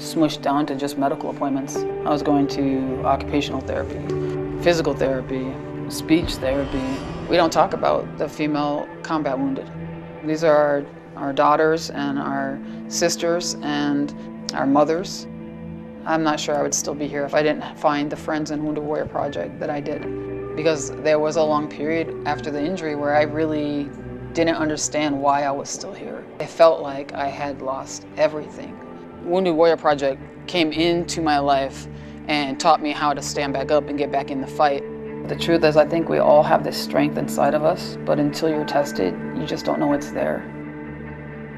smushed down to just medical appointments. I was going to occupational therapy, physical therapy, speech therapy. We don't talk about the female combat wounded. These are our daughters and our sisters and our mothers. I'm not sure I would still be here if I didn't find the Friends and Wounded Warrior Project that I did. Because there was a long period after the injury where I really didn't understand why I was still here. I felt like I had lost everything. Wounded Warrior Project came into my life and taught me how to stand back up and get back in the fight. The truth is, I think we all have this strength inside of us, but until you're tested, you just don't know it's there.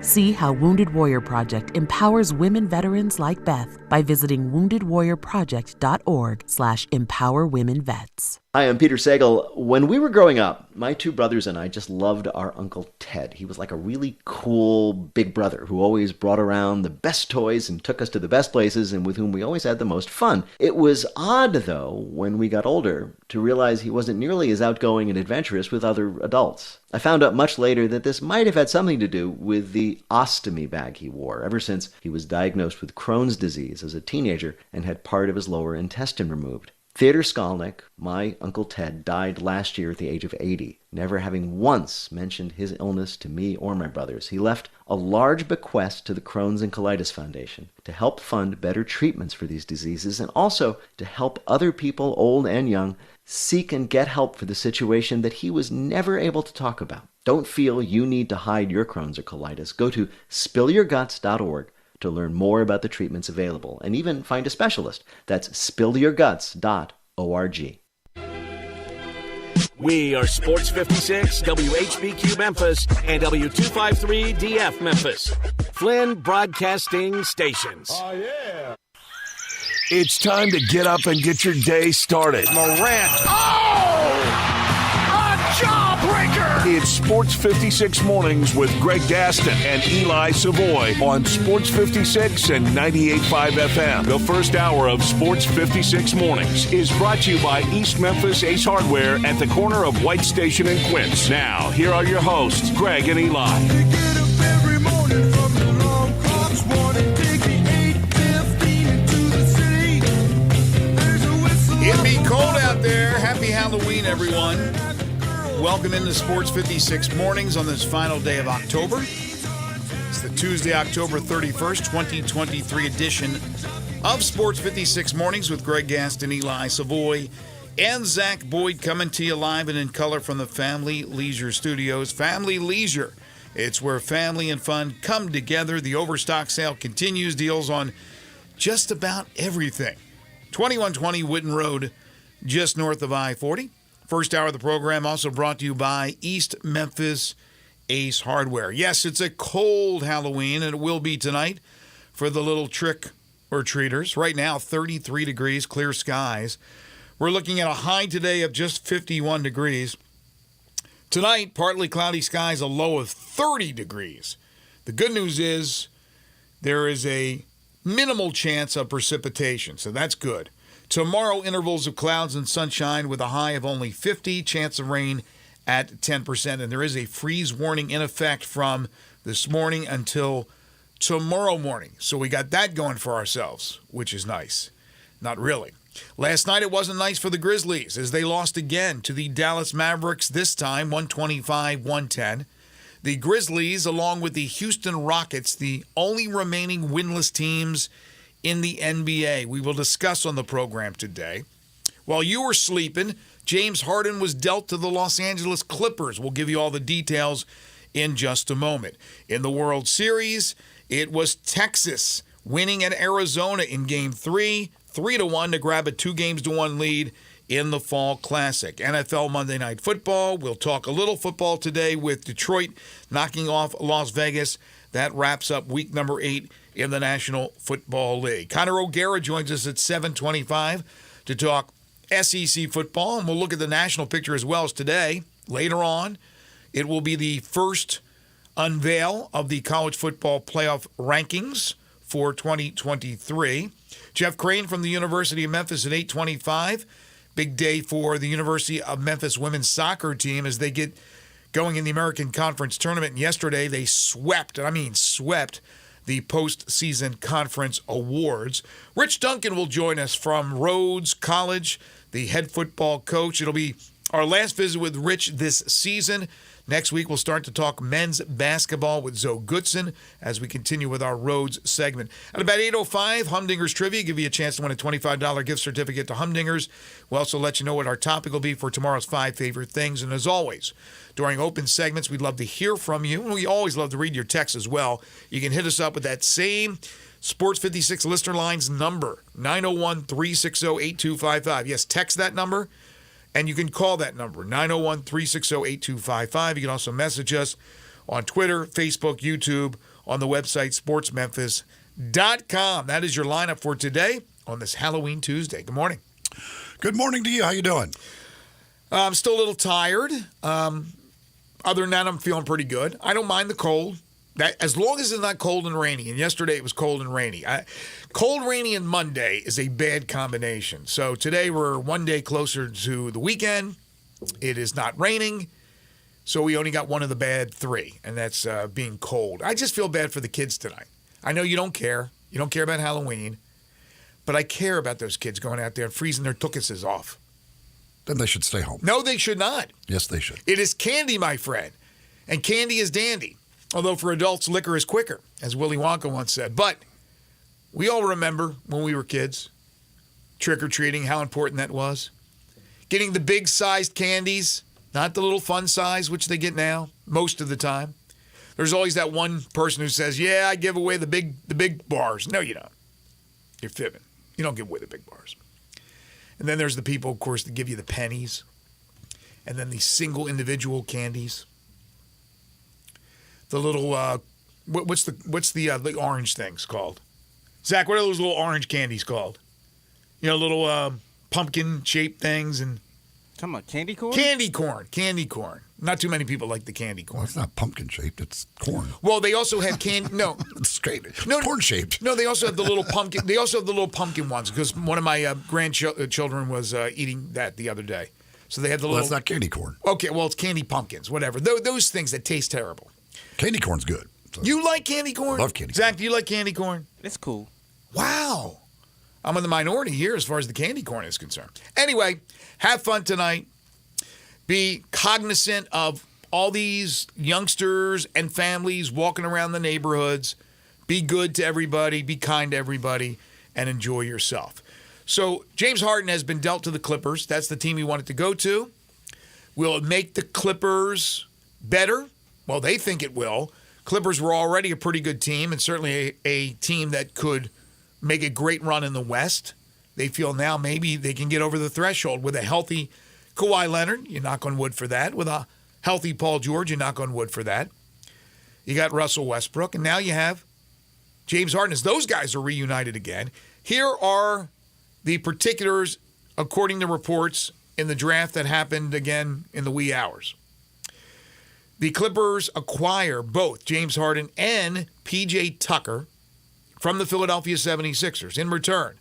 See how Wounded Warrior Project empowers women veterans like Beth by visiting woundedwarriorproject.org/empowerwomenvets. Hi, I'm Peter Sagal. When we were growing up, my two brothers and I just loved our Uncle Ted. He was like a really cool big brother who always brought around the best toys and took us to the best places and with whom we always had the most fun. It was odd, though, when we got older, to realize he wasn't nearly as outgoing and adventurous with other adults. I found out much later that this might have had something to do with the ostomy bag he wore ever since he was diagnosed with Crohn's disease as a teenager and had part of his lower intestine removed. Theodor Skolnick, my Uncle Ted, died last year at the age of 80, never having once mentioned his illness to me or my brothers. He left a large bequest to the Crohn's and Colitis Foundation to help fund better treatments for these diseases and also to help other people, old and young, seek and get help for the situation that he was never able to talk about. Don't feel you need to hide your Crohn's or colitis. Go to spillyourguts.org to learn more about the treatments available and even find a specialist. That's spillyourguts.org. We are Sports 56, WHBQ Memphis, and W253DF Memphis. Flynn Broadcasting Stations. Oh, yeah. It's time to get up and get your day started. Morant. Oh! A jawbreaker! It's Sports 56 Mornings with Greg Gaston and Eli Savoy on Sports 56 and 98.5 FM. The first hour of Sports 56 Mornings is brought to you by East Memphis Ace Hardware at the corner of White Station and Quince. Now, here are your hosts, Greg and Eli. They get up every morning from the long clocks, warning, take the 8:15 into the city. There's a whistle. It be cold out there. Happy Halloween, everyone. Welcome into Sports 56 Mornings on this final day of October. It's the Tuesday, October 31st, 2023 edition of Sports 56 Mornings with Greg Gaston, Eli Savoy, and Zach Boyd coming to you live and in color from the Family Leisure Studios. Family Leisure. It's where family and fun come together. The Overstock sale continues. Deals on just about everything. 2120 Whitten Road, just north of I-40. First hour of the program also brought to you by East Memphis Ace Hardware. Yes, it's a cold Halloween, and it will be tonight for the little trick-or-treaters. Right now, 33 degrees, clear skies. We're looking at a high today of just 51 degrees. Tonight, partly cloudy skies, a low of 30 degrees. The good news is there is a minimal chance of precipitation, so that's good. Tomorrow, intervals of clouds and sunshine with a high of only 50, chance of rain at 10%. And there is a freeze warning in effect from this morning until tomorrow morning. So we got that going for ourselves, which is nice. Not really. Last night it wasn't nice for the Grizzlies as they lost again to the Dallas Mavericks, this time 125-110. The Grizzlies, along with the Houston Rockets, the only remaining winless teams in the NBA. We will discuss on the program today. While you were sleeping, James Harden was dealt to the Los Angeles Clippers. We'll give you all the details in just a moment. In the World Series, it was Texas winning at Arizona in Game 3, 3-1 to grab a 2-1 lead in the Fall Classic. NFL Monday Night Football. We'll talk a little football today with Detroit knocking off Las Vegas. That wraps up week number 8 in the National Football League. Connor O'Gara joins us at 7:25 to talk SEC football, and we'll look at the national picture as well as today. Later on, it will be the first unveil of the college football playoff rankings for 2023. Jeff Crane from the University of Memphis at 8:25. Big day for the University of Memphis women's soccer team as they get going in the American Conference Tournament. And yesterday, they swept, and I mean swept, the postseason conference awards. Rich Duncan will join us from Rhodes College, the head football coach. It'll be our last visit with Rich this season. Next week, we'll start to talk men's basketball with Zoe Goodson as we continue with our Rhodes segment. At about 8:05, Humdinger's Trivia, give you a chance to win a $25 gift certificate to Humdinger's. We'll also let you know what our topic will be for tomorrow's 5 favorite things. And as always, during open segments, we'd love to hear from you. And we always love to read your texts as well. You can hit us up with that same Sports 56 listener lines number, 901-360-8255. Yes, text that number. And you can call that number, 901-360-8255. You can also message us on Twitter, Facebook, YouTube, on the website, sportsmemphis.com. That is your lineup for today on this Halloween Tuesday. Good morning. Good morning to you. How you doing? I'm still a little tired. Other than that, I'm feeling pretty good. I don't mind the cold. As long as it's not cold and rainy, and yesterday it was cold and rainy. Cold, rainy, and Monday is a bad combination. So today we're one day closer to the weekend. It is not raining, so we only got one of the bad 3, and that's being cold. I just feel bad for the kids tonight. I know you don't care. You don't care about Halloween, but I care about those kids going out there and freezing their tuchuses off. Then they should stay home. No, they should not. Yes, they should. It is candy, my friend, and candy is dandy. Although for adults, liquor is quicker, as Willy Wonka once said. But we all remember when we were kids, trick-or-treating, how important that was. Getting the big-sized candies, not the little fun size, which they get now, most of the time. There's always that one person who says, yeah, I give away the big bars. No, you don't. You're fibbing. You don't give away the big bars. And then there's the people, of course, that give you the pennies. And then the single individual candies. The little, what's the orange things called? Zach, what are those little orange candies called? You know, little pumpkin-shaped things and... Talking about candy corn? Candy corn. Not too many people like the candy corn. Well, it's not pumpkin-shaped. It's corn. Well, they also have candy... No. It's straight. Corn-shaped. No, they also have the little pumpkin... They also have the little pumpkin ones because one of my grandchildren was eating that the other day. So they have the little... That's not candy corn. Okay, well, it's candy pumpkins, whatever. Those things that taste terrible. Candy corn's good. So. You like candy corn? Love candy corn. Zach, do you like candy corn? It's cool. Wow. I'm in the minority here as far as the candy corn is concerned. Anyway, have fun tonight. Be cognizant of all these youngsters and families walking around the neighborhoods. Be good to everybody. Be kind to everybody. And enjoy yourself. So James Harden has been dealt to the Clippers. That's the team he wanted to go to. Will it make the Clippers better? Well, they think it will. Clippers were already a pretty good team and certainly a team that could make a great run in the West. They feel now maybe they can get over the threshold with a healthy Kawhi Leonard. You knock on wood for that. With a healthy Paul George, you knock on wood for that. You got Russell Westbrook, and now you have James Harden. As those guys are reunited again, here are the particulars according to reports in the draft that happened again in the wee hours. The Clippers acquire both James Harden and P.J. Tucker from the Philadelphia 76ers. In return,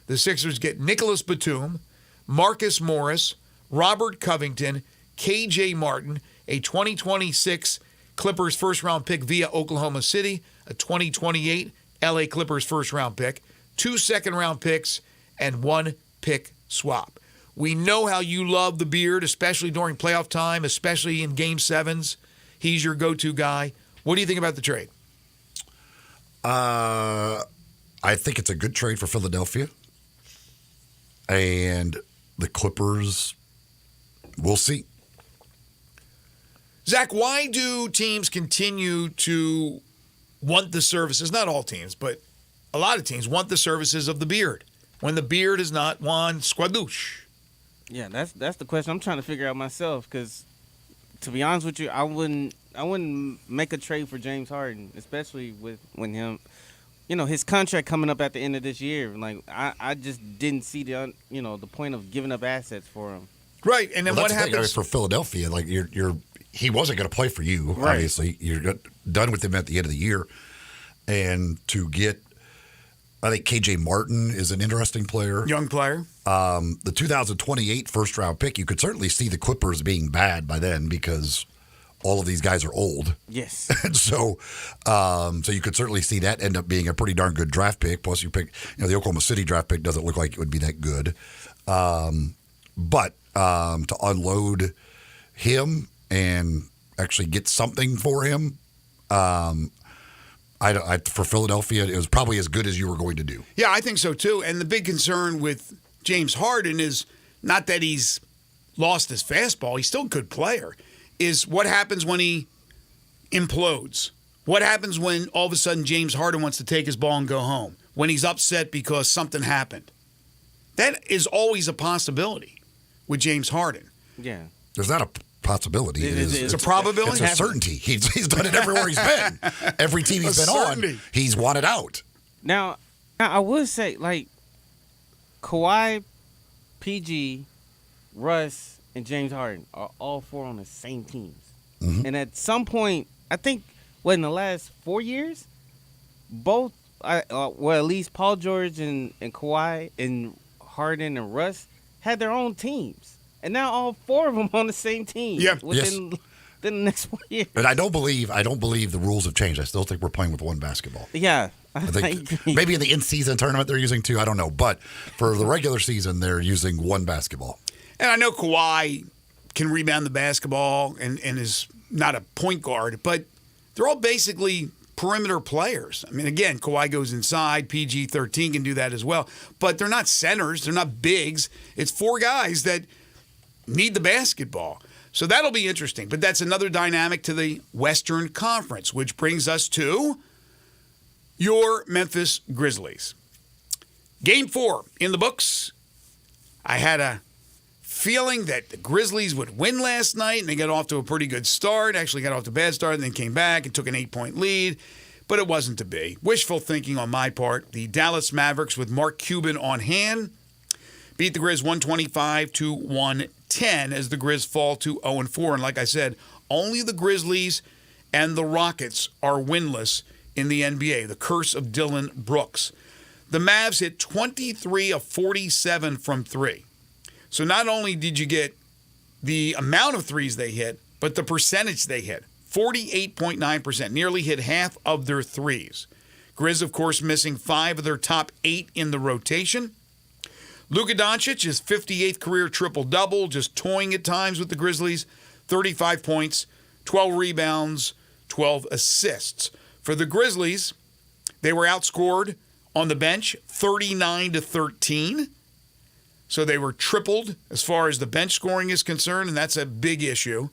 the Sixers get Nicholas Batum, Marcus Morris, Robert Covington, K.J. Martin, a 2026 Clippers first-round pick via Oklahoma City, a 2028 L.A. Clippers first-round pick, 2 second-round picks, and 1 pick swap. We know how you love the Beard, especially during playoff time, especially in Game 7s. He's your go-to guy. What do you think about the trade? I think it's a good trade for Philadelphia. And the Clippers, we'll see. Zach, why do teams continue to want the services? Not all teams, but a lot of teams want the services of the Beard when the Beard is not Juan Squadouche. Yeah, that's the question I'm trying to figure out myself. Because to be honest with you, I wouldn't make a trade for James Harden, especially when him, his contract coming up at the end of this year. Like I just didn't see the point of giving up assets for him. Right, and then what happens for Philadelphia? Like he wasn't going to play for you. Right. Obviously, you're done with him at the end of the year, and to get. I think K.J. Martin is an interesting player. Young player. The 2028 first-round pick, you could certainly see the Clippers being bad by then because all of these guys are old. Yes. And so you could certainly see that end up being a pretty darn good draft pick. Plus, you pick, the Oklahoma City draft pick doesn't look like it would be that good. But to unload him and actually get something for him, for Philadelphia, it was probably as good as you were going to do. Yeah, I think so too. And the big concern with James Harden is not that he's lost his fastball, he's still a good player, is what happens when he implodes. What happens when all of a sudden James Harden wants to take his ball and go home? When he's upset because something happened. That is always a possibility with James Harden. Yeah. There's not a possibility. It's a probability. It's a certainty. He's done it everywhere he's been. Every team he's been on, he's wanted out. Now, I would say, like, Kawhi, PG, Russ, and James Harden are all four on the same teams. Mm-hmm. And at some point, I think, in the last 4 years, both, at least Paul George and Kawhi and Harden and Russ had their own teams. And now all four of them on the same team. Yeah. Within the next 4 years. But I don't believe the rules have changed. I still think we're playing with one basketball. Yeah. I think maybe in the in-season tournament they're using two. I don't know. But for the regular season, they're using one basketball. And I know Kawhi can rebound the basketball and is not a point guard, but they're all basically perimeter players. I mean, again, Kawhi goes inside. PG-13 can do that as well. But they're not centers. They're not bigs. It's four guys that need the basketball. So that'll be interesting. But that's another dynamic to the Western Conference, which brings us to your Memphis Grizzlies. Game 4 in the books. I had a feeling that the Grizzlies would win last night, and they got off to a pretty good start. Actually got off to a bad start and then came back and took an 8-point lead. But it wasn't to be. Wishful thinking on my part. The Dallas Mavericks with Mark Cuban on hand beat the Grizz 125-110 as the Grizz fall to 0-4. And like I said, only the Grizzlies and the Rockets are winless in the NBA. The curse of Dylan Brooks. The Mavs hit 23 of 47 from three. So not only did you get the amount of threes they hit, but the percentage they hit. 48.9%, nearly hit half of their threes. Grizz, of course, missing 5 of their top 8 in the rotation. Luka Doncic, his 58th career triple-double, just toying at times with the Grizzlies. 35 points, 12 rebounds, 12 assists. For the Grizzlies, they were outscored on the bench 39-13. So they were tripled as far as the bench scoring is concerned, and that's a big issue.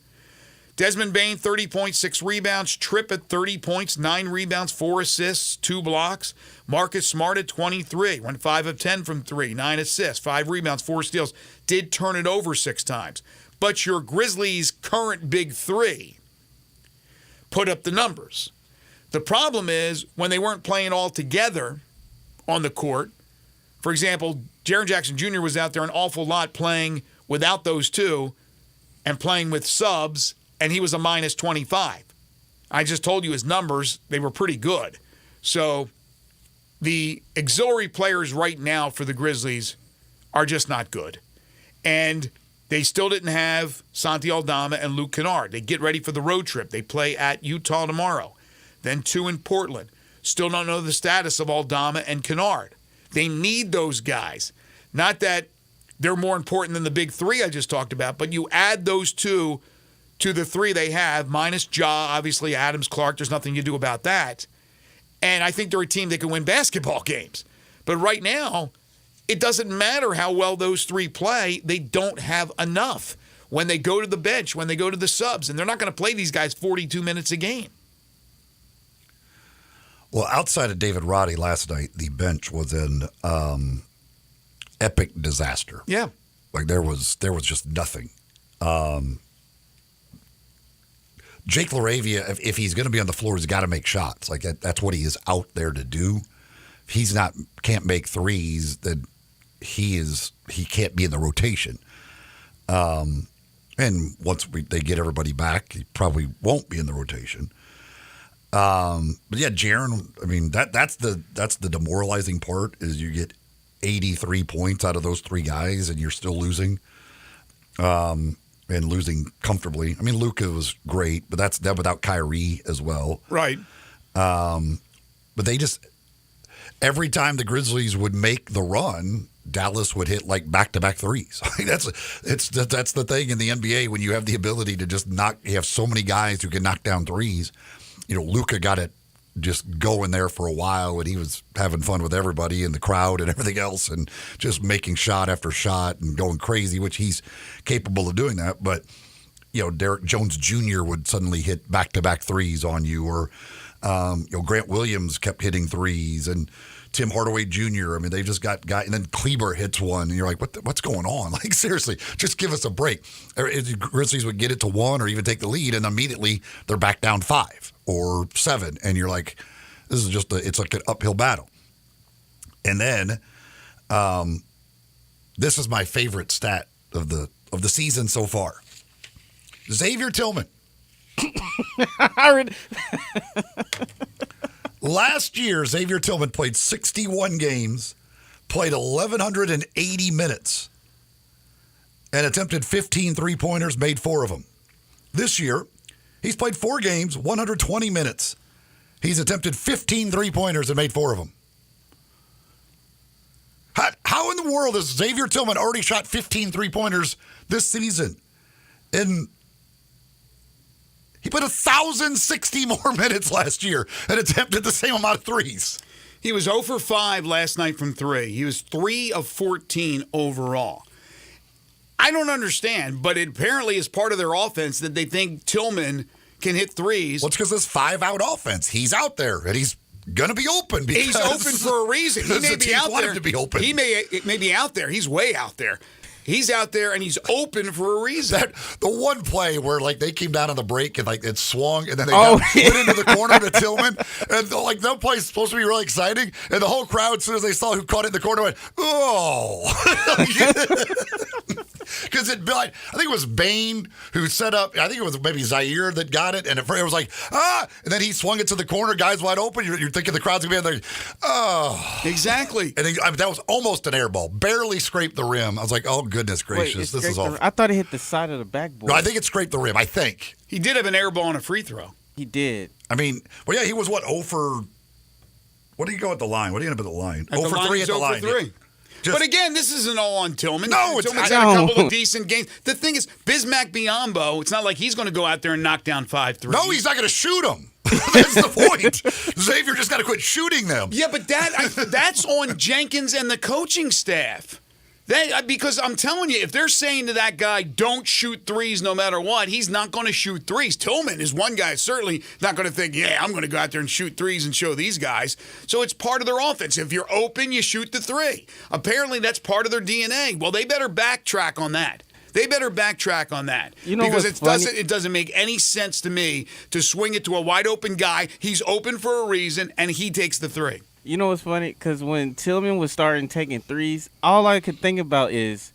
Desmond Bane, 30 points, 6 rebounds. Tripp at 30 points, 9 rebounds, 4 assists, 2 blocks. Marcus Smart at 23, went 5 of 10 from 3, 9 assists, 5 rebounds, 4 steals. Did turn it over 6 times. But your Grizzlies' current big three put up the numbers. The problem is when they weren't playing all together on the court, for example, Jaren Jackson Jr. was out there an awful lot playing without those two and playing with subs, and he was a minus 25. I just told you his numbers, they were pretty good. So the auxiliary players right now for the Grizzlies are just not good. And they still didn't have Santi Aldama and Luke Kennard. They get ready for the road trip. They play at Utah tomorrow, then 2 in Portland. Still don't know the status of Aldama and Kennard. They need those guys. Not that they're more important than the big three I just talked about, but you add those two to the 3 they have, minus Ja, obviously Adams, Clark. There's nothing you do about that. And I think they're a team that can win basketball games. But right now, it doesn't matter how well those 3 play. They don't have enough when they go to the bench, when they go to the subs. And they're not going to play these guys 42 minutes a game. Well, outside of David Roddy last night, the bench was an epic disaster. Yeah. Like there was just nothing. Jake LaRavia, if he's going to be on the floor, he's got to make shots. Like that's what he is out there to do. If he's can't make threes, then he can't be in the rotation. And once they get everybody back, he probably won't be in the rotation. But yeah, Jaren, I mean that's the demoralizing part is you get 83 points out of those 3 guys and you're still losing. and losing comfortably. I mean, Luka was great, but that's that without Kyrie as well. Right. But they just every time the Grizzlies would make the run, Dallas would hit like back-to-back threes. I mean, that's the thing in the NBA when you have the ability to just you have so many guys who can knock down threes. You know, Luka got it just going there for a while, and he was having fun with everybody in the crowd and everything else, and just making shot after shot and going crazy, which he's capable of doing that. But you know, Derek Jones Jr. would suddenly hit back-to-back threes on you, or Grant Williams kept hitting threes, and Tim Hardaway Jr. I mean, they just got guy, and then Kleber hits one, and you're like, what's going on? Like, seriously, just give us a break. The Grizzlies would get it to 1 or even take the lead, and immediately they're back down 5 or 7, and you're like, this is just it's like an uphill battle. And then, this is my favorite stat of the season so far. Xavier Tillman. Last year, Xavier Tillman played 61 games, played 1,180 minutes, and attempted 15 three-pointers, made 4 of them. This year, he's played 4 games, 120 minutes. He's attempted 15 three-pointers and made 4 of them. How in the world has Xavier Tillman already shot 15 three-pointers this season? And he played 1,060 more minutes last year and attempted the same amount of threes. He was 0 for 5 last night from 3. He was 3 of 14 overall. I don't understand, but it apparently is part of their offense that they think Tillman can hit threes. Well, it's because this 5-out offense. He's out there, and he's going to be open. Because he's open for a reason. He may be out there. To be open. He may be out there. He's way out there. He's out there, and he's open for a reason. The one play where, like, they came down on the break and, like, it swung, and then they went into the corner to Tillman. And, like, that play's supposed to be really exciting. And the whole crowd, as soon as they saw who caught it in the corner, went, oh. Because I think it was Bain who set up, I think it was maybe Zaire that got it, and it was like, and then he swung it to the corner, guys wide open. You're thinking the crowd's going to be in there, oh. Exactly. And that was almost an air ball, barely scraped the rim. I was like, oh, goodness gracious, this is awful. I thought it hit the side of the backboard. No, I think it scraped the rim, I think. He did have an air ball and a free throw. He did. I mean, well, yeah, he was 0 for, what did he go at the line? What did he end up at the line? At 0 for 3 at the line. 0 for 3. But again, this isn't all on Tillman. No, Tillman's had a couple of decent games. The thing is, Bismack Biyombo, it's not like he's going to go out there and knock down 5 threes. No, he's not going to shoot them. That's the point. Xavier just got to quit shooting them. Yeah, but that's on Jenkins and the coaching staff. Because I'm telling you, if they're saying to that guy, don't shoot threes no matter what, he's not going to shoot threes. Tillman is one guy certainly not going to think, yeah, I'm going to go out there and shoot threes and show these guys. So it's part of their offense. If you're open, you shoot the 3. Apparently, that's part of their DNA. Well, they better backtrack on that. You know, because it doesn't make any sense to me to swing it to a wide open guy. He's open for a reason, and he takes the 3. You know what's funny? Because when Tillman was starting taking threes, all I could think about is,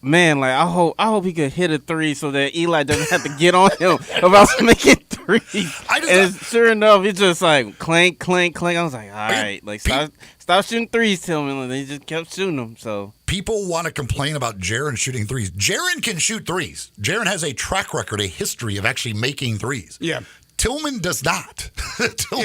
man, like I hope he could hit a 3 so that Eli doesn't have to get on him about making threes. And sure enough, it's just like clank, clank, clank. I was like, all right, like stop shooting threes, Tillman. And they just kept shooting them. So people want to complain about Jaren shooting threes. Jaren can shoot threes. Jaren has a track record, a history of actually making threes. Yeah. Tillman does not.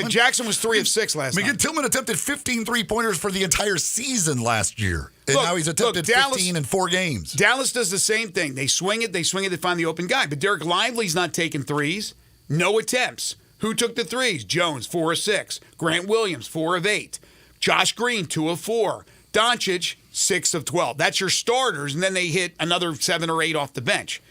Jackson was 3 of 6 last night. Tillman attempted 15 three-pointers for the entire season last year. And now he's attempted 15 in 4 games. Dallas does the same thing. They swing it, they find the open guy. But Derek Lively's not taking threes. No attempts. Who took the threes? Jones, 4 of 6. Grant Williams, 4 of 8. Josh Green, 2 of 4. Doncic, 6 of 12. That's your starters, and then they hit another 7 or 8 off the bench.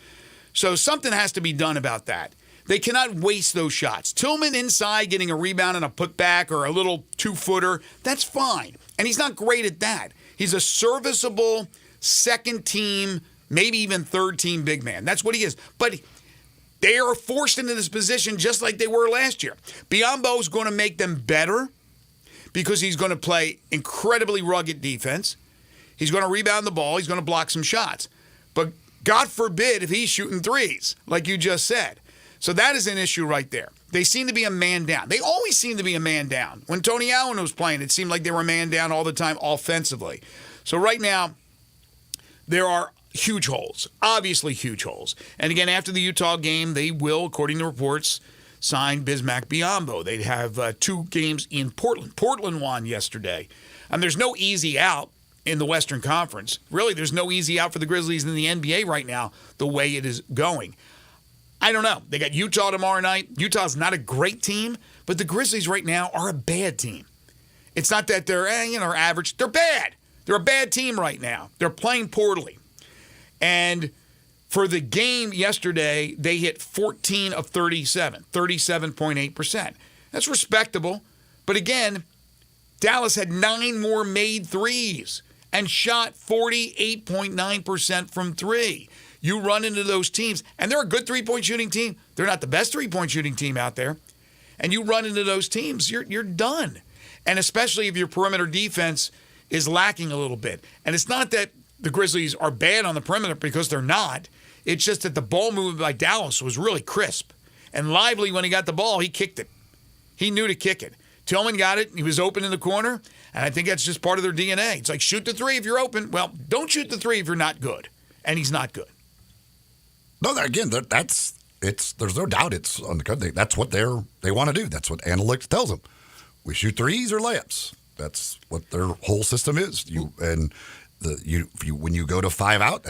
So something has to be done about that. They cannot waste those shots. Tillman inside getting a rebound and a putback or a little 2-footer, that's fine. And he's not great at that. He's a serviceable second team, maybe even third team big man. That's what he is. But they are forced into this position just like they were last year. Biyombo is going to make them better because he's going to play incredibly rugged defense. He's going to rebound the ball. He's going to block some shots. But God forbid if he's shooting threes, like you just said. So that is an issue right there. They seem to be a man down. They always seem to be a man down. When Tony Allen was playing, it seemed like they were a man down all the time offensively. So right now, there are huge holes, obviously huge holes. And again, after the Utah game, they will, according to reports, sign Bismack Biyombo. They have 2 games in Portland. Portland won yesterday. And there's no easy out in the Western Conference. Really, there's no easy out for the Grizzlies in the NBA right now, the way it is going. I don't know. They got Utah tomorrow night. Utah's not a great team, but the Grizzlies right now are a bad team. It's not that they're average. They're bad. They're a bad team right now. They're playing poorly. And for the game yesterday, they hit 14 of 37, 37.8%. That's respectable. But again, Dallas had 9 more made threes and shot 48.9% from 3. You run into those teams, and they're a good three-point shooting team. They're not the best three-point shooting team out there. And you run into those teams, you're done. And especially if your perimeter defense is lacking a little bit. And it's not that the Grizzlies are bad on the perimeter, because they're not. It's just that the ball movement by Dallas was really crisp. And Lively, when he got the ball, he kicked it. He knew to kick it. Tillman got it. He was open in the corner. And I think that's just part of their DNA. It's like, shoot the 3 if you're open. Well, don't shoot the 3 if you're not good. And he's not good. No, again, there's no doubt it's on the code. That's what they want to do. That's what analytics tells them. We shoot threes or layups. That's what their whole system is. When you go to 5 out,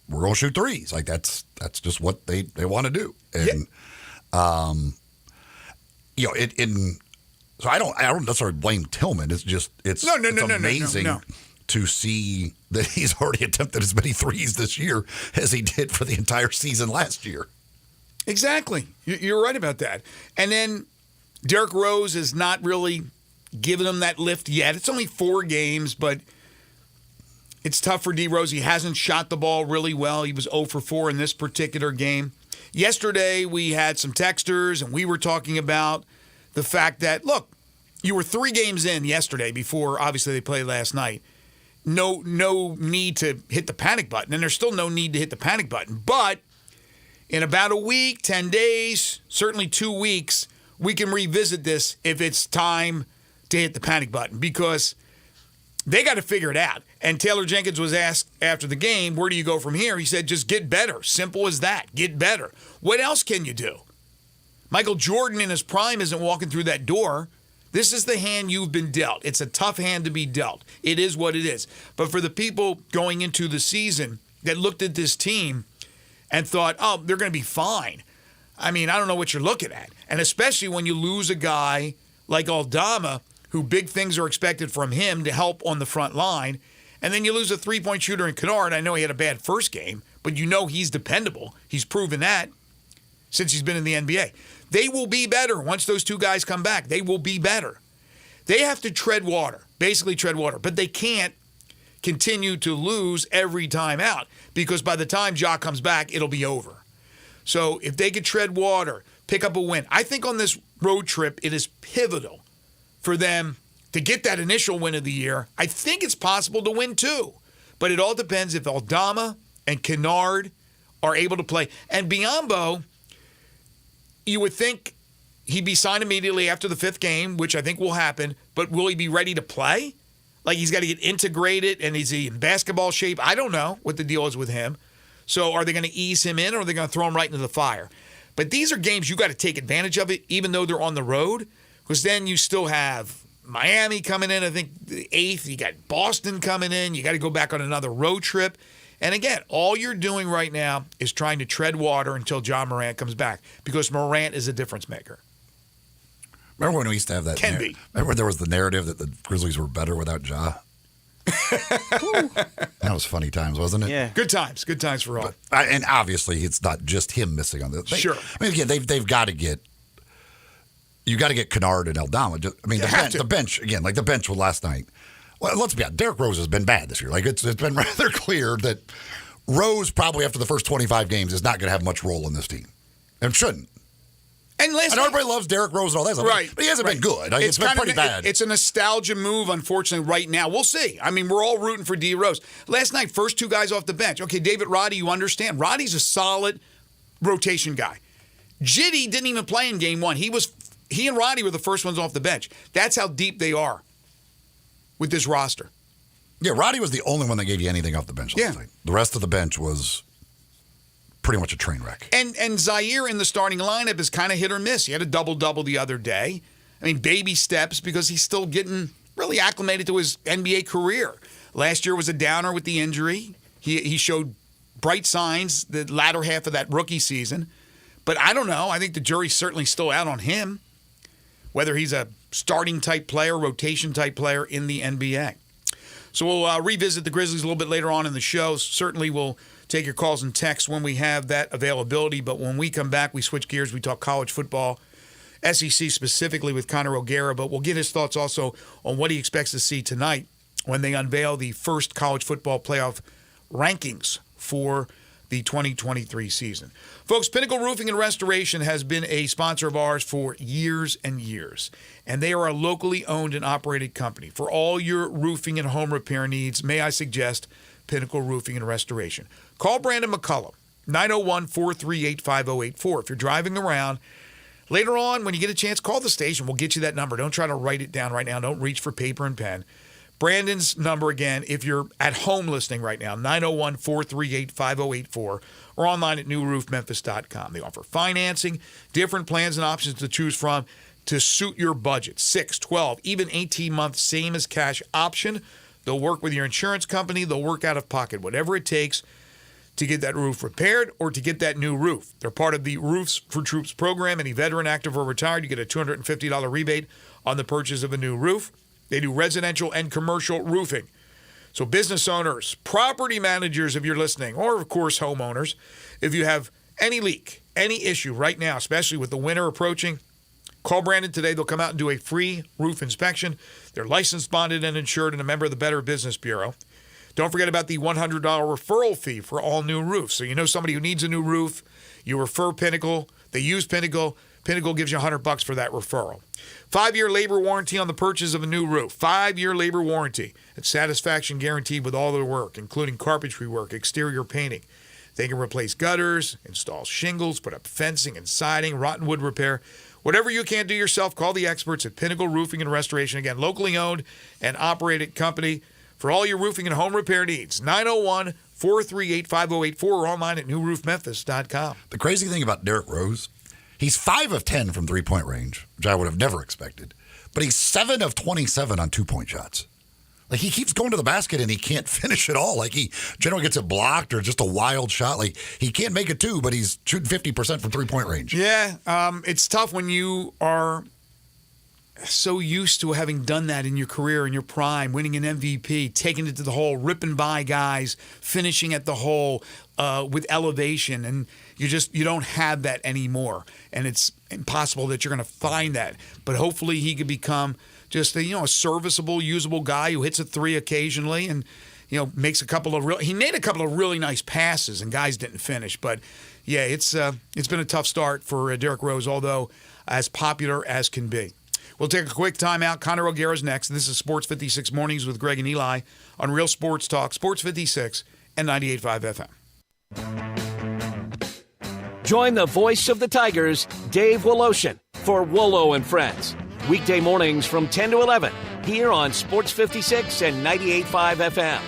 we're gonna shoot threes. Like that's just what they want to do. And so I don't necessarily blame Tillman. It's just it's amazing to see that he's already attempted as many threes this year as he did for the entire season last year. Exactly. You're right about that. And then Derrick Rose is not really giving him that lift yet. It's only 4 games, but it's tough for D. Rose. He hasn't shot the ball really well. He was 0 for 4 in this particular game. Yesterday, we had some texters, and we were talking about the fact that, look, you were 3 games in yesterday before, obviously, they played last night. No need to hit the panic button, and there's still no need to hit the panic button. But in about a week, 10 days, certainly 2 weeks, we can revisit this if it's time to hit the panic button, because they got to figure it out. And Taylor Jenkins was asked after the game, where do you go from here? He said, just get better. Simple as that. Get better. What else can you do? Michael Jordan in his prime isn't walking through that door. This is the hand you've been dealt. It's a tough hand to be dealt. It is what it is. But for the people going into the season that looked at this team and thought, oh, they're going to be fine. I mean, I don't know what you're looking at. And especially when you lose a guy like Aldama, who big things are expected from him to help on the front line, and then you lose a 3-point shooter in Kennard. I know he had a bad first game, but you know he's dependable. He's proven that since he's been in the NBA. They will be better once those 2 guys come back. They will be better. They have to tread water, basically tread water, but they can't continue to lose every time out, because by the time Ja comes back, it'll be over. So if they could tread water, pick up a win, I think on this road trip, it is pivotal for them to get that initial win of the year. I think it's possible to win 2, but it all depends if Aldama and Kennard are able to play. And Biyombo, you would think he'd be signed immediately after the 5th game, which I think will happen, but will he be ready to play? Like, he's got to get integrated, and is he in basketball shape? I don't know what the deal is with him. So are they going to ease him in, or are they going to throw him right into the fire? But these are games you got to take advantage of it, even though they're on the road, because then you still have Miami coming in, I think, the 8th. You got Boston coming in. You got to go back on another road trip. And again, all you're doing right now is trying to tread water until John Morant comes back, because Morant is a difference maker. Remember when we used to have that? Remember there was the narrative that the Grizzlies were better without Ja? That was funny times, wasn't it? Yeah. Good times for all. And obviously, it's not just him missing on this. Sure. I mean, again, they've got to get. You got to get Kennard and Aldama. I mean, the bench again, like the bench with last night. Well, let's be honest. Derrick Rose has been bad this year. Like it's been rather clear that Rose probably after the first 25 games is not going to have much role in this team, and shouldn't. And everybody loves Derrick Rose and all that stuff. Right. But he hasn't been good. Like, it's been pretty bad. It's a nostalgia move, unfortunately, right now. We'll see. I mean, we're all rooting for D. Rose. Last night, first 2 guys off the bench. Okay, David Roddy, you understand. Roddy's a solid rotation guy. Jitty didn't even play in game 1. He and Roddy were the first ones off the bench. That's how deep they are with this roster. Yeah, Roddy was the only one that gave you anything off the bench last night. The rest of the bench was pretty much a train wreck. And Zaire in the starting lineup is kind of hit or miss. He had a double-double the other day. I mean, baby steps because he's still getting really acclimated to his NBA career. Last year was a downer with the injury. He showed bright signs the latter half of that rookie season. But I don't know. I think the jury's certainly still out on him, whether he's a starting-type player, rotation-type player in the NBA. So we'll revisit the Grizzlies a little bit later on in the show. Certainly we'll take your calls and texts when we have that availability. But when we come back, we switch gears. We talk college football, SEC specifically with Conor O'Gara. But we'll get his thoughts also on what he expects to see tonight when they unveil the first college football playoff rankings for the 2023 season. Folks, Pinnacle Roofing and Restoration has been a sponsor of ours for years and years. And they are a locally owned and operated company. For all your roofing and home repair needs, may I suggest Pinnacle Roofing and Restoration. Call Brandon McCullum, 901-438-5084. If you're driving around, later on when you get a chance, call the station. We'll get you that number. Don't try to write it down right now. Don't reach for paper and pen. Brandon's number again, if you're at home listening right now, 901-438-5084 or online at newroofmemphis.com. They offer financing, different plans and options to choose from to suit your budget. 6, 12, even 18 months, same as cash option. They'll work with your insurance company. They'll work out of pocket, whatever it takes to get that roof repaired or to get that new roof. They're part of the Roofs for Troops program. Any veteran, active, or retired, you get a $250 rebate on the purchase of a new roof. They do residential and commercial roofing. So business owners, property managers, if you're listening, or of course homeowners, if you have any leak, any issue right now, especially with the winter approaching, call Brandon today. They'll come out and do a free roof inspection. They're licensed, bonded, and insured and a member of the Better Business Bureau. Don't forget about the $100 referral fee for all new roofs. So you know somebody who needs a new roof, you refer Pinnacle, they use Pinnacle, Pinnacle gives you $100 for that referral. 5-year labor warranty on the purchase of a new roof. 5-year labor warranty. It's satisfaction guaranteed with all their work, including carpentry work, exterior painting. They can replace gutters, install shingles, put up fencing and siding, rotten wood repair. Whatever you can't do yourself, call the experts at Pinnacle Roofing and Restoration. Again, locally owned and operated company for all your roofing and home repair needs. 901-438-5084 or online at newroofmemphis.com. The crazy thing about Derrick Rose, he's 5 of 10 from three-point range, which I would have never expected. But he's 7 of 27 on two-point shots. Like, he keeps going to the basket and he can't finish it all. Like, he generally gets it blocked or just a wild shot. Like, he can't make it two, but he's shooting 50% from three-point range. Yeah, it's tough when you are so used to having done that in your career, in your prime, winning an MVP, taking it to the hole, ripping by guys, finishing at the hole with elevation, and you don't have that anymore. And it's impossible that you're going to find that. But hopefully he could become just a serviceable, usable guy who hits a three occasionally and makes he made a couple of really nice passes and guys didn't finish. But yeah, it's been a tough start for Derrick Rose, although as popular as can be. We'll take a quick timeout. Conor O'Gara's next. This is Sports 56 Mornings with Greg and Eli on Real Sports Talk, Sports 56 and 98.5 FM. Join the voice of the Tigers, Dave Woloshin, for Wolo and Friends. Weekday mornings from 10 to 11 here on Sports 56 and 98.5 FM.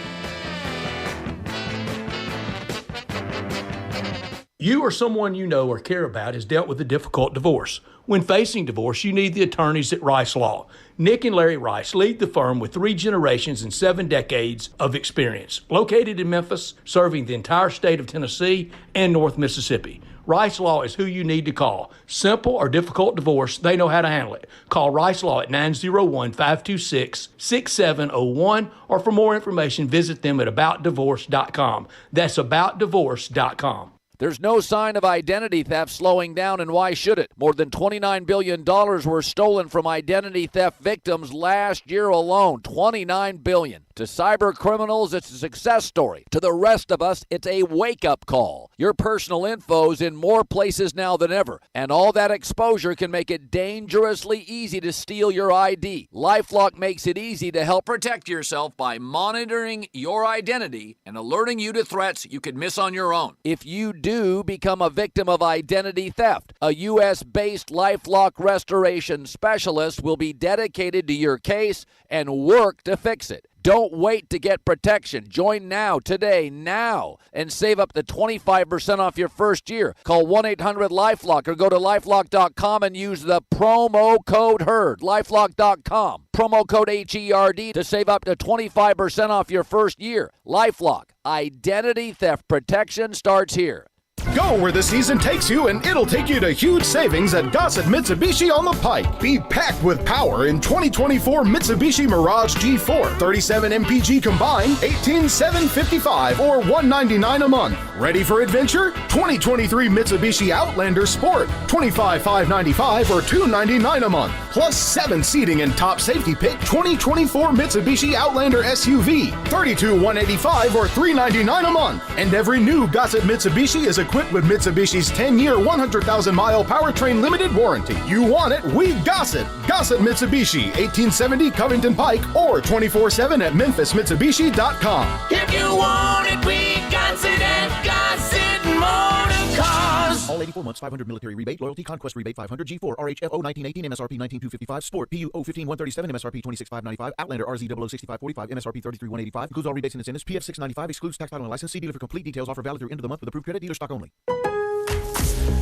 You or someone you know or care about has dealt with a difficult divorce. When facing divorce, you need the attorneys at Rice Law. Nick and Larry Rice lead the firm with 3 generations and 7 decades of experience. Located in Memphis, serving the entire state of Tennessee and North Mississippi. Rice Law is who you need to call. Simple or difficult divorce, they know how to handle it. Call Rice Law at 901-526-6701, or for more information, visit them at aboutdivorce.com. That's aboutdivorce.com. There's no sign of identity theft slowing down, and why should it? More than $29 billion were stolen from identity theft victims last year alone. $29 billion. To cyber criminals, it's a success story. To the rest of us, it's a wake-up call. Your personal info's in more places now than ever, and all that exposure can make it dangerously easy to steal your ID. LifeLock makes it easy to help protect yourself by monitoring your identity and alerting you to threats you could miss on your own. If you do become a victim of identity theft, a U.S.-based LifeLock restoration specialist will be dedicated to your case and work to fix it. Don't wait to get protection. Join now, today, now, and save up to 25% off your first year. Call 1-800-LifeLock or go to LifeLock.com and use the promo code HERD. LifeLock.com. Promo code HERD to save up to 25% off your first year. LifeLock. Identity theft protection starts here. Go where the season takes you, and it'll take you to huge savings at Gossett Mitsubishi on the Pike. Be packed with power in 2024 Mitsubishi Mirage G4. 37 MPG combined, $18,755 or $199 a month. Ready for adventure? 2023 Mitsubishi Outlander Sport, $25,595 or $299 a month. Plus 7 seating and top safety pick 2024 Mitsubishi Outlander SUV, $32,185 or $399 a month. And every new Gossett Mitsubishi is equipped with Mitsubishi's 10-year, 100,000-mile powertrain limited warranty. You want it, we Gossett. Gossett Mitsubishi, 1870 Covington Pike, or 24/7 at MemphisMitsubishi.com. If you want it, we Gossett at Gossett Motor Cars. All 84 months, 500 military rebate, loyalty, conquest rebate, 500 G4, RHFO 1918, MSRP 19255, Sport, PU 015-137, MSRP 26595, Outlander RZ 006545, MSRP 33185, includes all rebates and incentives, PF 695, excludes tax title and license. See dealer for complete details. Offer valid through end of the month with approved credit, dealer stock only.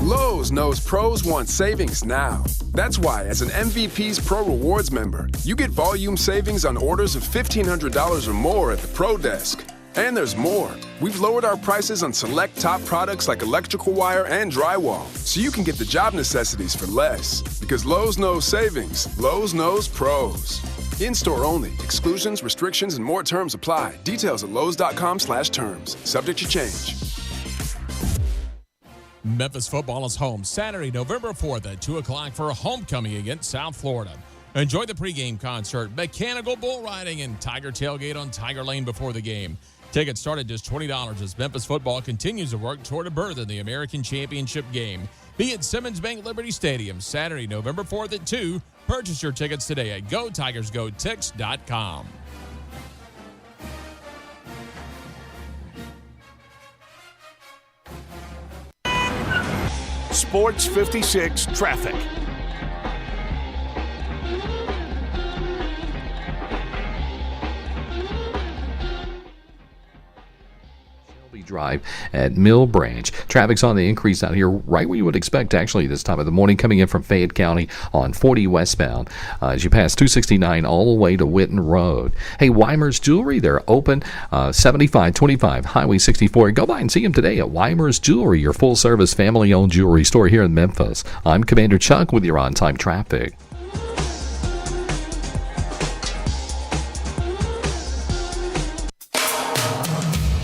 Lowe's knows pros want savings now. That's why, as an MVP's Pro Rewards member, you get volume savings on orders of $1,500 or more at the Pro Desk. And there's more. We've lowered our prices on select top products like electrical wire and drywall, so you can get the job necessities for less. Because Lowe's knows savings. Lowe's knows pros. In-store only. Exclusions, restrictions, and more terms apply. Details at lowes.com/terms. Subject to change. Memphis football is home Saturday, November 4th at 2 o'clock for a homecoming against South Florida. Enjoy the pregame concert, mechanical bull riding, and Tiger tailgate on Tiger Lane before the game. Tickets start at just $20 as Memphis football continues to work toward a berth in the American Championship game. Be at Simmons Bank Liberty Stadium Saturday, November 4th at 2. Purchase your tickets today at GoTigersGoTix.com. Sports 56 traffic. Drive at Mill Branch. Traffic's on the increase out here right where you would expect actually this time of the morning, coming in from Fayette County on 40 westbound as you pass 269 all the way to Witten Road. Hey, Weimer's Jewelry, they're open 7525 Highway 64. Go by and see them today at Weimer's Jewelry, your full service family owned jewelry store here in Memphis. I'm Commander Chuck with your on time traffic.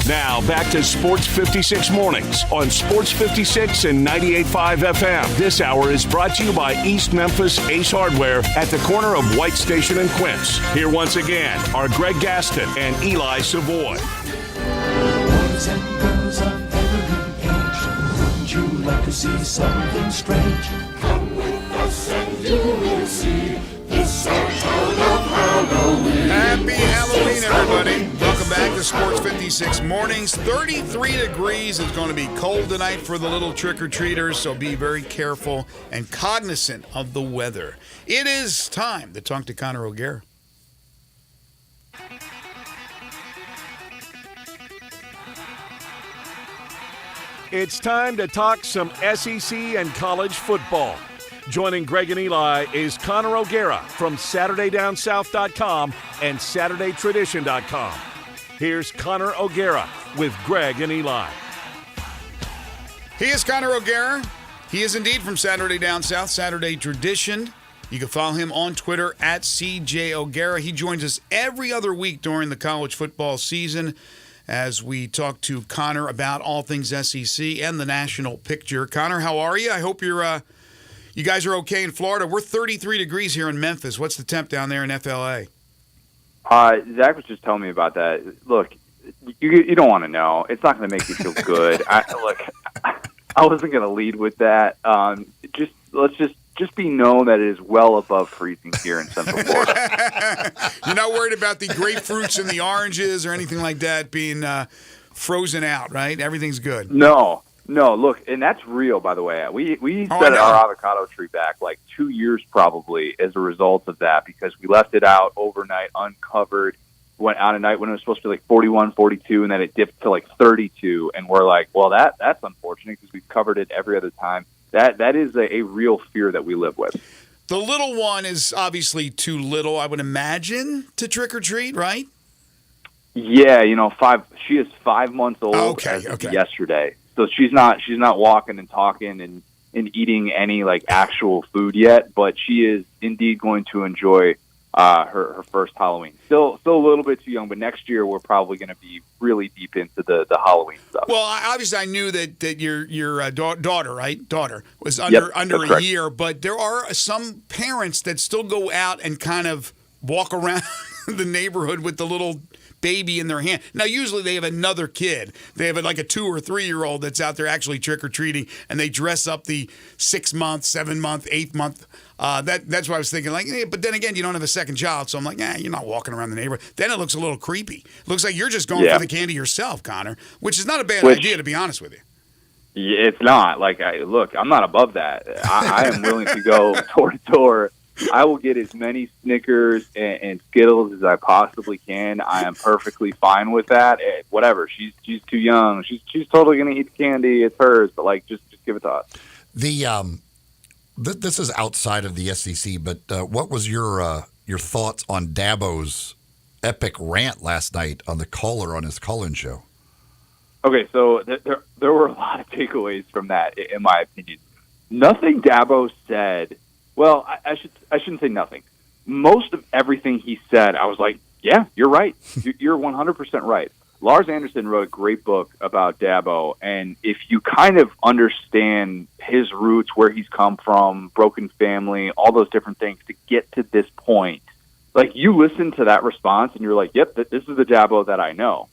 Now back to Sports 56 Mornings on Sports 56 and 98.5 FM. This hour is brought to you by East Memphis Ace Hardware at the corner of White Station and Quince. Here once again are Greg Gaston and Eli Savoy. Boys and girls of every age, wouldn't you like to see something strange? Come with us and you will see. It's our town of Halloween. Happy Halloween, everybody. Welcome back to Sports 56 Mornings. 33 degrees. It's going to be cold tonight for the little trick-or-treaters, so be very careful and cognizant of the weather. It is time to talk to Connor O'Gara. It's time to talk some SEC and college football. Joining Greg and Eli is Connor O'Gara from SaturdayDownSouth.com and SaturdayTradition.com. Here's Connor O'Gara with Greg and Eli. He is Connor O'Gara. He is indeed from Saturday Down South, Saturday Tradition. You can follow him on Twitter at CJ O'Gara. He joins us every other week during the college football season as we talk to Connor about all things SEC and the national picture. Connor, how are you? I hope you guys are okay in Florida. We're 33 degrees here in Memphis. What's the temp down there in FLA? Zach was just telling me about that. Look, you don't want to know. It's not going to make you feel good. I wasn't going to lead with that. Let's be known that it is well above freezing here in Central Florida. You're not worried about the grapefruits and the oranges or anything like that being frozen out, right? Everything's good. No, look, and that's real, by the way. We set our avocado tree back like 2 years probably as a result of that because we left it out overnight uncovered. went out at night when it was supposed to be like 41, 42, and then it dipped to like 32. And we're like, well, that's unfortunate because we've covered it every other time. That is a real fear that we live with. The little one is obviously too little, I would imagine, to trick or treat, right? Yeah, she is 5 months old as of yesterday. So she's not walking and talking and eating any like actual food yet, but she is indeed going to enjoy her first Halloween. Still a little bit too young, but next year we're probably going to be really deep into the Halloween stuff. Well, obviously I knew that your daughter, right? Daughter was under a year, but there are some parents that still go out and kind of walk around the neighborhood with the little baby in their hand. Now, usually they have another kid. They have like a 2 or 3 year old that's out there actually trick or treating, and they dress up the 6 month, 7 month, 8 month. That's what I was thinking. Like, but then again, you don't have a second child, so I'm like, you're not walking around the neighborhood. Then it looks a little creepy. Looks like you're just going for the candy yourself, Connor, which is not a bad idea, to be honest with you. Yeah, it's not. Like, look, I'm not above that. I am willing to go door to door. I will get as many Snickers and Skittles as I possibly can. I am perfectly fine with that. Whatever. She's too young. She's totally going to eat the candy. It's hers. But like, just give it to us. This is outside of the SEC, but what was your thoughts on Dabo's epic rant last night on the caller on his call-in show? Okay, so there were a lot of takeaways from that, in my opinion. Nothing Dabo said. Well, I shouldn't say nothing. Most of everything he said, I was like, yeah, you're right. You're 100% right. Lars Anderson wrote a great book about Dabo, and if you kind of understand his roots, where he's come from, broken family, all those different things to get to this point, like you listen to that response and you're like, yep, this is the Dabo that I know.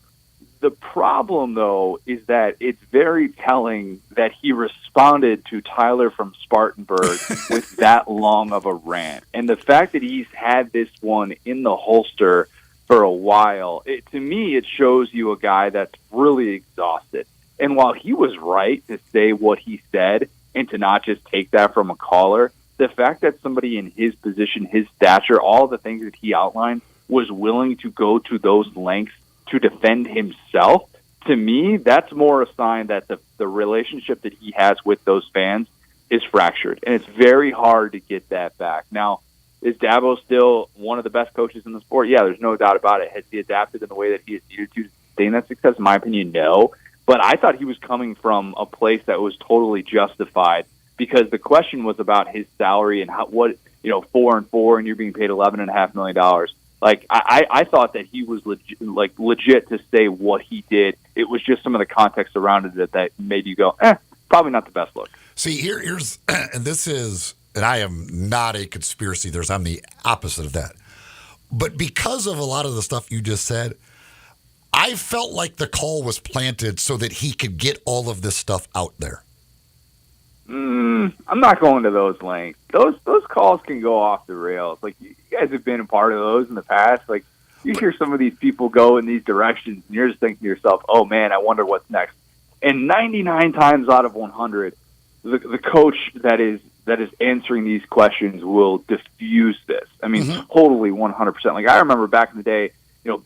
The problem, though, is that it's very telling that he responded to Tyler from Spartanburg with that long of a rant. And the fact that he's had this one in the holster for a while, to me, it shows you a guy that's really exhausted. And while he was right to say what he said and to not just take that from a caller, the fact that somebody in his position, his stature, all the things that he outlined, was willing to go to those lengths to defend himself, to me, that's more a sign that the relationship that he has with those fans is fractured. And it's very hard to get that back. Now, is Dabo still one of the best coaches in the sport? Yeah, there's no doubt about it. Has he adapted in the way that he has needed to sustain that success? In my opinion, no. But I thought he was coming from a place that was totally justified, because the question was about his salary and 4-4, and you're being paid $11.5 million. Like, I thought that he was legit to say what he did. It was just some of the context around it that made you go, probably not the best look. See, here's, and this is, and I am not a conspiracy theorist. I'm the opposite of that. But because of a lot of the stuff you just said, I felt like the call was planted so that he could get all of this stuff out there. I'm not going to those lengths. Those calls can go off the rails. Like, you guys have been a part of those in the past. Like, you hear some of these people go in these directions, and you're just thinking to yourself, oh, man, I wonder what's next. And 99 times out of 100, the coach that is answering these questions will diffuse this. I mean, totally 100%. Like, I remember back in the day,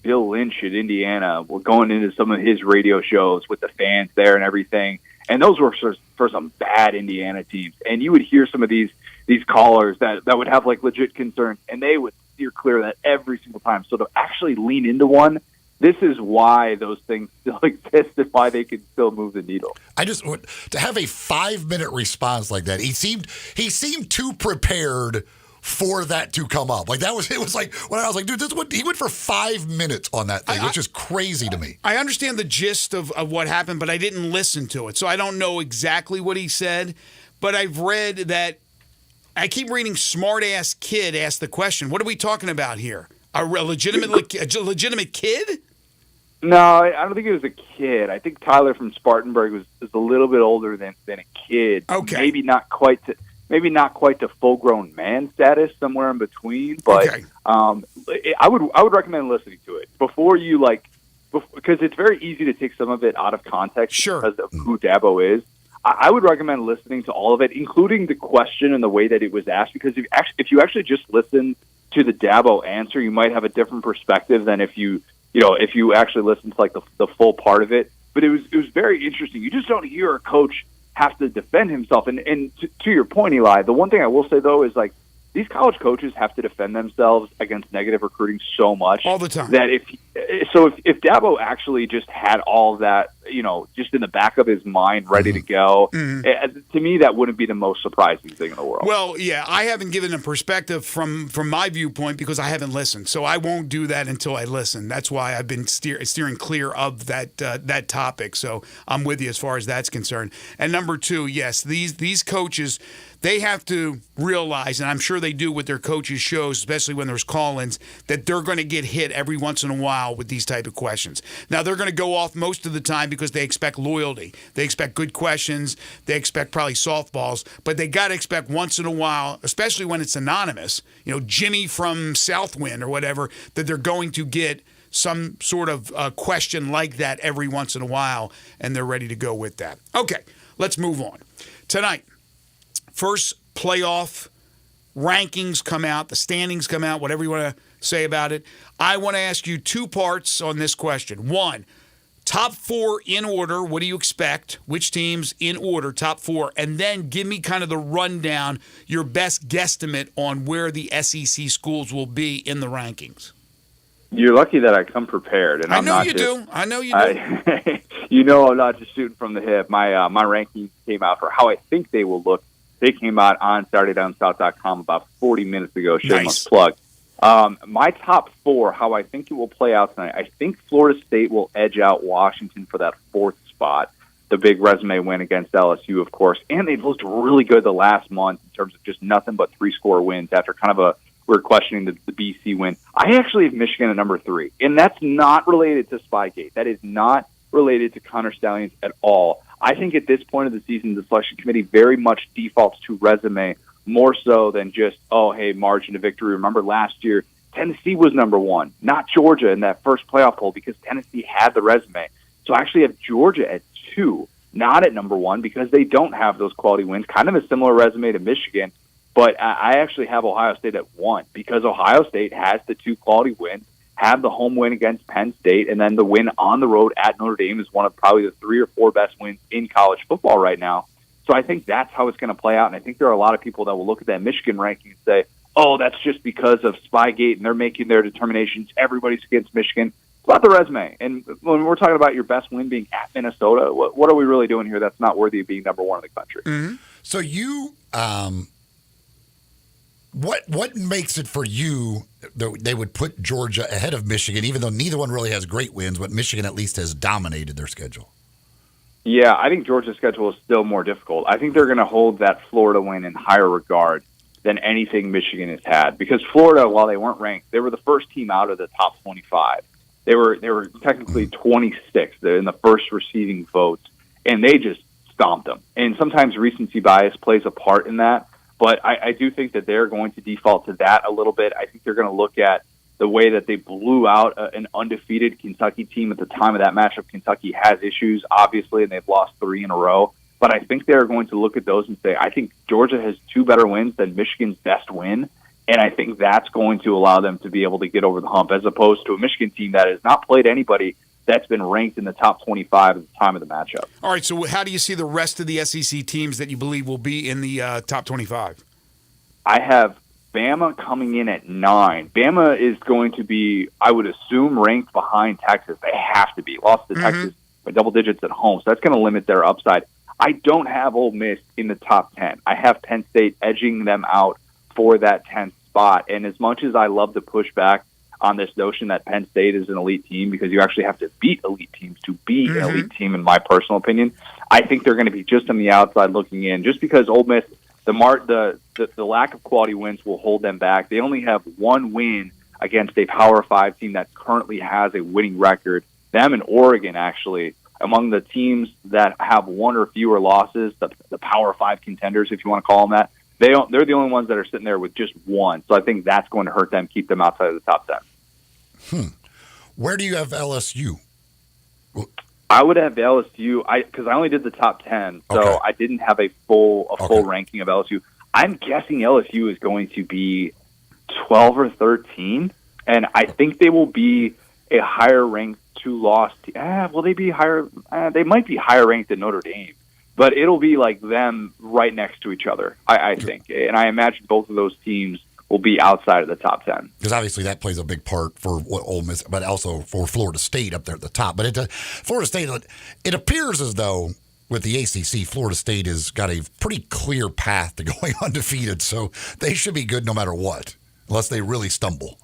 Bill Lynch at Indiana, were going into some of his radio shows with the fans there and everything. And those were for some bad Indiana teams. And you would hear some of these callers that would have like legit concerns, and they would steer clear of that every single time. So to actually lean into one, this is why those things still exist and why they can still move the needle. I just to have a 5-minute response like that. He seemed too prepared for that to come up. Like it was like when I was like, dude, he went for 5 minutes on that thing, which is crazy to me. I understand the gist of what happened, but I didn't listen to it. So I don't know exactly what he said, but I've read that I keep reading smart-ass kid ask the question. What are we talking about here? A legitimate kid? No, I don't think it was a kid. I think Tyler from Spartanburg was a little bit older than a kid. Okay. Maybe not quite to full-grown man status, somewhere in between. But okay. I would recommend listening to it before you because it's very easy to take some of it out of context because of who Dabo is. I would recommend listening to all of it, including the question and the way that it was asked, because if you actually just listen to the Dabo answer, you might have a different perspective than if you actually listen to like the full part of it. But it was very interesting. You just don't hear a coach have to defend himself. And to your point, Eli, the one thing I will say though is like these college coaches have to defend themselves against negative recruiting so much all the time that if Dabo actually just had all of that, just in the back of his mind, ready to go, to me that wouldn't be the most surprising thing in the world. Well, yeah, I haven't given a perspective from my viewpoint because I haven't listened, so I won't do that until I listen. That's why I've been steering clear of that topic. So I'm with you as far as that's concerned. And number two, yes, these coaches, they have to realize, and I'm sure they do with their coaches' shows, especially when there's call-ins, that they're going to get hit every once in a while with these type of questions. Now, they're going to go off most of the time because they expect loyalty. They expect good questions. They expect probably softballs. But they got to expect once in a while, especially when it's anonymous, Jimmy from Southwind or whatever, that they're going to get some sort of question like that every once in a while, and they're ready to go with that. Okay, let's move on. Tonight, first playoff rankings come out, the standings come out, whatever you want to say about it. I want to ask you two parts on this question. One, top four in order. What do you expect? Which teams in order, top four? And then give me kind of the rundown, your best guesstimate on where the SEC schools will be in the rankings. You're lucky that I come prepared. And I know you do. I'm not just shooting from the hip. My rankings came out for how I think they will look. They came out on SaturdayDownSouth.com about 40 minutes ago. Shameless plug. My top four, how I think it will play out tonight. I think Florida State will edge out Washington for that fourth spot. The big resume win against LSU, of course. And they've looked really good the last month in terms of just nothing but 3-score wins after kind of we're questioning the BC win. I actually have Michigan at number 3. And that's not related to Spygate. That is not related to Connor Stallions at all. I think at this point of the season, the selection committee very much defaults to resume more so than just, margin of victory. Remember last year, Tennessee was number 1, not Georgia in that first playoff poll because Tennessee had the resume. So I actually have Georgia at 2, not at number 1 because they don't have those quality wins, kind of a similar resume to Michigan. But I actually have Ohio State at 1 because Ohio State has the 2 quality wins, have the home win against Penn State, and then the win on the road at Notre Dame is one of probably the 3 or 4 best wins in college football right now. So I think that's how it's going to play out, and I think there are a lot of people that will look at that Michigan ranking and say, that's just because of Spygate, and they're making their determinations. Everybody's against Michigan. It's about the resume. And when we're talking about your best win being at Minnesota, what are we really doing here that's not worthy of being number 1 in the country? Mm-hmm. So you what makes it for you that they would put Georgia ahead of Michigan, even though neither one really has great wins, but Michigan at least has dominated their schedule? Yeah, I think Georgia's schedule is still more difficult. I think they're going to hold that Florida win in higher regard than anything Michigan has had. Because Florida, while they weren't ranked, they were the first team out of the top 25. They were technically 26th in the first receiving votes, and they just stomped them. And sometimes recency bias plays a part in that. But I do think that they're going to default to that a little bit. I think they're going to look at the way that they blew out an undefeated Kentucky team at the time of that matchup. Kentucky has issues, obviously, and they've lost 3 in a row. But I think they're going to look at those and say, I think Georgia has 2 better wins than Michigan's best win. And I think that's going to allow them to be able to get over the hump, as opposed to a Michigan team that has not played anybody that's been ranked in the top 25 at the time of the matchup. All right, so how do you see the rest of the SEC teams that you believe will be in the top 25? I have Bama coming in at 9. Bama is going to be, I would assume, ranked behind Texas. They have to be. Lost to Texas by double digits at home, so that's going to limit their upside. I don't have Ole Miss in the top 10. I have Penn State edging them out for that 10th spot. And as much as I love to push back on this notion that Penn State is an elite team, because you actually have to beat elite teams to be an elite team, in my personal opinion, I think they're going to be just on the outside looking in, just because Ole Miss, the lack of quality wins will hold them back. They only have 1 win against a Power 5 team that currently has a winning record. Them and Oregon, actually, among the teams that have 1 or fewer losses, the Power 5 contenders, if you want to call them that, they're the only ones that are sitting there with just 1. So I think that's going to hurt them, keep them outside of the top 10. Where do you have LSU? I would have LSU because I only did the top 10, so I didn't have a full ranking of LSU. I'm guessing LSU is going to be 12 or 13, and I think they will be a higher ranked 2-loss team. Will they be higher? They might be higher ranked than Notre Dame, but it'll be like them right next to each other, I think. And I imagine both of those teams will be outside of the top 10. Because obviously that plays a big part for what Ole Miss, but also for Florida State up there at the top. But Florida State, it appears as though with the ACC, Florida State has got a pretty clear path to going undefeated, so they should be good no matter what, unless they really stumble.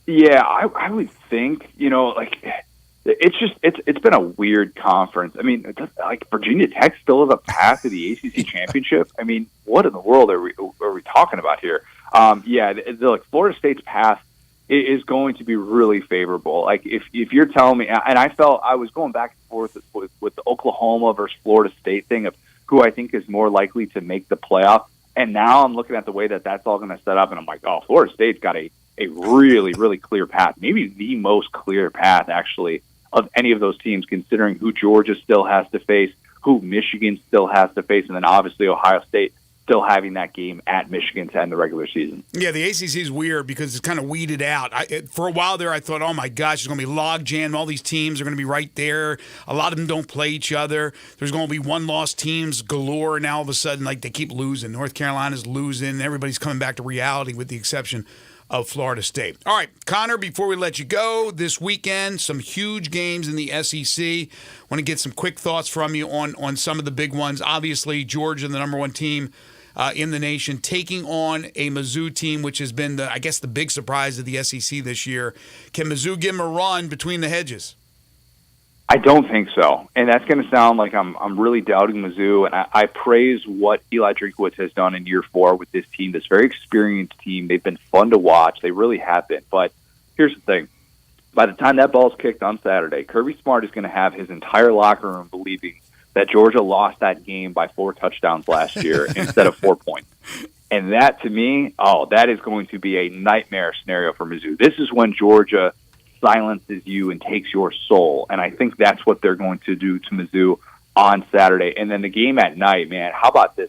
Yeah, I would think, it's been a weird conference. I mean, Virginia Tech still has a path to the ACC championship. I mean, what in the world are we talking about here? Florida State's path is going to be really favorable. Like if you're telling me, and I was going back and forth with the Oklahoma versus Florida State thing of who I think is more likely to make the playoff, and now I'm looking at the way that's all going to set up, and I'm like, oh, Florida State's got a really, really clear path, maybe the most clear path actually of any of those teams, considering who Georgia still has to face, who Michigan still has to face, and then obviously Ohio State still having that game at Michigan to end the regular season. Yeah, the ACC is weird because it's kind of weeded out. For a while there, I thought, oh my gosh, there's going to be log jam. All these teams are going to be right there. A lot of them don't play each other. There's going to be one-loss teams galore. Now all of a sudden, they keep losing. North Carolina's losing. Everybody's coming back to reality with the exception of Florida State. All right, Connor, before we let you go, this weekend, some huge games in the SEC. Want to get some quick thoughts from you on some of the big ones. Obviously, Georgia, the number one team in the nation, taking on a Mizzou team, which has been, the big surprise of the SEC this year. Can Mizzou give them a run between the hedges? I don't think so, and that's going to sound like I'm really doubting Mizzou, and I praise what Eli Drinkwitz has done in year 4 with this team, this very experienced team. They've been fun to watch. They really have been, but here's the thing. By the time that ball's kicked on Saturday, Kirby Smart is going to have his entire locker room believing that Georgia lost that game by 4 touchdowns last year instead of 4 points. And that, to me, that is going to be a nightmare scenario for Mizzou. This is when Georgia silences you and takes your soul. And I think that's what they're going to do to Mizzou on Saturday. And then the game at night, man, how about this?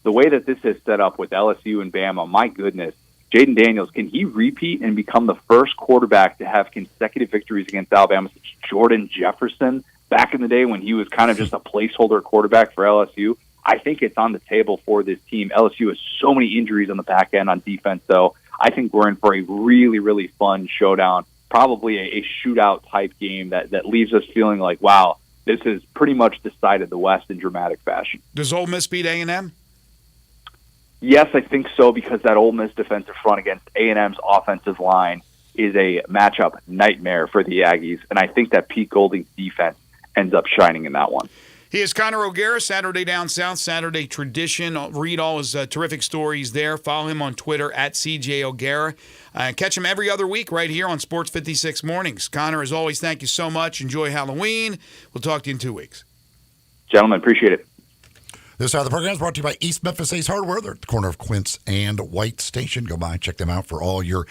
The way that this is set up with LSU and Bama, my goodness, Jaden Daniels, can he repeat and become the first quarterback to have consecutive victories against Alabama since Jordan Jefferson back in the day when he was kind of just a placeholder quarterback for LSU? I think it's on the table for this team. LSU has so many injuries on the back end on defense, though. I think we're in for a really, really fun showdown. Probably a shootout type game that leaves us feeling like, wow, this has pretty much decided the West in dramatic fashion. Does Ole Miss beat A&M? Yes, I think so, because that Ole Miss defensive front against A&M's offensive line is a matchup nightmare for the Aggies, and I think that Pete Golding's defense ends up shining in that one. He is Connor O'Gara, Saturday Down South, Saturday Tradition. Read all his terrific stories there. Follow him on Twitter at CJ O'Gara. Catch him every other week right here on Sports 56 Mornings. Connor, as always, thank you so much. Enjoy Halloween. We'll talk to you in 2 weeks. Gentlemen, appreciate it. This side of the program is brought to you by East Memphis Ace Hardware. They're at the corner of Quince and White Station. Go by and check them out for all your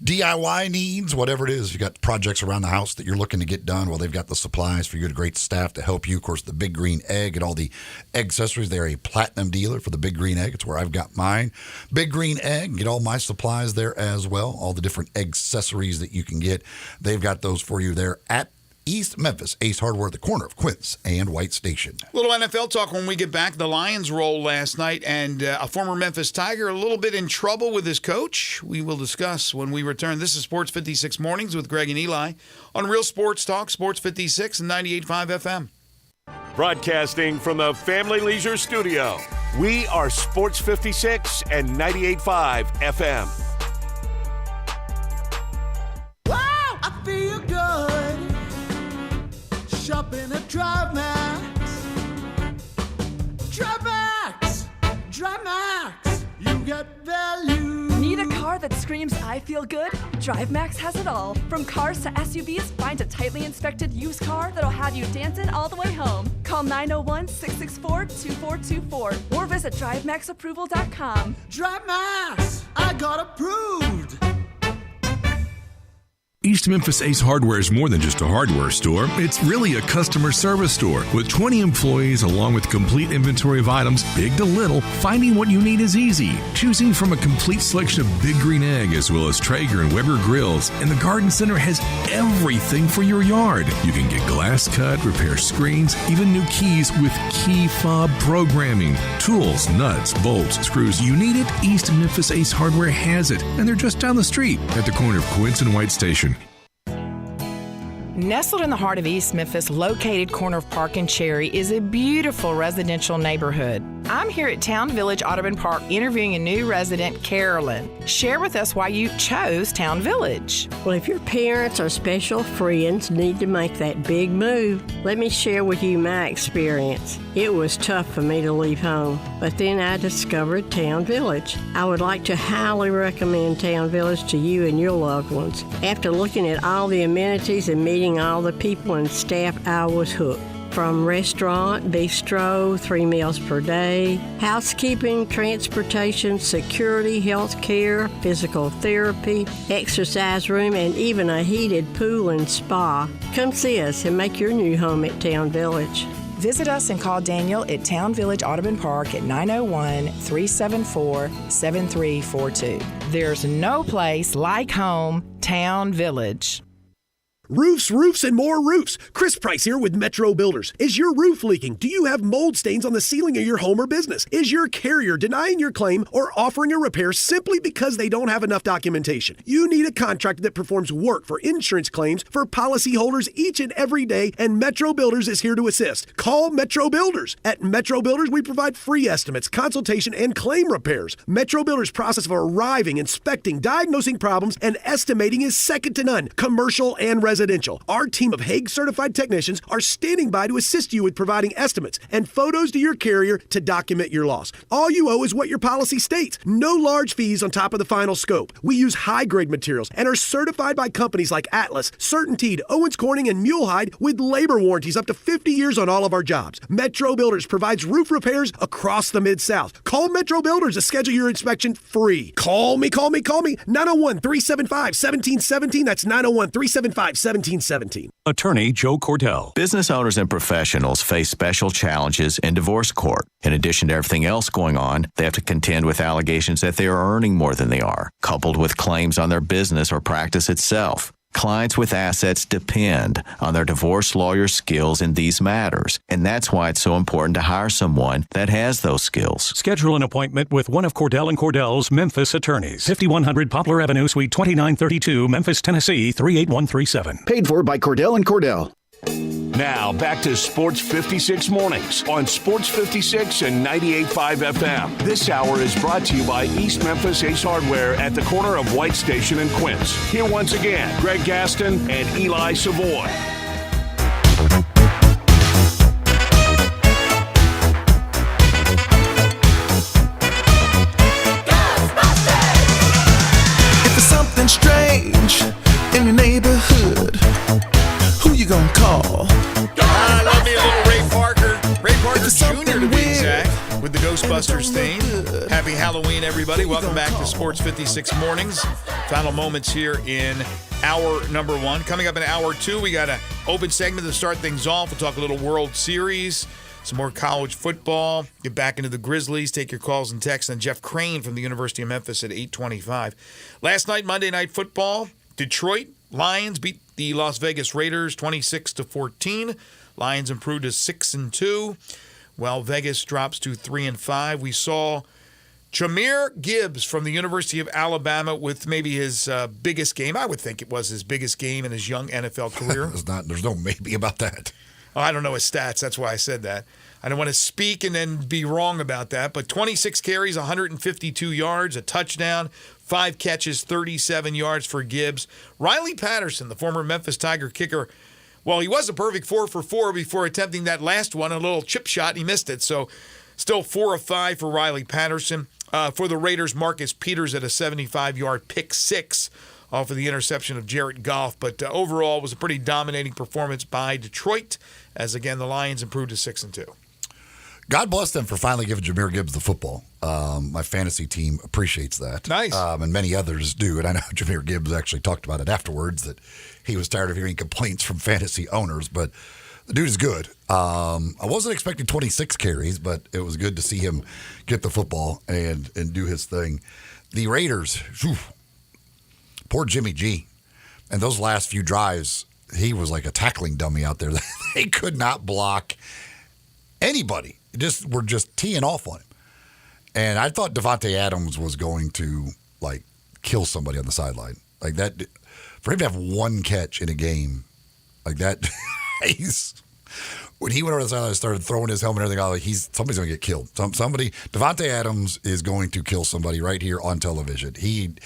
DIY needs, whatever it is. You got projects around the house that you're looking to get done. Well, they've got the supplies for you, a great staff to help you. Of course, the Big Green Egg and all the egg accessories. They're a platinum dealer for the Big Green Egg. It's where I've got mine. Big Green Egg, get all my supplies there as well. All the different egg accessories that you can get. They've got those for you there at East Memphis Ace Hardware, the corner of Quince and White Station. Little NFL talk when we get back. The Lions rolled last night, and a former Memphis Tiger a little bit in trouble with his coach. We will discuss when we return. This is Sports 56 Mornings with Greg and Eli on Real Sports Talk, Sports 56 and 98.5 FM. Broadcasting from the Family Leisure Studio, we are Sports 56 and 98.5 FM. Wow, I feel good. Shopping at Drive Max. Drive Max. Drive Max. You get value. Need a car that screams I feel good? Drive Max has it all. From cars to SUVs, find a tightly inspected used car that'll have you dancing all the way home. Call 901-664-2424 or visit DriveMaxApproval.com. Drive Max. I got approved. East Memphis Ace Hardware is more than just a hardware store. It's really a customer service store. With 20 employees along with complete inventory of items, big to little, finding what you need is easy. Choosing from a complete selection of Big Green Egg as well as Traeger and Weber grills. And the Garden Center has everything for your yard. You can get glass cut, repair screens, even new keys with key fob programming. Tools, nuts, bolts, screws, you need it. East Memphis Ace Hardware has it. And they're just down the street at the corner of Quince and White Station. Nestled in the heart of East Memphis, located corner of Park and Cherry, is a beautiful residential neighborhood. I'm here at Town Village Audubon Park interviewing a new resident, Carolyn. Share with us why you chose Town Village. Well, if your parents or special friends need to make that big move, let me share with you my experience. It was tough for me to leave home, but then I discovered Town Village. I would like to highly recommend Town Village to you and your loved ones. After looking at all the amenities and meeting all the people and staff, I was hooked. From restaurant, bistro, 3 meals per day, housekeeping, transportation, security, health care, physical therapy, exercise room, and even a heated pool and spa. Come see us and make your new home at Town Village. Visit us and call Daniel at Town Village Audubon Park at 901-374-7342. There's no place like home, Town Village. Roofs, roofs, and more roofs. Chris Price here with Metro Builders. Is your roof leaking? Do you have mold stains on the ceiling of your home or business? Is your carrier denying your claim or offering a repair simply because they don't have enough documentation? You need a contractor that performs work for insurance claims for policyholders each and every day, and Metro Builders is here to assist. Call Metro Builders. At Metro Builders, we provide free estimates, consultation, and claim repairs. Metro Builders' process of arriving, inspecting, diagnosing problems, and estimating is second to none, commercial and residential. Our team of Hague-certified technicians are standing by to assist you with providing estimates and photos to your carrier to document your loss. All you owe is what your policy states. No large fees on top of the final scope. We use high-grade materials and are certified by companies like Atlas, CertainTeed, Owens Corning, and Mulehide with labor warranties up to 50 years on all of our jobs. Metro Builders provides roof repairs across the Mid-South. Call Metro Builders to schedule your inspection free. Call me. 901-375-1717. That's 901-375-1717. Attorney Joe Cordell. Business owners and professionals face special challenges in divorce court. In addition to everything else going on, they have to contend with allegations that they are earning more than they are, coupled with claims on their business or practice itself. Clients with assets depend on their divorce lawyer skills in these matters, and that's why it's so important to hire someone that has those skills. Schedule an appointment with one of Cordell & Cordell's Memphis attorneys. 5100 Poplar Avenue, Suite 2932, Memphis, Tennessee, 38137. Paid for by Cordell & Cordell. Now, back to Sports 56 Mornings on Sports 56 and 98.5 FM. This hour is brought to you by East Memphis Ace Hardware at the corner of White Station and Quince. Here once again, Greg Gaston and Eli Savoy. If there's something strange in your neighborhood, who you gonna call? I love me a little Ray Parker. Ray Parker Jr. to be exact, with the Ghostbusters theme. Happy Halloween, everybody. Welcome back to Sports 56 Mornings. Final moments here in hour number one. Coming up in hour two, we got an open segment to start things off. We'll talk a little World Series, some more college football, get back into the Grizzlies, take your calls and texts, and Jeff Crane from the University of Memphis at 8:25. Last night, Monday Night Football, Detroit Lions beat the Las Vegas Raiders 26-14. Lions improved to 6-2, while Vegas drops to 3-5. We saw Jahmyr Gibbs from the University of Alabama with maybe his biggest game. I would think it was his biggest game in his young NFL career. There's no maybe about that. Oh, I don't know his stats. That's why I said that. I don't want to speak and then be wrong about that. But 26 carries, 152 yards, a touchdown, 5 catches, 37 yards for Gibbs. Riley Patterson, the former Memphis Tiger kicker, well, he was a perfect 4 for 4 before attempting that last one, a little chip shot, and he missed it. So still 4 of 5 for Riley Patterson. For the Raiders, Marcus Peters at a 75-yard pick six off of the interception of Jared Goff. But overall, it was a pretty dominating performance by Detroit, as again the Lions improved to 6-2. God bless them for finally giving Jahmyr Gibbs the football. My fantasy team appreciates that. Nice. And many others do. And I know Jahmyr Gibbs actually talked about it afterwards, that he was tired of hearing complaints from fantasy owners. But the dude is good. I wasn't expecting 26 carries, but it was good to see him get the football and do his thing. The Raiders, whew, poor Jimmy G. And those last few drives, he was like a tackling dummy out there. They could not block anybody. Were just teeing off on him. And I thought Devontae Adams was going to, like, kill somebody on the sideline. Like that, for him to have one catch in a game, like that, when he went over the sideline and started throwing his helmet and everything, like somebody's going to get killed. Devontae Adams is going to kill somebody right here on television. It's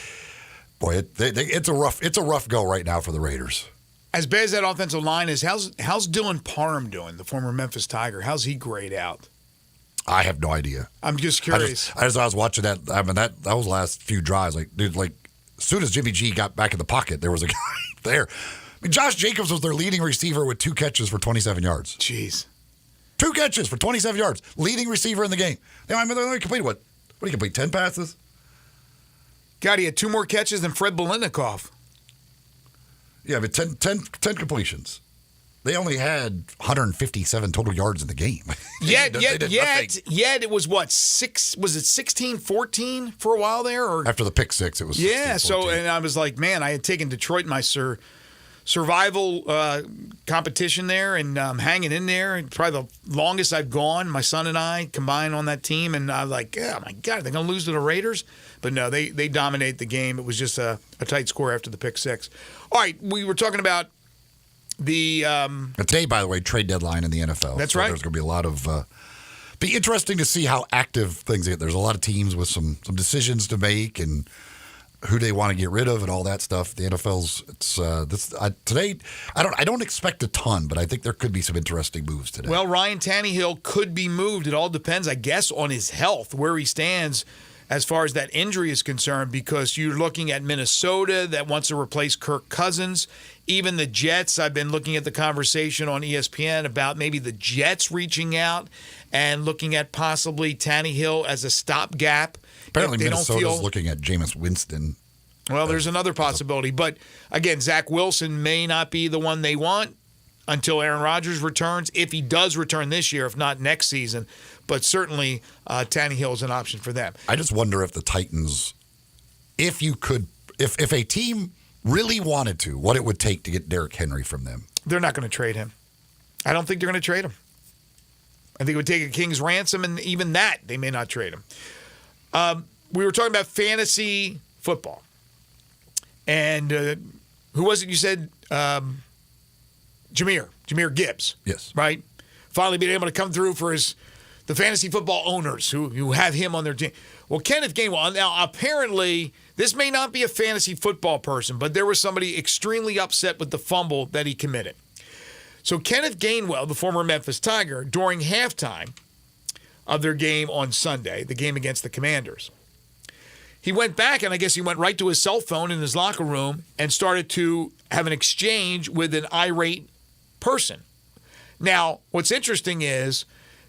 a rough go right now for the Raiders. As bad as that offensive line is, how's Dylan Parham doing, the former Memphis Tiger? How's he grayed out? I have no idea. I'm just curious. I was watching that. I mean, that was last few drives. Like, dude, like, as soon as Jimmy G got back in the pocket, there was a guy there. I mean, Josh Jacobs was their leading receiver with 2 catches for 27 yards. Jeez. 2 catches for 27 yards. Leading receiver in the game. They only completed what? What did he complete? 10 passes? God, he had 2 more catches than Fred Biletnikoff. Yeah, but 10 completions. They only had 157 total yards in the game. Yet it was what, 16-14 for a while there? Or after the pick six, it was 16-14. So, and I was like, man, I had taken Detroit in my survival competition there, and hanging in there. Probably the longest I've gone, my son and I combined on that team, and I was like, oh my God, they're going to lose to the Raiders? But no, they dominate the game. It was just a tight score after the pick six. All right, we were talking about today, by the way, trade deadline in the NFL. That's right. There's going to be a lot of be interesting to see how active things get. There's a lot of teams with some decisions to make and who they want to get rid of and all that stuff. The NFL's today. I don't expect a ton, but I think there could be some interesting moves today. Well, Ryan Tannehill could be moved. It all depends, I guess, on his health, where he stands as far as that injury is concerned, because you're looking at Minnesota that wants to replace Kirk Cousins. Even the Jets, I've been looking at the conversation on ESPN about maybe the Jets reaching out and looking at possibly Tannehill as a stopgap. Apparently Minnesota's looking at Jameis Winston. Well, there's another possibility. But, again, Zach Wilson may not be the one they want until Aaron Rodgers returns, if he does return this year, if not next season. But certainly Tannehill is an option for them. I just wonder if the Titans, if a team really wanted to, what it would take to get Derrick Henry from them. They're not going to trade him. I don't think they're going to trade him. I think it would take a king's ransom, and even that, they may not trade him. We were talking about fantasy football. And who was it you said? Jahmyr Gibbs. Yes. Right? Finally being able to come through for the fantasy football owners who have him on their team. Well, Kenneth Gainwell, now apparently this may not be a fantasy football person, but there was somebody extremely upset with the fumble that he committed. So Kenneth Gainwell, the former Memphis Tiger, during halftime of their game on Sunday, the game against the Commanders, he went back, and I guess he went right to his cell phone in his locker room and started to have an exchange with an irate person. Now, what's interesting is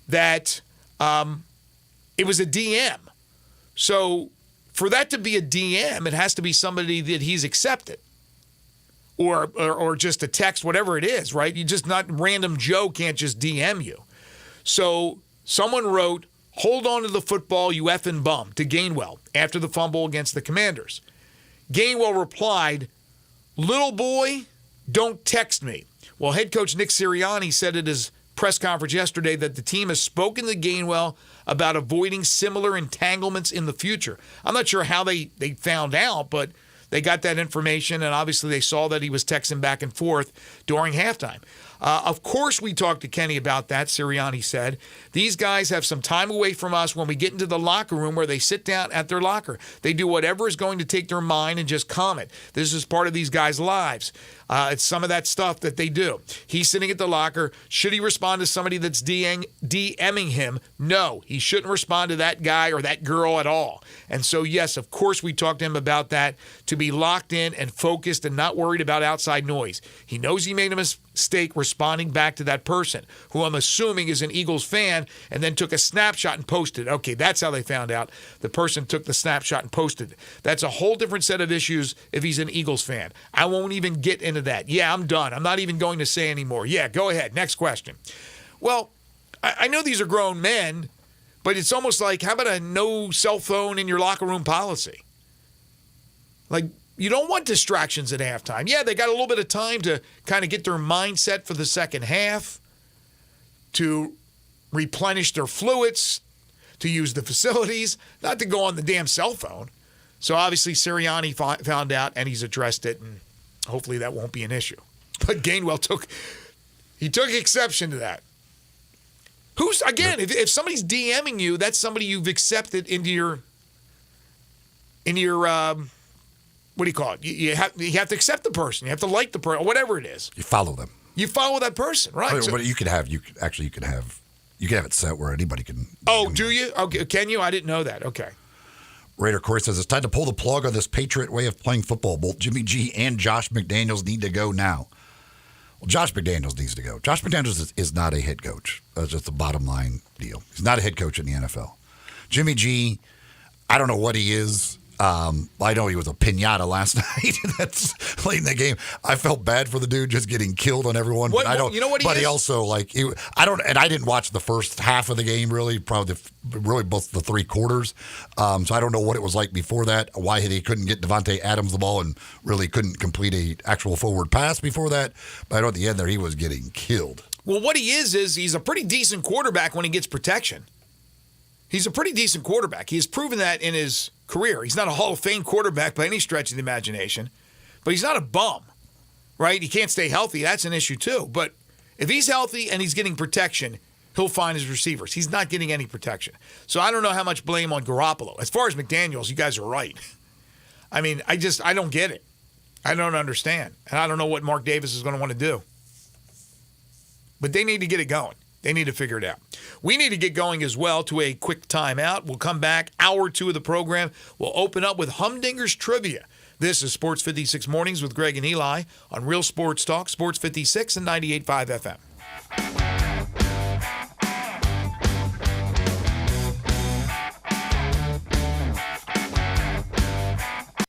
that it was a DM. So for that to be a DM, it has to be somebody that he's accepted. Or just a text, whatever it is, right? You just not random Joe can't just DM you. So someone wrote, "Hold on to the football, you effing bum," to Gainwell after the fumble against the Commanders. Gainwell replied, "Little boy, don't text me." Well, head coach Nick Sirianni said at his press conference yesterday that the team has spoken to Gainwell about avoiding similar entanglements in the future. I'm not sure how they found out, but they got that information, and obviously they saw that he was texting back and forth during halftime. Of course we talked to Kenny about that, Sirianni said. These guys have some time away from us when we get into the locker room where they sit down at their locker. They do whatever is going to take their mind and just comment. This is part of these guys' lives. It's some of that stuff that they do. He's sitting at the locker. Should he respond to somebody that's DMing him? No, he shouldn't respond to that guy or that girl at all. And so, yes, of course, we talked to him about that, to be locked in and focused and not worried about outside noise. He knows he made a mistake responding back to that person, who I'm assuming is an Eagles fan, and then took a snapshot and posted. Okay, that's how they found out. The person took the snapshot and posted. That's a whole different set of issues if he's an Eagles fan. I won't even get into that. Yeah, I'm done. I'm not even going to say anymore. Yeah, go ahead. Next question. Well, I know these are grown men, but it's almost like, how about a no cell phone in your locker room policy? Like, you don't want distractions at halftime. Yeah, they got a little bit of time to kind of get their mindset for the second half, to replenish their fluids, to use the facilities, not to go on the damn cell phone. So obviously Sirianni found out, and he's addressed it, and hopefully that won't be an issue. But Gainwell took exception to that. Who's, again, if somebody's DMing you, that's somebody you've accepted into your what do you call it? You have to accept the person. You have to like the person, or whatever it is. You follow them. You follow that person, right? But you can have it set where anybody can. Oh, do you? Okay, can you? I didn't know that. Okay. Raider Corey says it's time to pull the plug on this Patriot way of playing football. Both Jimmy G and Josh McDaniels need to go now. Well, Josh McDaniels needs to go. Josh McDaniels is not a head coach. That's just the bottom line deal. He's not a head coach in the NFL. Jimmy G, I don't know what he is. I know he was a pinata last night. That's late in the game. I felt bad for the dude just getting killed on everyone. But I don't. You know what he is? But he also I didn't watch the first half of the game really. Probably both the three quarters. So I don't know what it was like before that. Why he couldn't get Devontae Adams the ball and really couldn't complete a actual forward pass before that. But I know at the end there he was getting killed. Well, what he is he's a pretty decent quarterback when he gets protection. He's a pretty decent quarterback. He has proven that in his career. He's not a Hall of Fame quarterback by any stretch of the imagination, but he's not a bum, right? He can't stay healthy. That's an issue too. But if he's healthy and he's getting protection, he'll find his receivers. He's not getting any protection. So I don't know how much blame on Garoppolo. As far as McDaniels, you guys are right. I mean, I don't get it. I don't understand. And I don't know what Mark Davis is going to want to do. But they need to get it going. They need to figure it out. We need to get going as well to a quick timeout. We'll come back, hour 2 of the program. We'll open up with Humdinger's Trivia. This is Sports 56 Mornings with Greg and Eli on Real Sports Talk, Sports 56 and 98.5 FM.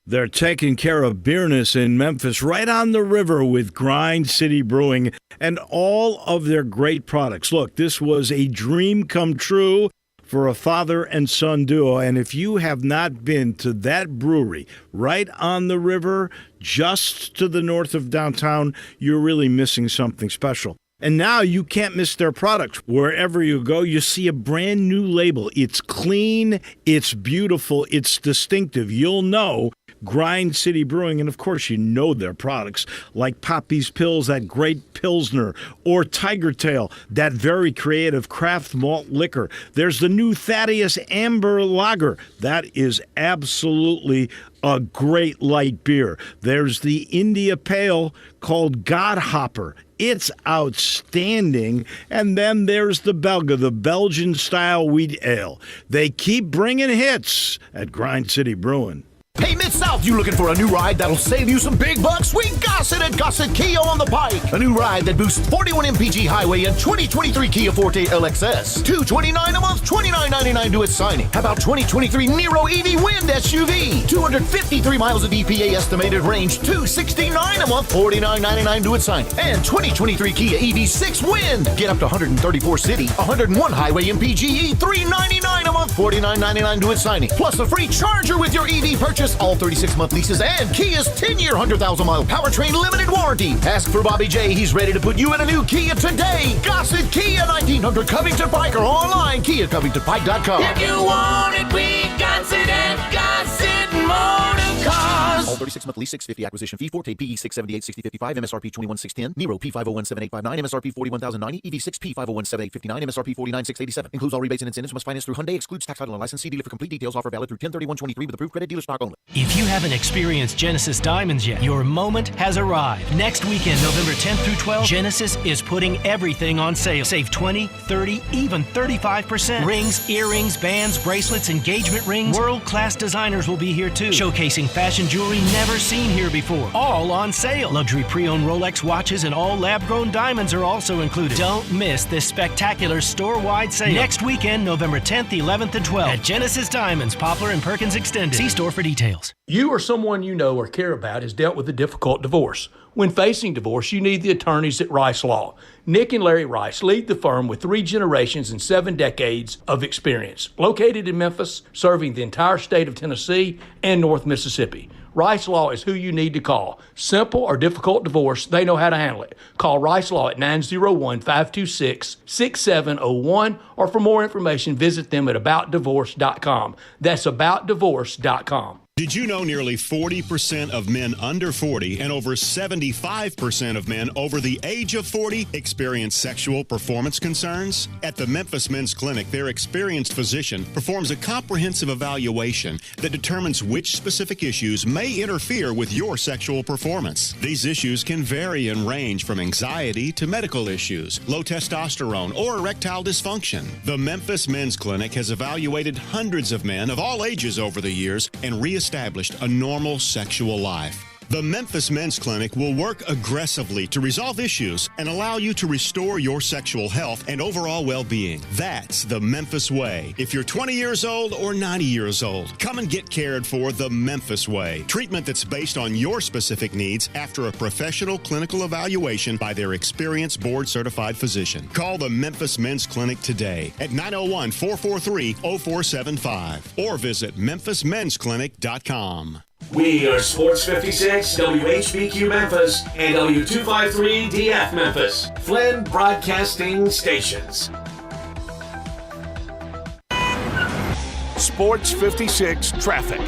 They're taking care of beerness in Memphis right on the river with Grind City Brewing and all of their great products. Look, this was a dream come true for a father and son duo. And if you have not been to that brewery right on the river, just to the north of downtown, you're really missing something special. And now you can't miss their products. Wherever you go, you see a brand new label. It's clean, it's beautiful, it's distinctive. You'll know Grind City Brewing, and of course you know their products like Poppy's Pills, that great Pilsner, or Tiger Tail, that very creative craft malt liquor. There's the new Thaddeus Amber Lager. That is absolutely a great light beer. There's the India Pale called Godhopper. It's outstanding. And then there's the Belga, the Belgian-style wheat ale. They keep bringing hits at Grind City Brewing. Hey, Mid-South, you looking for a new ride that'll save you some big bucks? We got it at Gossett Kia on the Pike. A new ride that boosts 41 mpg highway and 2023 Kia Forte LXS. $229 a month, $29.99 to its signing. How about 2023 Nero EV Wind SUV? 253 miles of EPA estimated range, $269 a month, $49.99 to its signing. And 2023 Kia EV6 Wind. Get up to 134 city, 101 highway MPGE, $399 a month, $49.99 to its signing. Plus a free charger with your EV purchase. All 36-month leases and Kia's 10-year, 100,000-mile powertrain limited warranty. Ask for Bobby J. He's ready to put you in a new Kia today. Gossett Kia, 1900 Covington Pike, or online, KiaCovingtonPike.com. If you want it, we got it at Gossett Motor Cars. All 36-month lease, $650 acquisition fee. Forte PE 678 6055, MSRP 21610. Nero P5017859, MSRP 41090. EV6 P5017859, MSRP 49687. Includes all rebates and incentives. Must finance through Hyundai. Excludes tax, title, and license. See dealer for complete details. Offer valid through 10/31/23 with approved credit. Dealer stock only. If you haven't experienced Genesis Diamonds yet, your moment has arrived. Next weekend, November 10th through 12th, Genesis is putting everything on sale. Save 20, 30, even 35%. Rings, earrings, bands, bracelets, engagement rings. World-class designers will be here too, showcasing fashion jewelry never seen here before. All on sale. Luxury pre-owned Rolex watches and all lab-grown diamonds are also included. Don't miss this spectacular store-wide sale. Next weekend, November 10th, 11th, and 12th at Genesis Diamonds, Poplar and Perkins Extended. See store for details. You or someone you know or care about has dealt with a difficult divorce. When facing divorce, you need the attorneys at Rice Law. Nick and Larry Rice lead the firm with 3 generations and 7 decades of experience. Located in Memphis, serving the entire state of Tennessee and North Mississippi. Rice Law is who you need to call. Simple or difficult divorce, they know how to handle it. Call Rice Law at 901-526-6701, or for more information, visit them at aboutdivorce.com. That's aboutdivorce.com. Did you know nearly 40% of men under 40 and over 75% of men over the age of 40 experience sexual performance concerns? At the Memphis Men's Clinic, their experienced physician performs a comprehensive evaluation that determines which specific issues may interfere with your sexual performance. These issues can vary and range from anxiety to medical issues, low testosterone, or erectile dysfunction. The Memphis Men's Clinic has evaluated hundreds of men of all ages over the years and reestablished a normal sexual life. The Memphis Men's Clinic will work aggressively to resolve issues and allow you to restore your sexual health and overall well-being. That's the Memphis way. If you're 20 years old or 90 years old, come and get cared for the Memphis way. Treatment that's based on your specific needs after a professional clinical evaluation by their experienced board-certified physician. Call the Memphis Men's Clinic today at 901-443-0475 or visit memphismensclinic.com. We are Sports 56, WHBQ Memphis, and W253DF Memphis, Flynn Broadcasting Stations. Sports 56 traffic.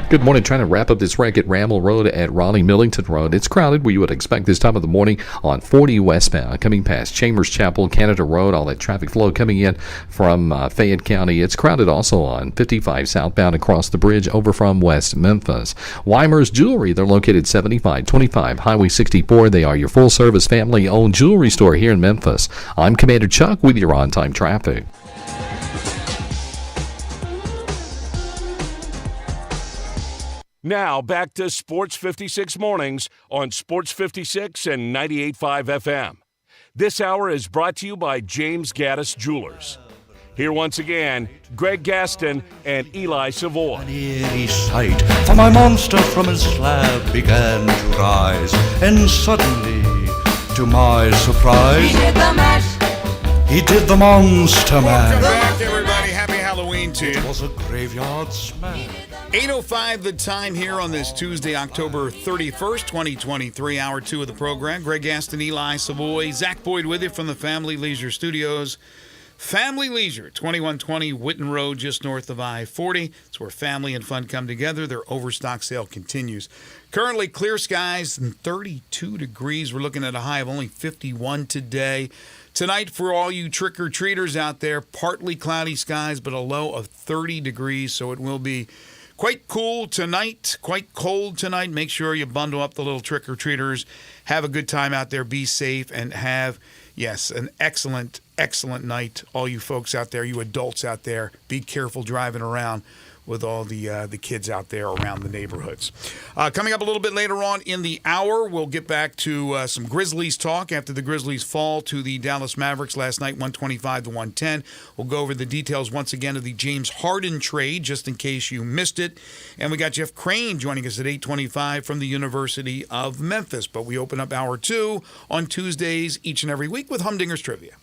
Good morning. Trying to wrap up this wreck at Ramble Road at Raleigh-Millington Road. It's crowded where you would expect this time of the morning on 40 westbound, coming past Chambers Chapel, Canada Road, all that traffic flow coming in from Fayette County. It's crowded also on 55 southbound across the bridge over from West Memphis. Weimer's Jewelry, they're located 7525 Highway 64. They are your full-service family-owned jewelry store here in Memphis. I'm Commander Chuck with your on-time traffic. Now back to Sports 56 Mornings on Sports 56 and 98.5 FM. This hour is brought to you by James Gaddis Jewelers. Here once again, Greg Gaston and Eli Savoy. An eerie sight, for my monster from his slab began to rise, and suddenly, to my surprise, He did the mash. He did the monster Welcome man. back, everybody. Happy Halloween to you. It was a graveyard smash. 8:05 the time here on this Tuesday, October 31st, 2023, hour 2 of the program. Greg Gaston, Eli Savoy, Zach Boyd with you from the Family Leisure Studios. Family Leisure, 2120 Whitten Road, just north of I-40. It's where family and fun come together. Their overstock sale continues. Currently clear skies and 32 degrees. We're looking at a high of only 51 today. Tonight, for all you trick-or-treaters out there, partly cloudy skies, but a low of 30 degrees, so it will be quite cool tonight, quite cold tonight. Make sure you bundle up the little trick-or-treaters. Have a good time out there. Be safe and have, yes, an excellent, excellent night. All you folks out there, you adults out there, be careful driving around with all the kids out there around the neighborhoods. Coming up a little bit later on in the hour, we'll get back to some Grizzlies talk after the Grizzlies fall to the Dallas Mavericks last night, 125-110. We'll go over the details once again of the James Harden trade, just in case you missed it. And we got Jeff Crane joining us at 8:25 from the University of Memphis. But we open up hour 2 on Tuesdays each and every week with Humdinger's Trivia.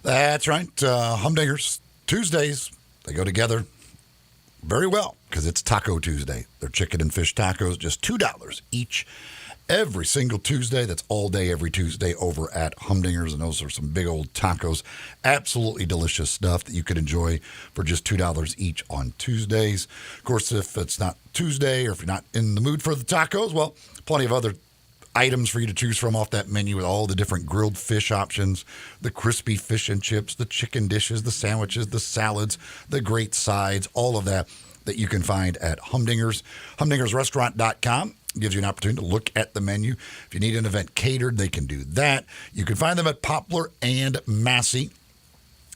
That's right. Humdingers, Tuesdays, they go together very well because it's Taco Tuesday. They're chicken and fish tacos, just $2 each every single Tuesday. That's all day, every Tuesday over at Humdinger's. And those are some big old tacos. Absolutely delicious stuff that you could enjoy for just $2 each on Tuesdays. Of course, if it's not Tuesday or if you're not in the mood for the tacos, well, plenty of other items for you to choose from off that menu with all the different grilled fish options, the crispy fish and chips, the chicken dishes, the sandwiches, the salads, the great sides, all of that you can find at Humdinger's. Humdinger'sRestaurant.com gives you an opportunity to look at the menu. If you need an event catered, they can do that. You can find them at Poplar and Massey.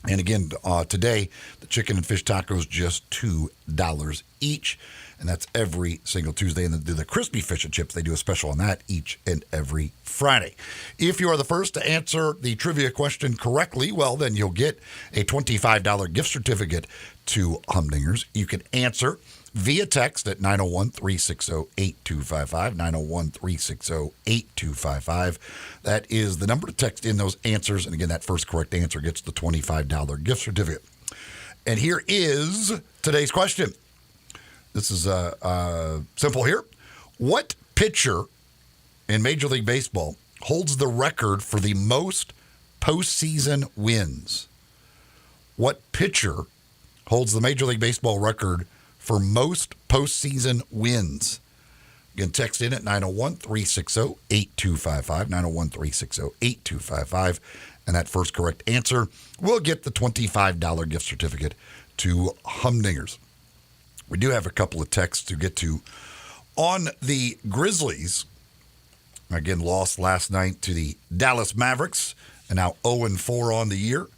And again, today, the chicken and fish tacos, just $2 each. And that's every single Tuesday. And the crispy fish and chips, they do a special on that each and every Friday. If you are the first to answer the trivia question correctly, well, then you'll get a $25 gift certificate to Humdinger's. You can answer via text at 901-360-8255, 901-360-8255. That is the number to text in those answers. And again, that first correct answer gets the $25 gift certificate. And here is today's question. This is simple here. What pitcher in Major League Baseball holds the record for the most postseason wins? What pitcher holds the Major League Baseball record for most postseason wins? You can text in at 901-360-8255, 901-360-8255, and that first correct answer will get the $25 gift certificate to Humdinger's. We do have a couple of texts to get to on the Grizzlies. Again, lost last night to the Dallas Mavericks, and now 0-4 on the year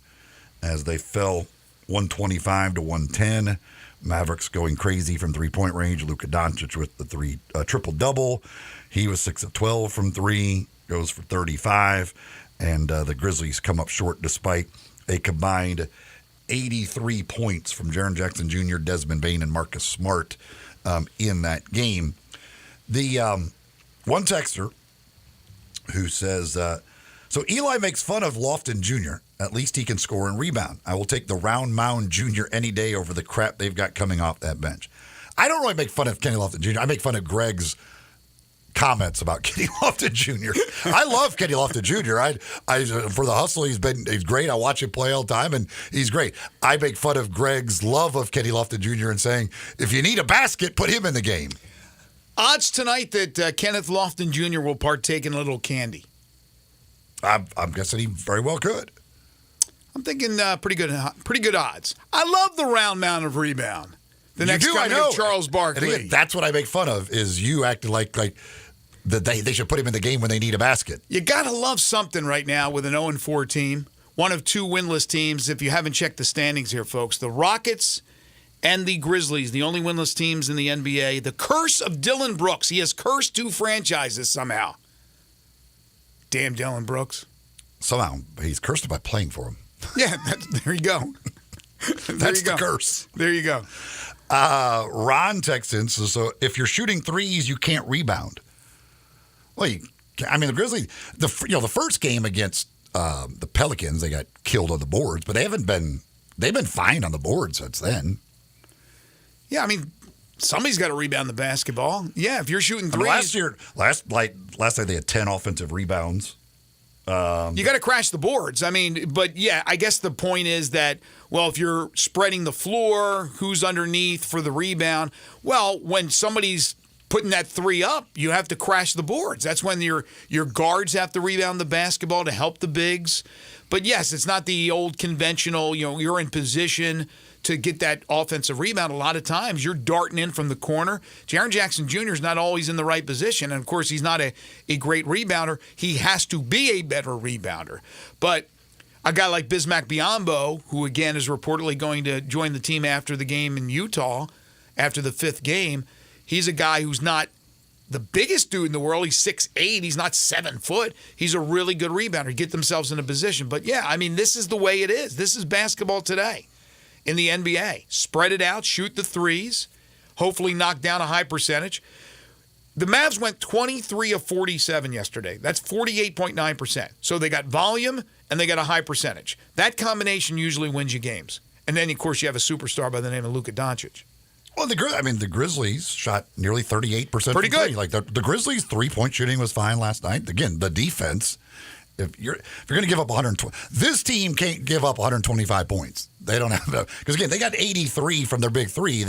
as they fell 125 to 110. Mavericks going crazy from three-point range. Luka Doncic with the triple-double. He was 6 of 12 from three, goes for 35. And the Grizzlies come up short despite a combined 83 points from Jaren Jackson Jr., Desmond Bane, and Marcus Smart in that game. The one texter who says, so Eli makes fun of Lofton Jr. At least he can score and rebound. I will take the round mound Jr. any day over the crap they've got coming off that bench. I don't really make fun of Kenny Lofton Jr. I make fun of Greg's comments about Kenny Lofton Jr. I love Kenny Lofton Jr. I for the hustle, he's great. I watch him play all the time, and he's great. I make fun of Greg's love of Kenny Lofton Jr. and saying, if you need a basket, put him in the game. Odds tonight that Kenneth Lofton Jr. will partake in a little candy. I'm guessing he very well could. I'm thinking pretty good odds. I love the round mound of rebound. The next coming of Charles Barkley. And again, that's what I make fun of, is you acting like that they should put him in the game when they need a basket. You got to love something right now with an 0-4 team. One of two winless teams, if you haven't checked the standings here, folks. The Rockets and the Grizzlies, the only winless teams in the NBA. The curse of Dylan Brooks. He has cursed two franchises somehow. Damn Dylan Brooks. Somehow. He's cursed by playing for him. Yeah, there you go. That's the curse. There you go. Ron texts in, so if you're shooting threes, you can't rebound. Well, the Grizzlies, the first game against the Pelicans, they got killed on the boards, but they've been fine on the board since then. Yeah, I mean, somebody's got to rebound the basketball. Yeah, if you're shooting threes. Last night they had 10 offensive rebounds. You got to crash the boards. I mean, but yeah, I guess the point is that, well, if you're spreading the floor, who's underneath for the rebound? Well, when somebody's putting that three up, you have to crash the boards. That's when your guards have to rebound the basketball to help the bigs. But yes, it's not the old conventional, you're in position to get that offensive rebound. A lot of times you're darting in from the corner. Jaren Jackson Jr. is not always in the right position. And, of course, he's not a great rebounder. He has to be a better rebounder. But a guy like Bismack Biyombo, who, again, is reportedly going to join the team after the game in Utah, after the fifth game, he's a guy who's not the biggest dude in the world. He's 6'8". He's not 7 foot. He's a really good rebounder. Get themselves in a position. But, yeah, I mean, this is the way it is. This is basketball today. In the NBA. Spread it out, shoot the threes, hopefully knock down a high percentage. The Mavs went 23 of 47 yesterday. That's 48.9%. So they got volume and they got a high percentage. That combination usually wins you games. And then, of course, you have a superstar by the name of Luka Doncic. Well, the Grizzlies shot nearly 38%. Pretty from good. three. Like the Grizzlies' 3-point shooting was fine last night. Again, the defense. If you're going to give up 120, this team can't give up 125 points. They don't have enough because again they got 83 from their big three.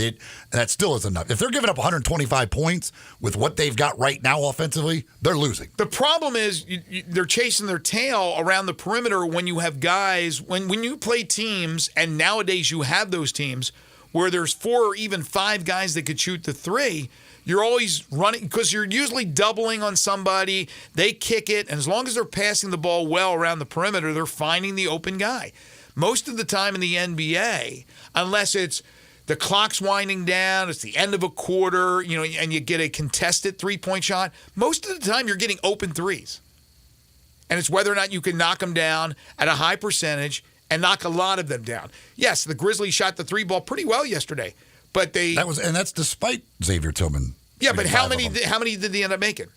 That still isn't enough. If they're giving up 125 points with what they've got right now offensively, they're losing. The problem is they're chasing their tail around the perimeter when you have guys when you play teams, and nowadays you have those teams where there's 4 or even 5 guys that could shoot the three. You're always running because you're usually doubling on somebody. They kick it, and as long as they're passing the ball well around the perimeter, they're finding the open guy. Most of the time in the NBA, unless it's the clock's winding down, it's the end of a quarter, and you get a contested 3-point shot, most of the time you're getting open threes. And it's whether or not you can knock them down at a high percentage and knock a lot of them down. Yes, the Grizzlies shot the 3 ball pretty well yesterday. But that's despite Xavier Tillman. Yeah, but how many did they end up making?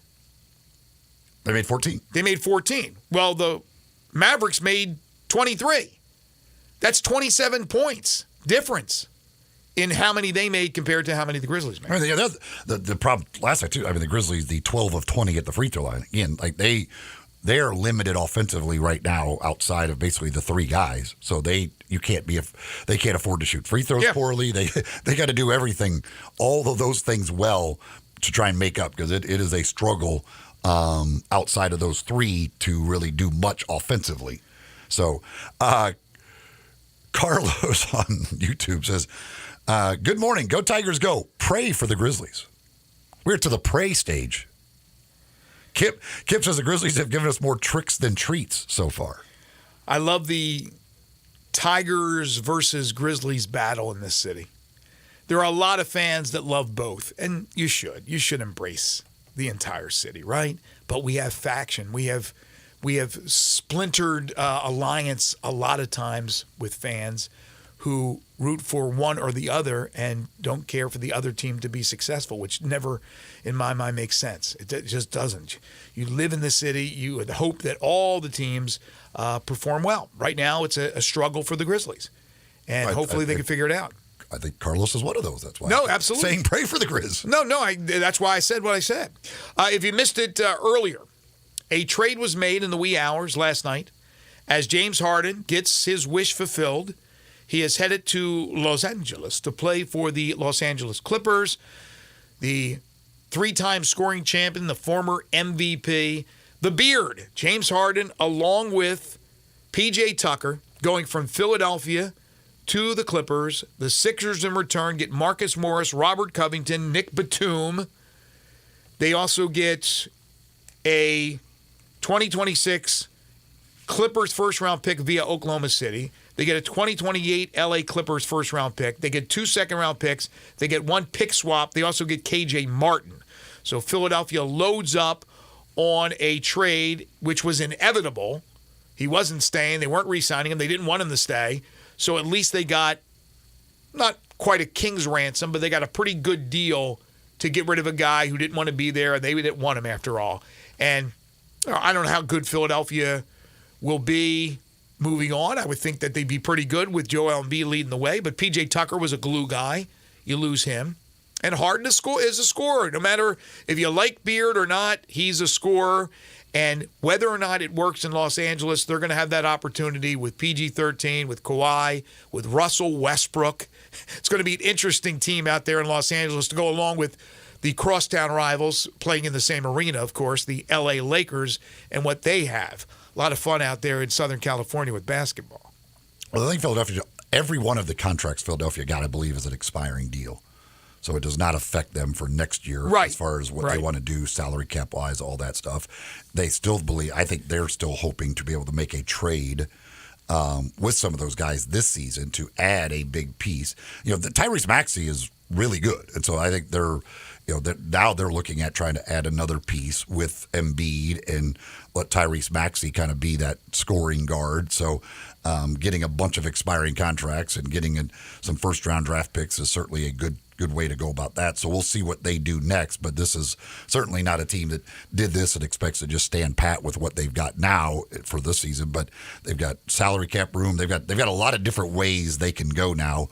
They made 14. They made 14. Well, the Mavericks made 23. That's 27 points difference in how many they made compared to how many the Grizzlies made. The problem last night too. The Grizzlies, the 12 of 20 at the free throw line. Again, like they are limited offensively right now outside of basically the 3 guys. So they can't afford to shoot free throws poorly. They got to do everything, all of those things well to try and make up because it is a struggle outside of those 3 to really do much offensively. So Carlos on YouTube says, good morning. Go Tigers go. Pray for the Grizzlies. We're to the pray stage. Kip says the Grizzlies have given us more tricks than treats so far. I love the Tigers versus Grizzlies battle in this city. There are a lot of fans that love both, and you should. You should embrace the entire city, right? But we have faction. We have splintered alliance a lot of times with fans who root for one or the other and don't care for the other team to be successful, which never, in my mind, makes sense. It just doesn't. You live in the city. You would hope that all the teams perform well. Right now, it's a struggle for the Grizzlies, and hopefully they can figure it out. I think Carlos is one of those. That's why. No, absolutely. Saying pray for the Grizz. No, that's why I said what I said. If you missed it earlier, a trade was made in the wee hours last night as James Harden gets his wish fulfilled. He is headed to Los Angeles to play for the Los Angeles Clippers. The 3-time scoring champion, the former MVP, the Beard, James Harden, along with P.J. Tucker, going from Philadelphia to the Clippers. The Sixers in return get Marcus Morris, Robert Covington, Nick Batum. They also get a 2026 Clippers first-round pick via Oklahoma City. They get a 2028 LA Clippers first-round pick. They get 2 second-round picks. They get 1 pick swap. They also get KJ Martin. So Philadelphia loads up on a trade which was inevitable. He wasn't staying. They weren't re-signing him. They didn't want him to stay. So at least they got not quite a king's ransom, but they got a pretty good deal to get rid of a guy who didn't want to be there, and they didn't want him after all. And I don't know how good Philadelphia will be moving on. I would think that they'd be pretty good with Joel Embiid leading the way, but P.J. Tucker was a glue guy. You lose him. And Harden is a scorer. No matter if you like Beard or not, he's a scorer. And whether or not it works in Los Angeles, they're going to have that opportunity with PG-13, with Kawhi, with Russell Westbrook. It's going to be an interesting team out there in Los Angeles to go along with the crosstown rivals playing in the same arena, of course, the L.A. Lakers and what they have. A lot of fun out there in Southern California with basketball. Well, I think Philadelphia, every one of the contracts Philadelphia got, I believe, is an expiring deal. So it does not affect them for next year as far as what they want to do, salary cap-wise, all that stuff. They still believe, I think they're still hoping to be able to make a trade with some of those guys this season to add a big piece. The Tyrese Maxey is really good. And so I think now they're looking at trying to add another piece with Embiid and let Tyrese Maxey kind of be that scoring guard. So getting a bunch of expiring contracts and getting some first-round draft picks is certainly a good way to go about that. So we'll see what they do next. But this is certainly not a team that did this and expects to just stand pat with what they've got now for this season. But they've got salary cap room. They've got a lot of different ways they can go now.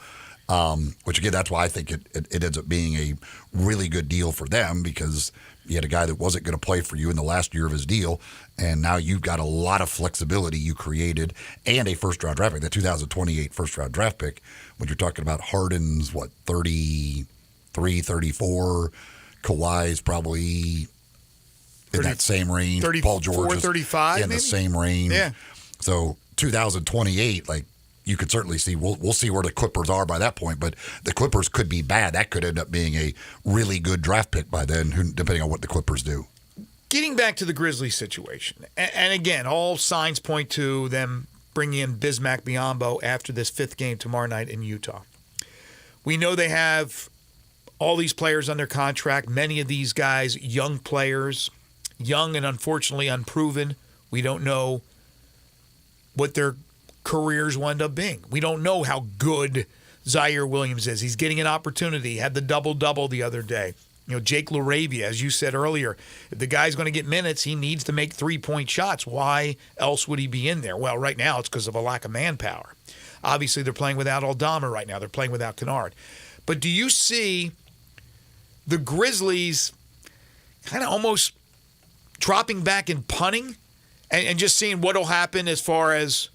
Which, again, that's why I think it ends up being a really good deal for them, because you had a guy that wasn't going to play for you in the last year of his deal, and now you've got a lot of flexibility you created and a first-round draft pick, the 2028 first-round draft pick. When you're talking about Harden's, 33, 34, Kawhi's probably in that same range. 34, Paul George is 35, in maybe? the same range. Yeah. So 2028, you could certainly see, we'll see where the Clippers are by that point, but the Clippers could be bad. That could end up being a really good draft pick by then, depending on what the Clippers do. Getting back to the Grizzlies situation, and again, all signs point to them bringing in Bismack Biyombo after this 5th game tomorrow night in Utah. We know they have all these players under contract, many of these guys young players, young and unfortunately unproven. We don't know what their careers will end up being. We don't know how good Zaire Williams is. He's getting an opportunity. He had the double-double the other day. Jake LaRavia, as you said earlier, if the guy's going to get minutes, he needs to make three-point shots. Why else would he be in there? Well, right now it's because of a lack of manpower. Obviously, they're playing without Aldama right now. They're playing without Kennard. But do you see the Grizzlies kind of almost dropping back and punting and just seeing what will happen as far as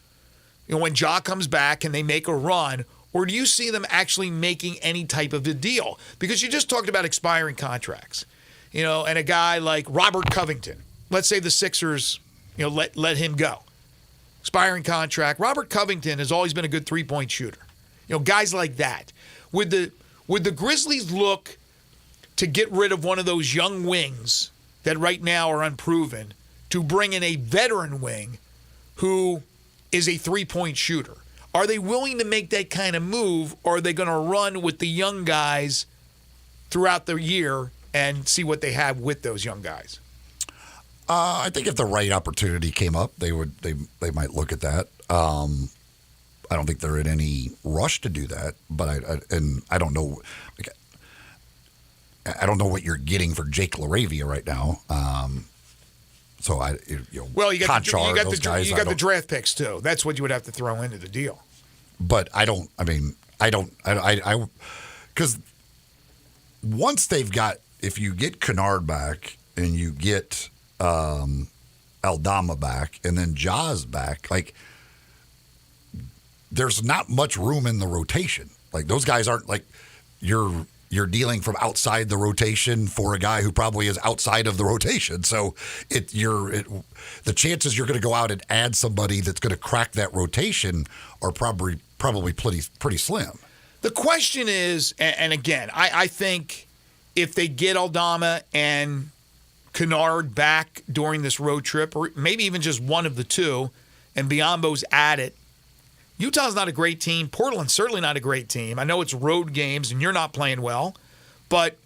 when Ja comes back and they make a run? Or do you see them actually making any type of a deal? Because you just talked about expiring contracts, and a guy like Robert Covington. Let's say the Sixers, let him go. Expiring contract. Robert Covington has always been a good three-point shooter. Guys like that. Would the Grizzlies look to get rid of one of those young wings that right now are unproven to bring in a veteran wing who is a three-point shooter? Are they willing to make that kind of move, or are they going to run with the young guys throughout the year and see what they have with those young guys? I think if the right opportunity came up, they might look at that. I don't think they're in any rush to do that, but I don't know. I don't know what you're getting for Jake LaRavia right now. So you got the draft picks too. That's what you would have to throw into the deal. But because once they've got, if you get Kennard back and you get Aldama back and then Ja's back, there's not much room in the rotation. Those guys aren't you're dealing from outside the rotation for a guy who probably is outside of the rotation. So the chances you're going to go out and add somebody that's going to crack that rotation are probably pretty slim. The question is, and again, I think if they get Aldama and Kennard back during this road trip, or maybe even just one of the two, and Biyombo's at it, Utah's not a great team. Portland's certainly not a great team. I know it's road games and you're not playing well, but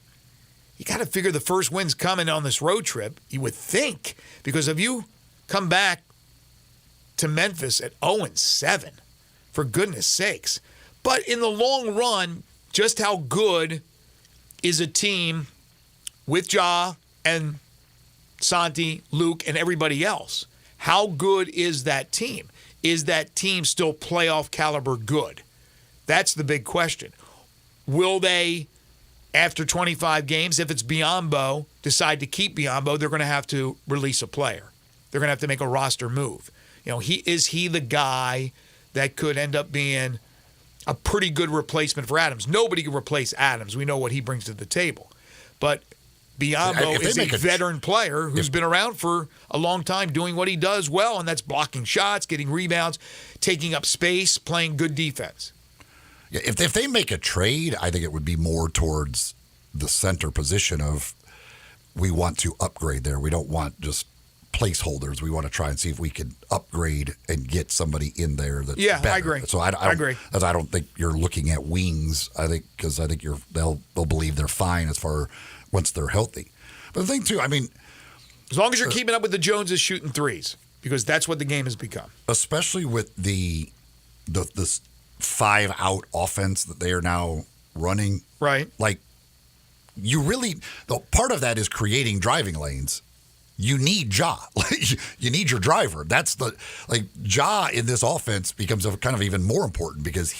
you got to figure the first win's coming on this road trip, you would think, because if you come back to Memphis at 0-7, for goodness sakes. But in the long run, just how good is a team with Ja and Santi, Luke, and everybody else? How good is that team? Is that team still playoff caliber good? That's the big question. Will they, after 25 games, if it's Biyombo, decide to keep Biyombo, they're going to have to release a player. They're going to have to make a roster move. Is he the guy that could end up being a pretty good replacement for Adams? Nobody can replace Adams. We know what he brings to the table. But Biyombo is a veteran player who's been around for a long time doing what he does well, and that's blocking shots, getting rebounds, taking up space, playing good defense. Yeah, if they make a trade, I think it would be more towards the center position of we want to upgrade there. We don't want just placeholders. We want to try and see if we can upgrade and get somebody in there that's better. I agree. So I agree. I don't think you're looking at wings. I think they'll believe they're fine as far once they're healthy. But the thing too, as long as you're keeping up with the Joneses shooting threes, because that's what the game has become. Especially with the 5-out offense that they are now running. Right. Part of that is creating driving lanes. you need Ja. You need your driver. That's Ja in this offense becomes kind of even more important because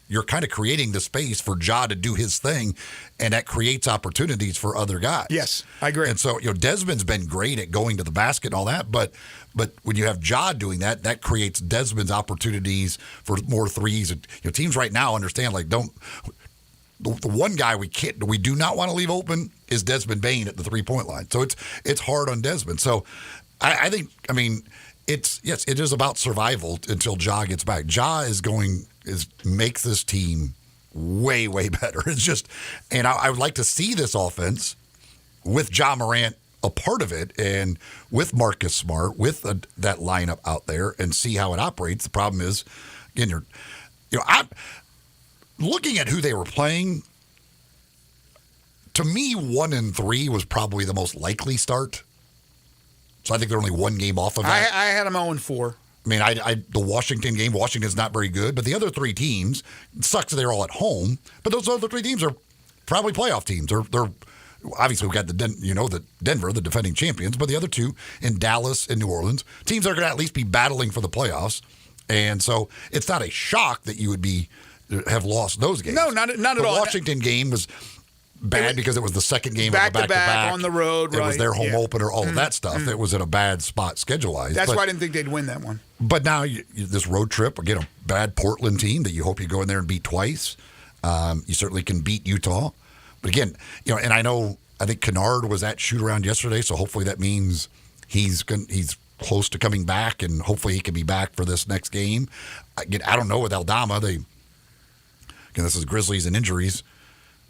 you're kind of creating the space for Ja to do his thing, and that creates opportunities for other guys. Yes, I agree. And so, Desmond's been great at going to the basket and all that, but when you have Ja doing that, that creates Desmond's opportunities for more threes. Teams right now understand, the one guy we do not want to leave open is Desmond Bane at the 3-point line. So it's hard on Desmond. So I think, it is about survival until Ja gets back. Ja makes this team way, way better. It's just, and I would like to see this offense with Ja Morant a part of it and with Marcus Smart, with that lineup out there and see how it operates. The problem is, again, I'm looking at who they were playing. To me, 1-3 was probably the most likely start. So I think they're only one game off of that. I had them 0-4. The Washington game, Washington's not very good, but the other three teams, it sucks they're all at home, but those other three teams are probably playoff teams. They're obviously, we've got the Denver, the defending champions, but the other two in Dallas and New Orleans, teams that are going to at least be battling for the playoffs. And so it's not a shock that you would have lost those games. No, not at all. The Washington game was bad because it was the second game of a back-to-back on the road. It was their home opener, all of that stuff. It was in a bad spot schedule-wise. That's why I didn't think they'd win that one. But now this road trip, again, a bad Portland team that you hope you go in there and beat twice. You certainly can beat Utah. But again, and I think Kennard was at shoot-around yesterday, so hopefully that means he's close to coming back, and hopefully he can be back for this next game. Again, I don't know with Aldama. This is Grizzlies and injuries.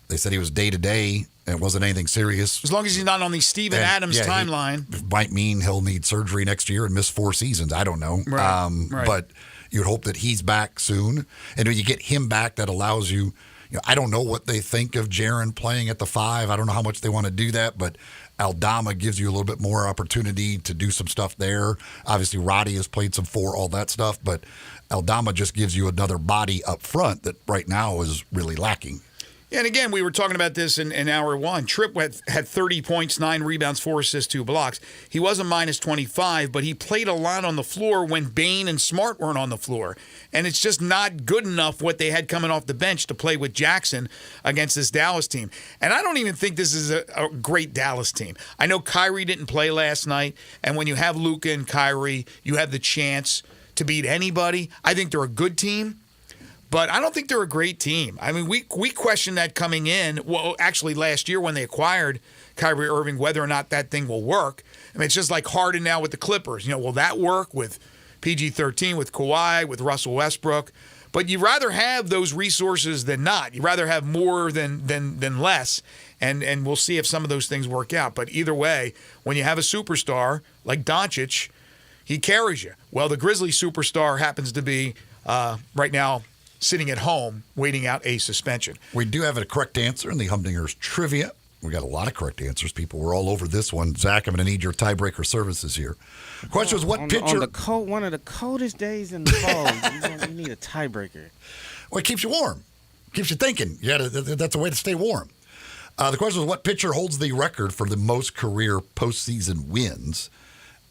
They said he was day-to-day, and it wasn't anything serious. As long as he's not on the Steven Adams timeline. It might mean he'll need surgery next year and miss 4 seasons. I don't know. Right. But you'd hope that he's back soon. And when you get him back, that allows you, I don't know what they think of Jaren playing at the 5. I don't know how much they want to do that, but Aldama gives you a little bit more opportunity to do some stuff there. Obviously, Roddy has played some 4, all that stuff, but Aldama just gives you another body up front that right now is really lacking. And again, we were talking about this in hour one. Tripp had 30 points, 9 rebounds, 4 assists, 2 blocks. He was a minus 25, but he played a lot on the floor when Bane and Smart weren't on the floor. And it's just not good enough what they had coming off the bench to play with Jackson against this Dallas team. And I don't even think this is a great Dallas team. I know Kyrie didn't play last night, and when you have Luka and Kyrie, you have the chance to beat anybody. I think they're a good team. But I don't think they're a great team. We questioned that coming in. Well, actually, last year when they acquired Kyrie Irving, whether or not that thing will work. It's just like Harden now with the Clippers. Will that work with PG-13, with Kawhi, with Russell Westbrook? But you'd rather have those resources than not. You'd rather have more than less. And we'll see if some of those things work out. But either way, when you have a superstar like Doncic, he carries you. Well, the Grizzlies superstar happens to be right now sitting at home waiting out a suspension. We do have a correct answer in the Humdingers trivia. We got a lot of correct answers. People were all over this one. Zach, I'm going to need your tiebreaker services here. The question was, what pitcher? On one of the coldest days in the fall, you need a tiebreaker. Well, it keeps you warm. Keeps you thinking. That's a way to stay warm. The question was, what pitcher holds the record for the most career postseason wins?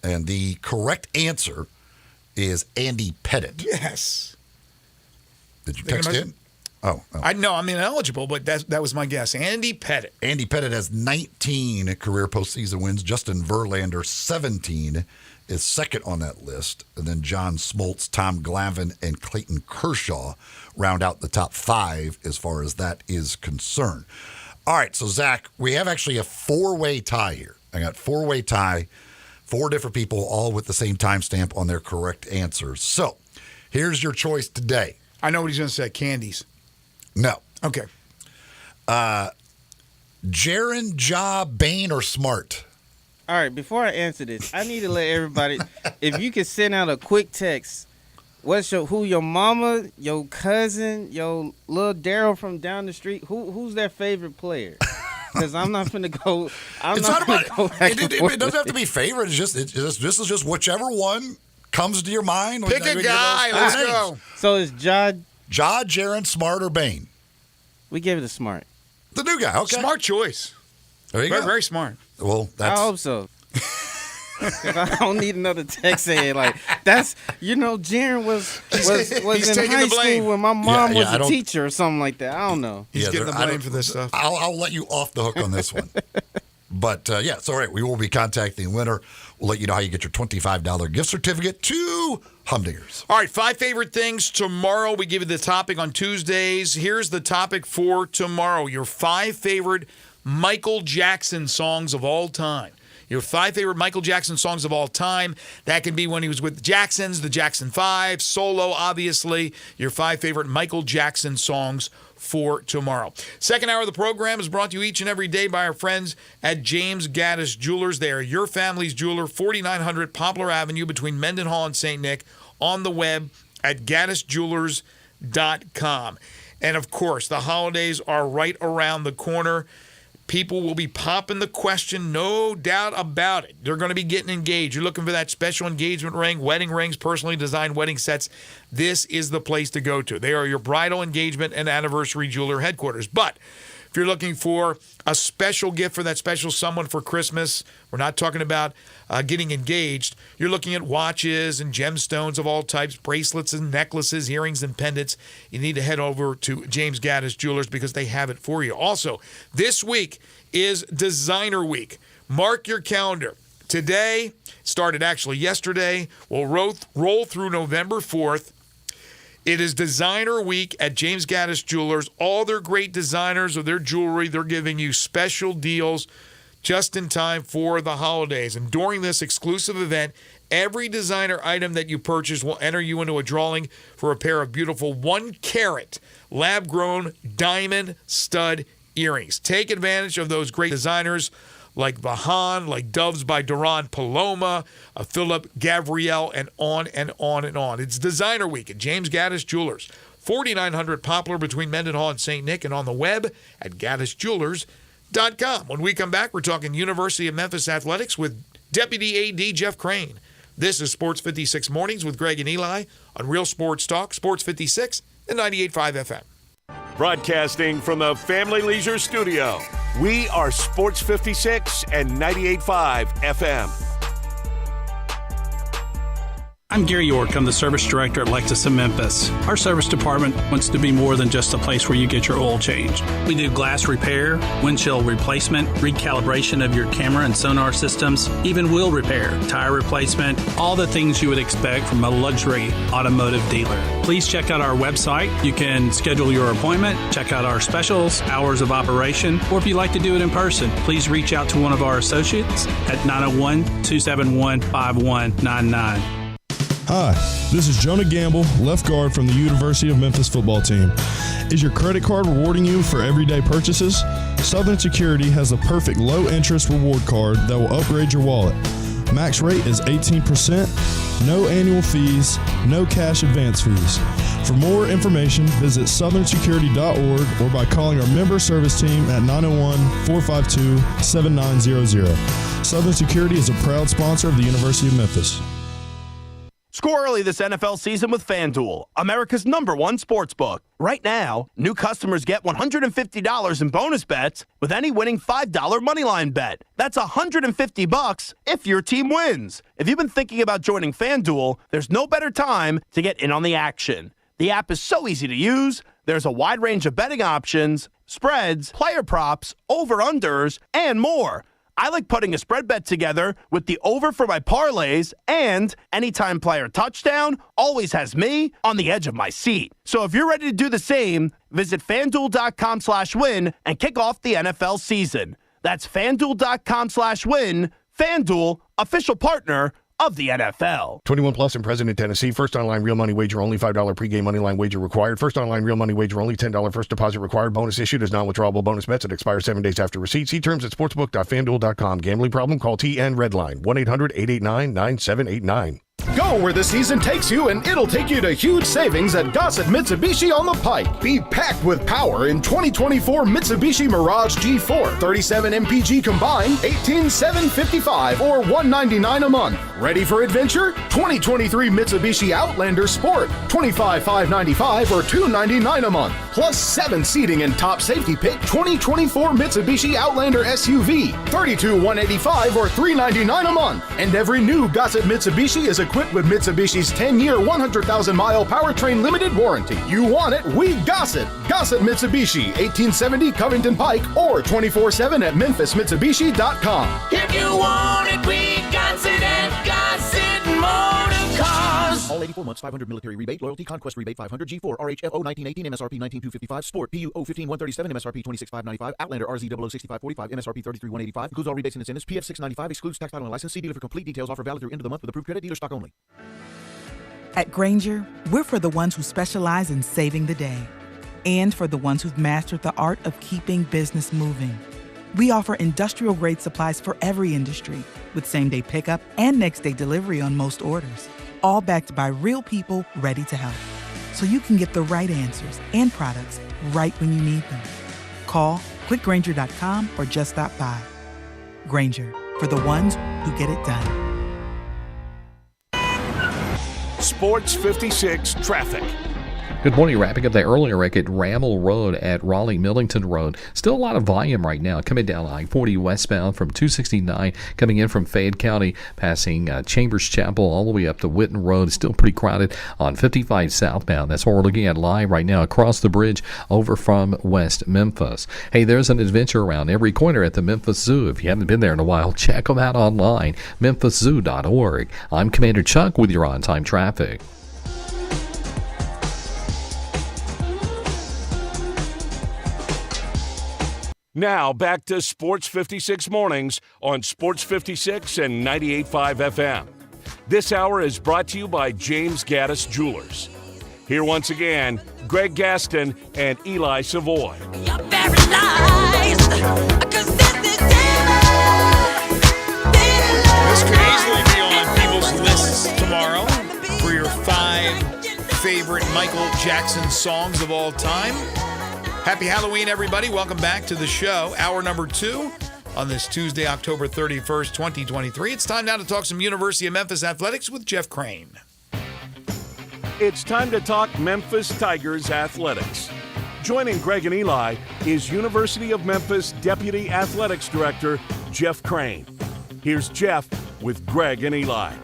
And the correct answer is Andy Pettitte. Yes. Did you text in? Oh. I know I'm ineligible, but that was my guess. Andy Pettitte. Andy Pettitte has 19 career postseason wins. Justin Verlander, 17, is second on that list. And then John Smoltz, Tom Glavine, and Clayton Kershaw round out the top 5 as far as that is concerned. All right, so Zach, we have actually a 4-way tie here. I got 4-way tie, 4 different people, all with the same timestamp on their correct answers. So here's your choice today. I know what he's going to say. Candies. No. Okay. Jaren, Ja, Bane, or Smart? All right, before I answer this, I need to let everybody, if you could send out a quick text, who your mama, your cousin, your little Daryl from down the street, who's their favorite player? Because I'm not going to go. It doesn't have to be favorite. This is just whichever one comes to your mind. Pick a guy. Let's go. So it's Ja, Jaren, Smart, or Bane? We gave it a Smart. The new guy. Okay. Smart choice. There you go. Very smart. Well, I hope so. I don't need another text saying like that's Jaron was He's in high school when my mom was a don't- teacher or something like that. I don't know. He's getting the I blame don't- for this stuff. I'll let you off the hook on this one. But, it's all right. We will be contacting the winner. We'll let you know how you get your $25 gift certificate to Humdingers. All right, 5 favorite things tomorrow. We give you the topic on Tuesdays. Here's the topic for tomorrow. Your 5 favorite Michael Jackson songs of all time. Your 5 favorite Michael Jackson songs of all time. That can be when he was with the Jacksons, the Jackson 5, solo, obviously. Your 5 favorite Michael Jackson songs for tomorrow. Second hour of the program is brought to you each and every day by our friends at James Gaddis Jewelers. They are your family's jeweler, 4900 Poplar Avenue between Mendenhall and St. Nick, on the web at gaddisjewelers.com. And, of course, the holidays are right around the corner. People will be popping the question, no doubt about it. They're going to be getting engaged. You're looking for that special engagement ring, wedding rings, personally designed wedding sets. This is the place to go to. They are your bridal engagement and anniversary jeweler headquarters. But if you're looking for a special gift for that special someone for Christmas, we're not talking about getting engaged. You're looking at watches and gemstones of all types, bracelets and necklaces, earrings and pendants. You need to head over to James Gaddis Jewelers because they have it for you. Also, this week is Designer Week. Mark your calendar. Today, started actually yesterday, we'll roll through November 4th. It is Designer Week at James Gaddis Jewelers. All their great designers of their jewelry, they're giving you special deals just in time for the holidays. And during this exclusive event, every designer item that you purchase will enter you into a drawing for a pair of beautiful 1-carat lab-grown diamond stud earrings. Take advantage of those great designers like Vahan, like Doves by Duran Paloma, Philip Gabrielle, and on and on and on. It's Designer Week at James Gaddis Jewelers, 4900 Poplar between Mendenhall and St. Nick, and on the web at gaddisjewelers.com. When we come back, we're talking University of Memphis athletics with Deputy AD Jeff Crane. This is Sports 56 Mornings with Greg and Eli on Real Sports Talk, Sports 56 and 98.5 FM. Broadcasting from the Family Leisure Studio, we are Sports 56 and 98.5 FM. I'm Gary York. I'm the service director at Lexus of Memphis. Our service department wants to be more than just a place where you get your oil changed. We do glass repair, windshield replacement, recalibration of your camera and sonar systems, even wheel repair, tire replacement, all the things you would expect from a luxury automotive dealer. Please check out our website. You can schedule your appointment, check out our specials, hours of operation, or if you'd like to do it in person, please reach out to one of our associates at 901-271-5199. Hi, this is Jonah Gamble, left guard from the University of Memphis football team. Is your credit card rewarding you for everyday purchases? Southern Security has the perfect low-interest reward card that will upgrade your wallet. Max rate is 18%, no annual fees, no cash advance fees. For more information, visit southernsecurity.org or by calling our member service team at 901-452-7900. Southern Security is a proud sponsor of the University of Memphis. Score early this NFL season with FanDuel, America's #1 sportsbook. Right now, new customers get $150 in bonus bets with any winning $5 moneyline bet. That's $150 if your team wins. If you've been thinking about joining FanDuel, there's no better time to get in on the action. The app is so easy to use. There's a wide range of betting options, spreads, player props, over-unders, and more. I like putting a spread bet together with the over for my parlays, and anytime player touchdown always has me on the edge of my seat. So if you're ready to do the same, visit FanDuel.com/win and kick off the NFL season. That's FanDuel.com/win. FanDuel, official partner of the NFL. 21 plus and present in Tennessee. First online real money wager only. $5 pregame money line wager required. First online real money wager only. $10 first deposit required. Bonus issued as non-withdrawable bonus bets that expire 7 days after receipt. See terms at sportsbook.fanduel.com. Gambling problem? Call TN Redline 1-800-889-9789. Go where the season takes you, and it'll take you to huge savings at Gossett Mitsubishi on the Pike. Be packed with power in 2024 Mitsubishi Mirage G4. 37 MPG combined, $18,755 or $199 a month. Ready for adventure? 2023 Mitsubishi Outlander Sport, $25,595 or $299 a month. Plus 7 seating and top safety pick 2024 Mitsubishi Outlander SUV, $32,185 or $399 a month. And every new Gossett Mitsubishi is equipped with Mitsubishi's 10-year, 100,000-mile powertrain limited warranty. You want it, we Gossett. Gossett Mitsubishi, 1870 Covington Pike or 24/7 at memphismitsubishi.com. If you want it, we got it at Gossett Motor Cars. All 84 months, 500 military rebate, loyalty, conquest rebate, 500 G4, RHFO 1918, MSRP 19255, Sport, PU 15137, MSRP 26595, Outlander RZ 006545, MSRP 33185, includes all rebates and incentives, PF 695, excludes tax, title, and license. See dealer for complete details. Offer valid through end of the month with approved credit, dealer stock only. At Grainger, we're for the ones who specialize in saving the day and for the ones who've mastered the art of keeping business moving. We offer industrial-grade supplies for every industry with same-day pickup and next-day delivery on most orders, all backed by real people ready to help. So you can get the right answers and products right when you need them. Call, clickgrainger.com, or just stop by. Grainger, for the ones who get it done. Sports 56 traffic. Good morning. Wrapping up the earlier wreck at Ramel Road at Raleigh-Millington Road. Still a lot of volume right now coming down I-40 westbound from 269, coming in from Fayette County, passing Chambers Chapel all the way up to Witten Road. Still pretty crowded on 55 southbound. That's what we're looking at live right now across the bridge over from West Memphis. Hey, there's an adventure around every corner at the Memphis Zoo. If you haven't been there in a while, check them out online, memphiszoo.org. I'm Commander Chuck with your on-time traffic. Now back to Sports 56 Mornings on Sports 56 and 98.5 FM. This hour is brought to you by James Gaddis Jewelers. Here once again, Greg Gaston and Eli Savoy. You're paralyzed, 'cause this could easily be on people's lists tomorrow for your 5 favorite Michael Jackson songs of all time. Happy Halloween, everybody. Welcome back to the show. Hour number 2 on this Tuesday, October 31st, 2023. It's time now to talk some University of Memphis athletics with Jeff Crane. It's time to talk Memphis Tigers athletics. Joining Greg and Eli is University of Memphis Deputy Athletics Director Jeff Crane. Here's Jeff with Greg and Eli.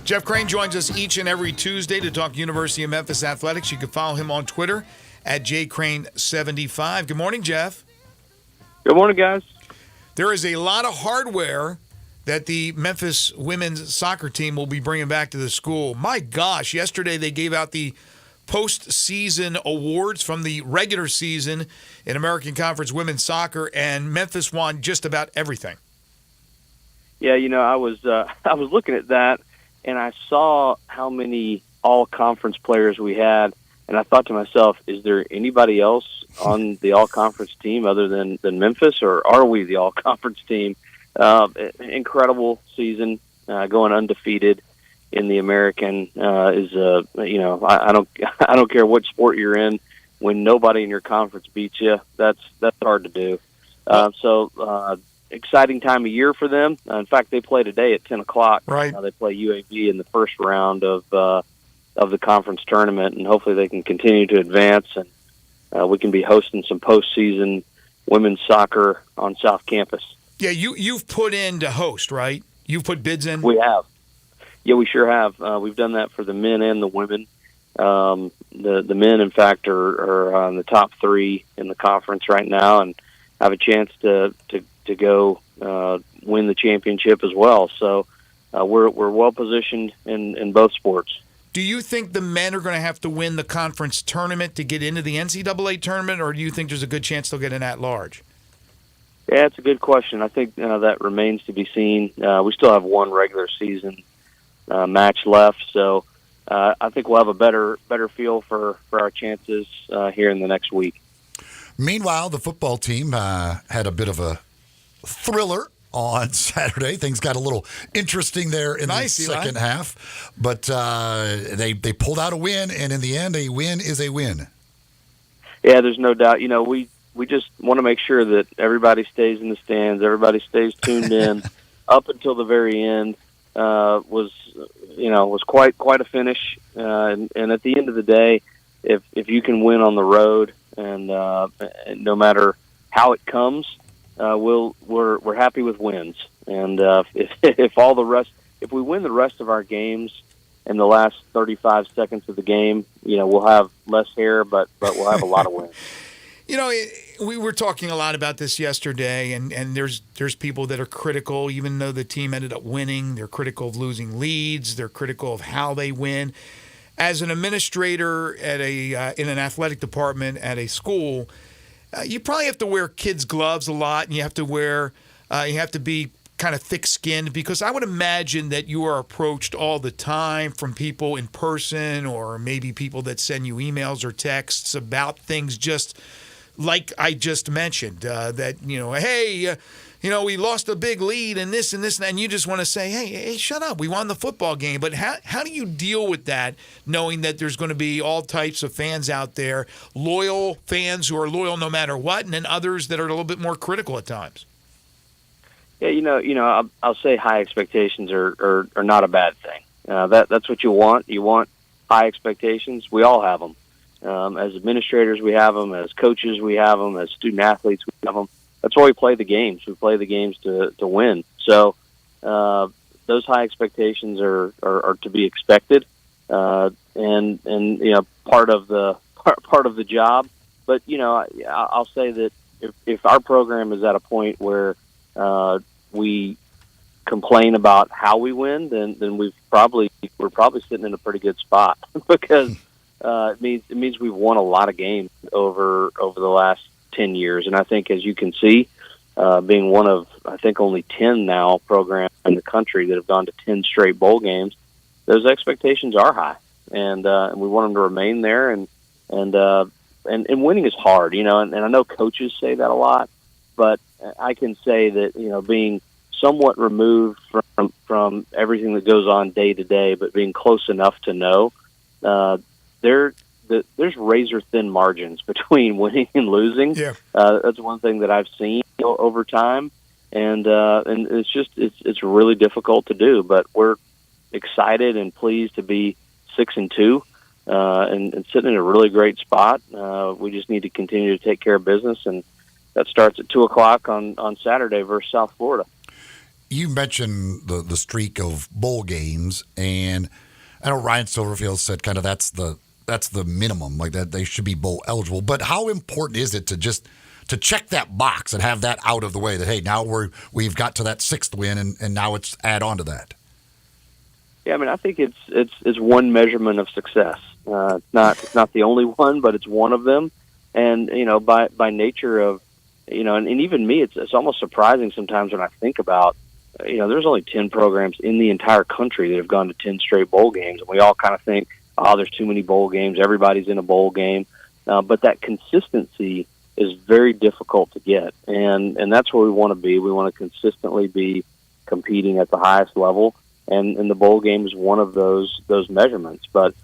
Jeff Crane joins us each and every Tuesday to talk University of Memphis athletics. You can follow him on Twitter at jcrane75. Good morning, Jeff. Good morning, guys. There is a lot of hardware that the Memphis women's soccer team will be bringing back to the school. My gosh, yesterday they gave out the postseason awards from the regular season in American Conference women's soccer, and Memphis won just about everything. Yeah, I was looking at that, and I saw how many all-conference players we had, and I thought to myself, is there anybody else on the all-conference team other than Memphis, or are we the all-conference team? Incredible season, going undefeated in the American is I don't care what sport you're in. When nobody in your conference beats you, that's hard to do. So exciting time of year for them. In fact, they play today at 10 o'clock. Right. They play UAB in the first round of the conference tournament, and hopefully they can continue to advance, and we can be hosting some postseason women's soccer on South Campus. Yeah, you've put in to host, right? You've put bids in? We have. Yeah, we sure have. We've done that for the men and the women. The men, in fact, are on the top 3 in the conference right now, and have a chance to go win the championship as well. So we're well positioned in both sports. Do you think the men are going to have to win the conference tournament to get into the NCAA tournament, or do you think there's a good chance they'll get an at-large? Yeah, it's a good question. I think that remains to be seen. We still have one regular season match left, so I think we'll have a better feel for our chances here in the next week. Meanwhile, the football team had a bit of a thriller on Saturday. Things got a little interesting there in the second half, but they pulled out a win, and in the end, a win is a win. Yeah, there's no doubt. We just want to make sure that everybody stays in the stands, everybody stays tuned in, up until the very end was quite a finish. And at the end of the day, if you can win on the road, and no matter how it comes, we're happy with wins. And if we win the rest of our games in the last 35 seconds of the game, we'll have less hair, but we'll have a lot of wins. We were talking a lot about this yesterday, and there's people that are critical, even though the team ended up winning. They're critical of losing leads. They're critical of how they win. As an administrator at in an athletic department at a school, you probably have to wear kids' gloves a lot, and you have to be kind of thick-skinned, because I would imagine that you are approached all the time from people in person, or maybe people that send you emails or texts about things just like I just mentioned, that, hey, we lost a big lead and this and this, and you just want to say, hey, shut up. We won the football game. But how do you deal with that, knowing that there's going to be all types of fans out there, loyal fans who are loyal no matter what, and then others that are a little bit more critical at times? Yeah, I'll say high expectations are not a bad thing. That's what you want. You want high expectations. We all have them. As administrators, we have them. As coaches, we have them. As student athletes, we have them. That's why we play the games. We play the games to win. So those high expectations are to be expected, and part of the job. But I'll say that if our program is at a point where we complain about how we win, then we're probably sitting in a pretty good spot because it means we've won a lot of games over the last 10 years. And I think, as you can see, being one of, I think, only 10 now programs in the country that have gone to 10 straight bowl games, those expectations are high, and we want them to remain there. And winning is hard, and I know coaches say that a lot, but I can say that, being somewhat removed from everything that goes on day to day, but being close enough to know, there's razor thin margins between winning and losing. Yeah. That's one thing that I've seen over time, and it's really difficult to do. But we're excited and pleased to be 6-2, and sitting in a really great spot. We just need to continue to take care of business, and that starts at 2:00 on Saturday versus South Florida. You mentioned the streak of bowl games, and I know Ryan Silverfield said kind of that's the minimum, like that they should be bowl eligible. But how important is it to check that box and have that out of the way, that hey, now we've got to that 6th win, and now it's add on to that? Yeah, I mean, I think it's one measurement of success. It's not the only one, but it's one of them. And by nature of and even me, it's almost surprising sometimes when I think about there's only 10 programs in the entire country that have gone to 10 straight bowl games, and we all kind of think, oh, there's too many bowl games. Everybody's in a bowl game, but that consistency is very difficult to get, and that's where we want to be. We want to consistently be competing at the highest level, and the bowl game is one of those measurements. But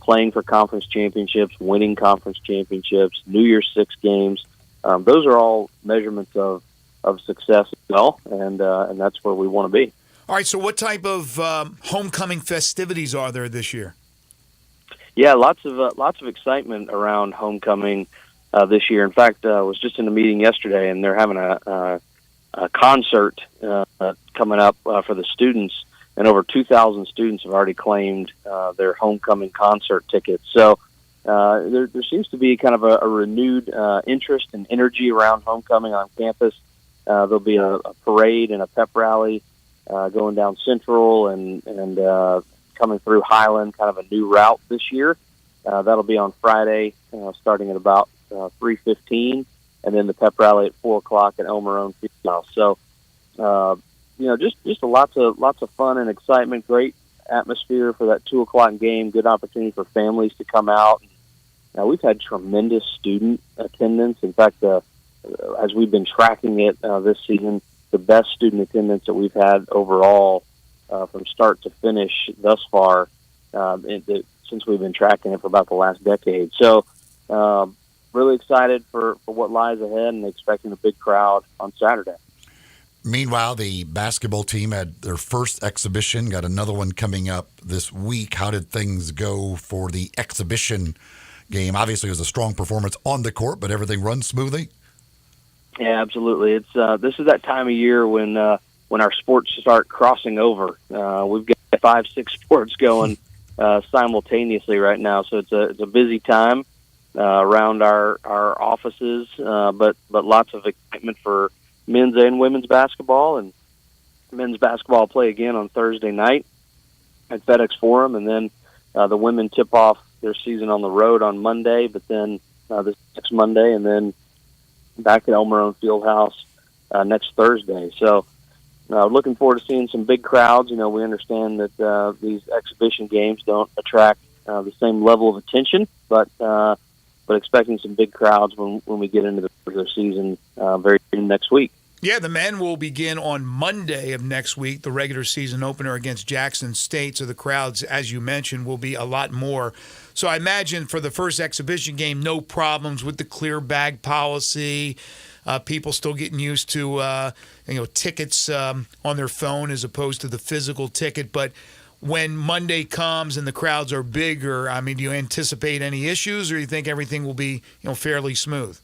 playing for conference championships, winning conference championships, New Year's Six games, those are all measurements of success as well, and that's where we want to be. All right, so what type of homecoming festivities are there this year? Yeah, lots of excitement around homecoming this year. In fact, I was just in a meeting yesterday, and they're having a concert coming up for the students, and over 2,000 students have already claimed their homecoming concert tickets. So there seems to be kind of a renewed interest and energy around homecoming on campus. There'll be a parade and a pep rally going down Central and coming through Highland, kind of a new route this year. That'll be on Friday, starting at about 3:15, and then the pep rally at 4:00 at El Marone Fieldhouse. So, just lots of fun and excitement. Great atmosphere for that 2:00 game. Good opportunity for families to come out. We've had tremendous student attendance. In fact, as we've been tracking it this season, the best student attendance that we've had overall from start to finish thus far since we've been tracking it for about the last decade. So really excited for what lies ahead and expecting a big crowd on Saturday. Meanwhile, the basketball team had their first exhibition, got another one coming up this week. How did things go for the exhibition game? Obviously, it was a strong performance on the court, but everything runs smoothly. Yeah, absolutely. It's this is that time of year when our sports start crossing over. We've got 5-6 sports going simultaneously right now, so it's a busy time around our offices, but lots of excitement for men's and women's basketball. And men's basketball play again on Thursday night at FedEx Forum, and then the women tip off their season on the road on Monday, but then this next Monday, and then back at El Marone Fieldhouse next Thursday. So looking forward to seeing some big crowds. You know, we understand that these exhibition games don't attract the same level of attention, but expecting some big crowds when we get into the regular season very soon next week. Yeah, the men will begin on Monday of next week, the regular season opener against Jackson State. So the crowds, as you mentioned, will be a lot more. So I imagine for the first exhibition game, no problems with the clear bag policy. People still getting used to tickets on their phone as opposed to the physical ticket. But when Monday comes and the crowds are bigger, I mean, do you anticipate any issues, or do you think everything will be fairly smooth?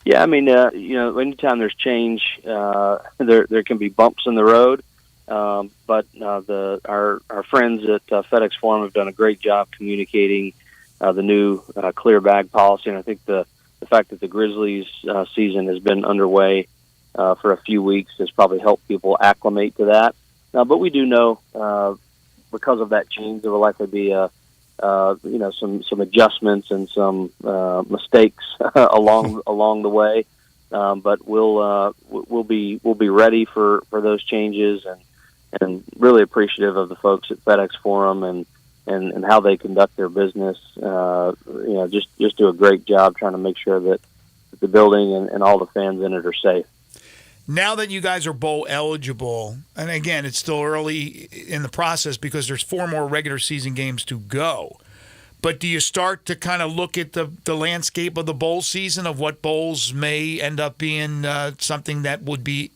Yeah, I mean, anytime there's change, there can be bumps in the road. But our friends at FedEx Forum have done a great job communicating the new clear bag policy, and I think the fact that the Grizzlies season has been underway for a few weeks has probably helped people acclimate to that. But we do know because of that change, there will likely be some adjustments and some mistakes along the way. But we'll be ready for those changes, and really appreciative of the folks at FedEx Forum and how they conduct their business. Just do a great job trying to make sure that the building and all the fans in it are safe. Now that you guys are bowl eligible, and again, it's still early in the process because there's 4 more regular season games to go, but do you start to kind of look at the landscape of the bowl season, of what bowls may end up being something that would be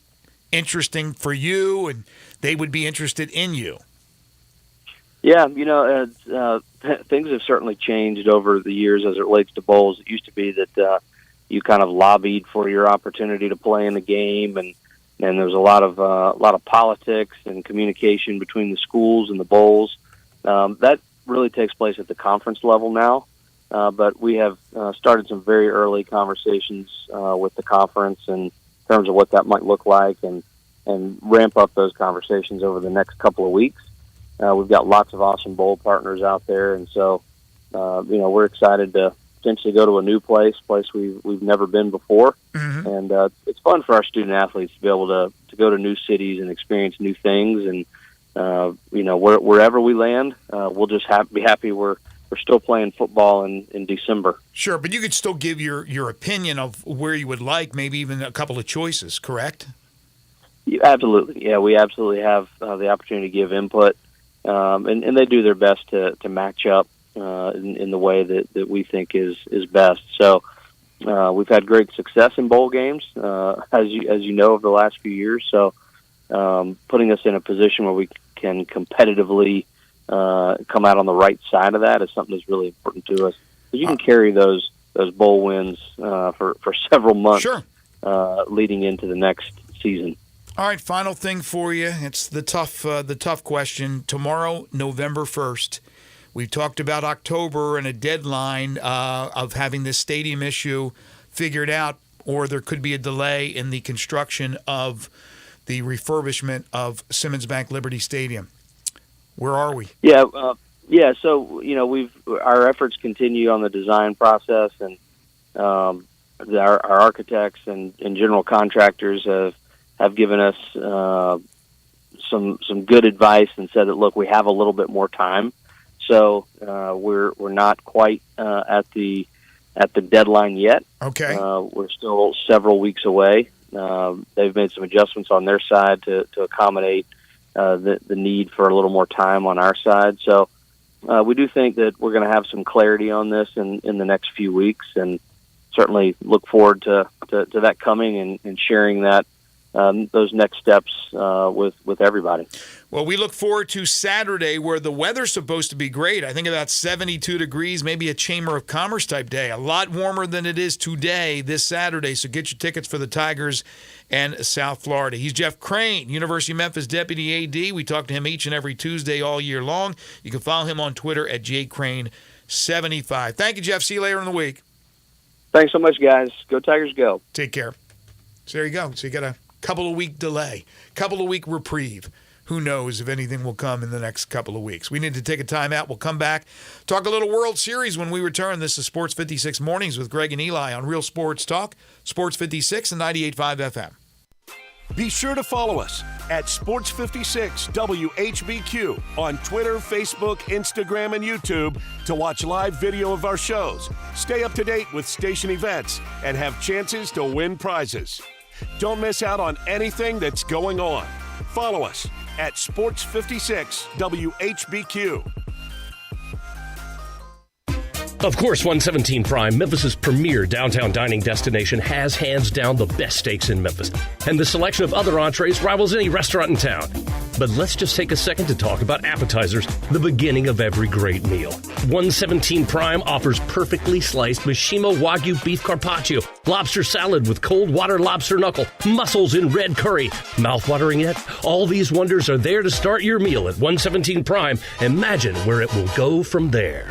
interesting for you and they would be interested in you? Yeah, things have certainly changed over the years as it relates to bowls. It used to be that you kind of lobbied for your opportunity to play in the game, and there was a lot of politics and communication between the schools and the bowls. That really takes place at the conference level now, but we have started some very early conversations with the conference in terms of what that might look like, and ramp up those conversations over the next couple of weeks. We've got lots of awesome bowl partners out there, and so we're excited to potentially go to a new place we've never been before. Mm-hmm. And it's fun for our student athletes to be able to go to new cities and experience new things. And wherever we land, we'll just be happy we're still playing football in December. Sure, but you could still give your opinion of where you would like, maybe even a couple of choices, correct? Absolutely. Yeah, we absolutely have the opportunity to give input, and they do their best to match up in the way that we think is best. So we've had great success in bowl games, as you know, over the last few years. So putting us in a position where we can competitively come out on the right side of that is something that's really important to us. Because you can carry those bowl wins for several months, sure, leading into the next season. All right, final thing for you. It's the tough question. Tomorrow, November 1st. We talked about October and a deadline of having this stadium issue figured out, or there could be a delay in the construction of the refurbishment of Simmons Bank Liberty Stadium. Where are we? Yeah. So our efforts continue on the design process, and our architects and general contractors have given us some good advice and said that, look, we have a little bit more time. So we're not quite at the deadline yet. Okay. We're still several weeks away. They've made some adjustments on their side to accommodate the need for a little more time on our side. So we do think that we're going to have some clarity on this in the next few weeks, and certainly look forward to that coming and sharing that those next steps with everybody. Well, we look forward to Saturday, where the weather's supposed to be great. I think about 72 degrees, maybe a Chamber of Commerce type day. A lot warmer than it is today this Saturday. So get your tickets for the Tigers and South Florida. He's Jeff Crane, University of Memphis Deputy AD. We talk to him each and every Tuesday all year long. You can follow him on Twitter at jcrane75. Thank you, Jeff. See you later in the week. Thanks so much, guys. Go Tigers, go. Take care. So there you go. So you got a couple of week delay, couple of week reprieve. Who knows if anything will come in the next couple of weeks. We need to take a time out. We'll come back, talk a little World Series when we return. This is Sports 56 Mornings with Greg and Eli on Real Sports Talk, Sports 56 and 98.5 FM. Be sure to follow us at Sports 56 WHBQ on Twitter, Facebook, Instagram, and YouTube to watch live video of our shows. Stay up to date with station events and have chances to win prizes. Don't miss out on anything that's going on. Follow us at Sports 56 WHBQ. Of course, 117 Prime, Memphis's premier downtown dining destination, has hands down the best steaks in Memphis, and the selection of other entrees rivals any restaurant in town. But let's just take a second to talk about appetizers, the beginning of every great meal. 117 Prime offers perfectly sliced Mishima Wagyu beef carpaccio, lobster salad with cold water lobster knuckle, mussels in red curry. Mouth-watering yet? All these wonders are there to start your meal at 117 Prime. Imagine where it will go from there.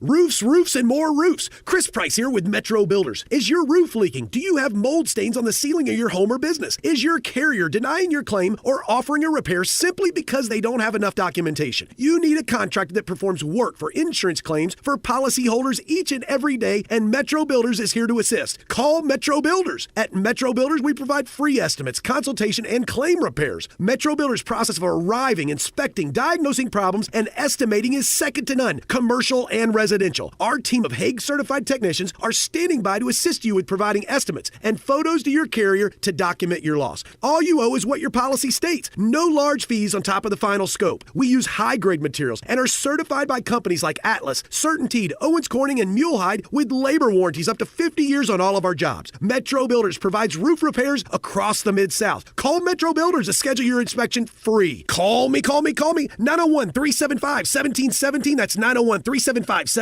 Roofs, roofs, and more roofs. Chris Price here with Metro Builders. Is your roof leaking? Do you have mold stains on the ceiling of your home or business? Is your carrier denying your claim or offering a repair simply because they don't have enough documentation? You need a contractor that performs work for insurance claims for policyholders each and every day, and Metro Builders is here to assist. Call Metro Builders. At Metro Builders, we provide free estimates, consultation, and claim repairs. Metro Builders' process of arriving, inspecting, diagnosing problems, and estimating is second to none, commercial and residential. Our team of Hague-certified technicians are standing by to assist you with providing estimates and photos to your carrier to document your loss. All you owe is what your policy states. No large fees on top of the final scope. We use high-grade materials and are certified by companies like Atlas, CertainTeed, Owens Corning, and Mulehide with labor warranties up to 50 years on all of our jobs. Metro Builders provides roof repairs across the Mid-South. Call Metro Builders to schedule your inspection free. Call me. 901-375-1717. That's 901-375-1717.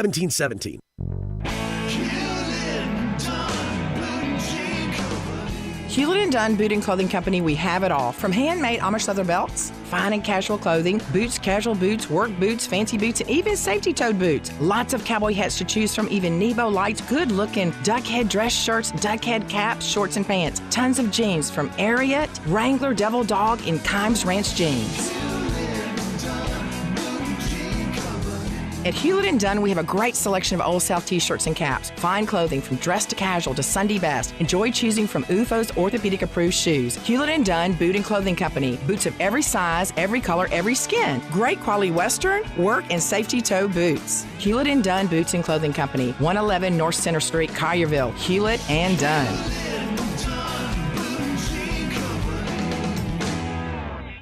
Hewlett & Dunn Boot and Clothing Company, we have it all. From handmade Amish leather belts, fine and casual clothing, boots, casual boots, work boots, fancy boots, and even safety-toed boots. Lots of cowboy hats to choose from, even Nebo lights, good-looking duck head dress shirts, duck head caps, shorts, and pants. Tons of jeans from Ariat, Wrangler, Devil Dog, and Kimes Ranch jeans. At Hewlett & Dunn, we have a great selection of Old South t-shirts and caps. Fine clothing from dress to casual to Sunday best. Enjoy choosing from UFO's orthopedic-approved shoes. Hewlett & Dunn Boot and Clothing Company. Boots of every size, every color, every skin. Great quality Western, work, and safety toe boots. Hewlett & Dunn Boots and Clothing Company. 111 North Center Street, Collierville. Hewlett & Dunn.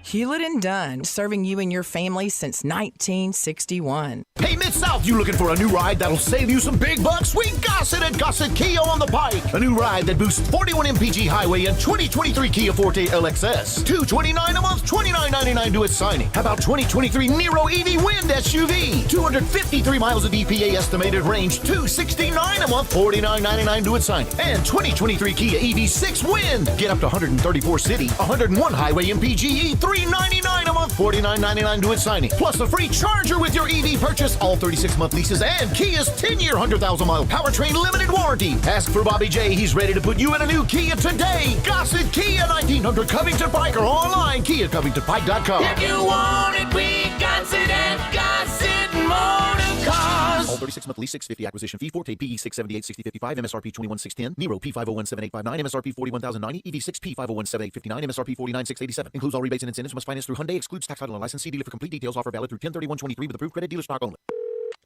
Hewlett & Dunn, serving you and your family since 1961. Hey, Mid-South, you looking for a new ride that'll save you some big bucks? We got it at Gossett Kia on the Pike. A new ride that boosts 41 mpg highway and 2023 Kia Forte LXS. $229 a month, $29.99 to its signing. How about 2023 Nero EV Wind SUV? 253 miles of EPA estimated range, $269 a month, $49.99 to its signing. And 2023 Kia EV6 Wind. Get up to 134 city, 101 highway MPGE, $399 a month, $49.99 to its signing. Plus a free charger with your EV purchase, all 36-month leases, and Kia's 10-year, 100,000-mile powertrain limited warranty. Ask for Bobby J. He's ready to put you in a new Kia today. Gossett Kia, 1900 Covington Pike, or online, KiaCovingtonPike.com. If you want it, we got it at Gossett Motor Cars. All 36-month lease, $650 acquisition fee, Forte PE 678 6055, MSRP 21610, Nero P501 7859, MSRP 41090, EV6 P501 7859, MSRP 49687. Includes all rebates and incentives. Must finance through Hyundai. Excludes tax, title, and license. See dealer for complete details. Offer valid through 10/31/23 with approved credit. Dealer stock only.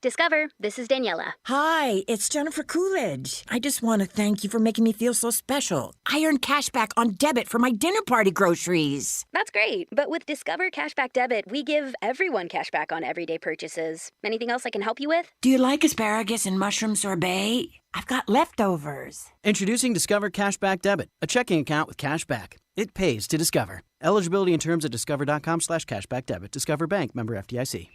Discover, this is Daniela. Hi, it's Jennifer Coolidge. I just want to thank you for making me feel so special. I earned cash back on debit for my dinner party groceries. That's great, but with Discover Cashback Debit, we give everyone cash back on everyday purchases. Anything else I can help you with? Do you like asparagus and mushroom sorbet? I've got leftovers. Introducing Discover Cashback Debit, a checking account with cash back. It pays to Discover. Eligibility and terms at discover.com/cashback debit. Discover Bank, member FDIC.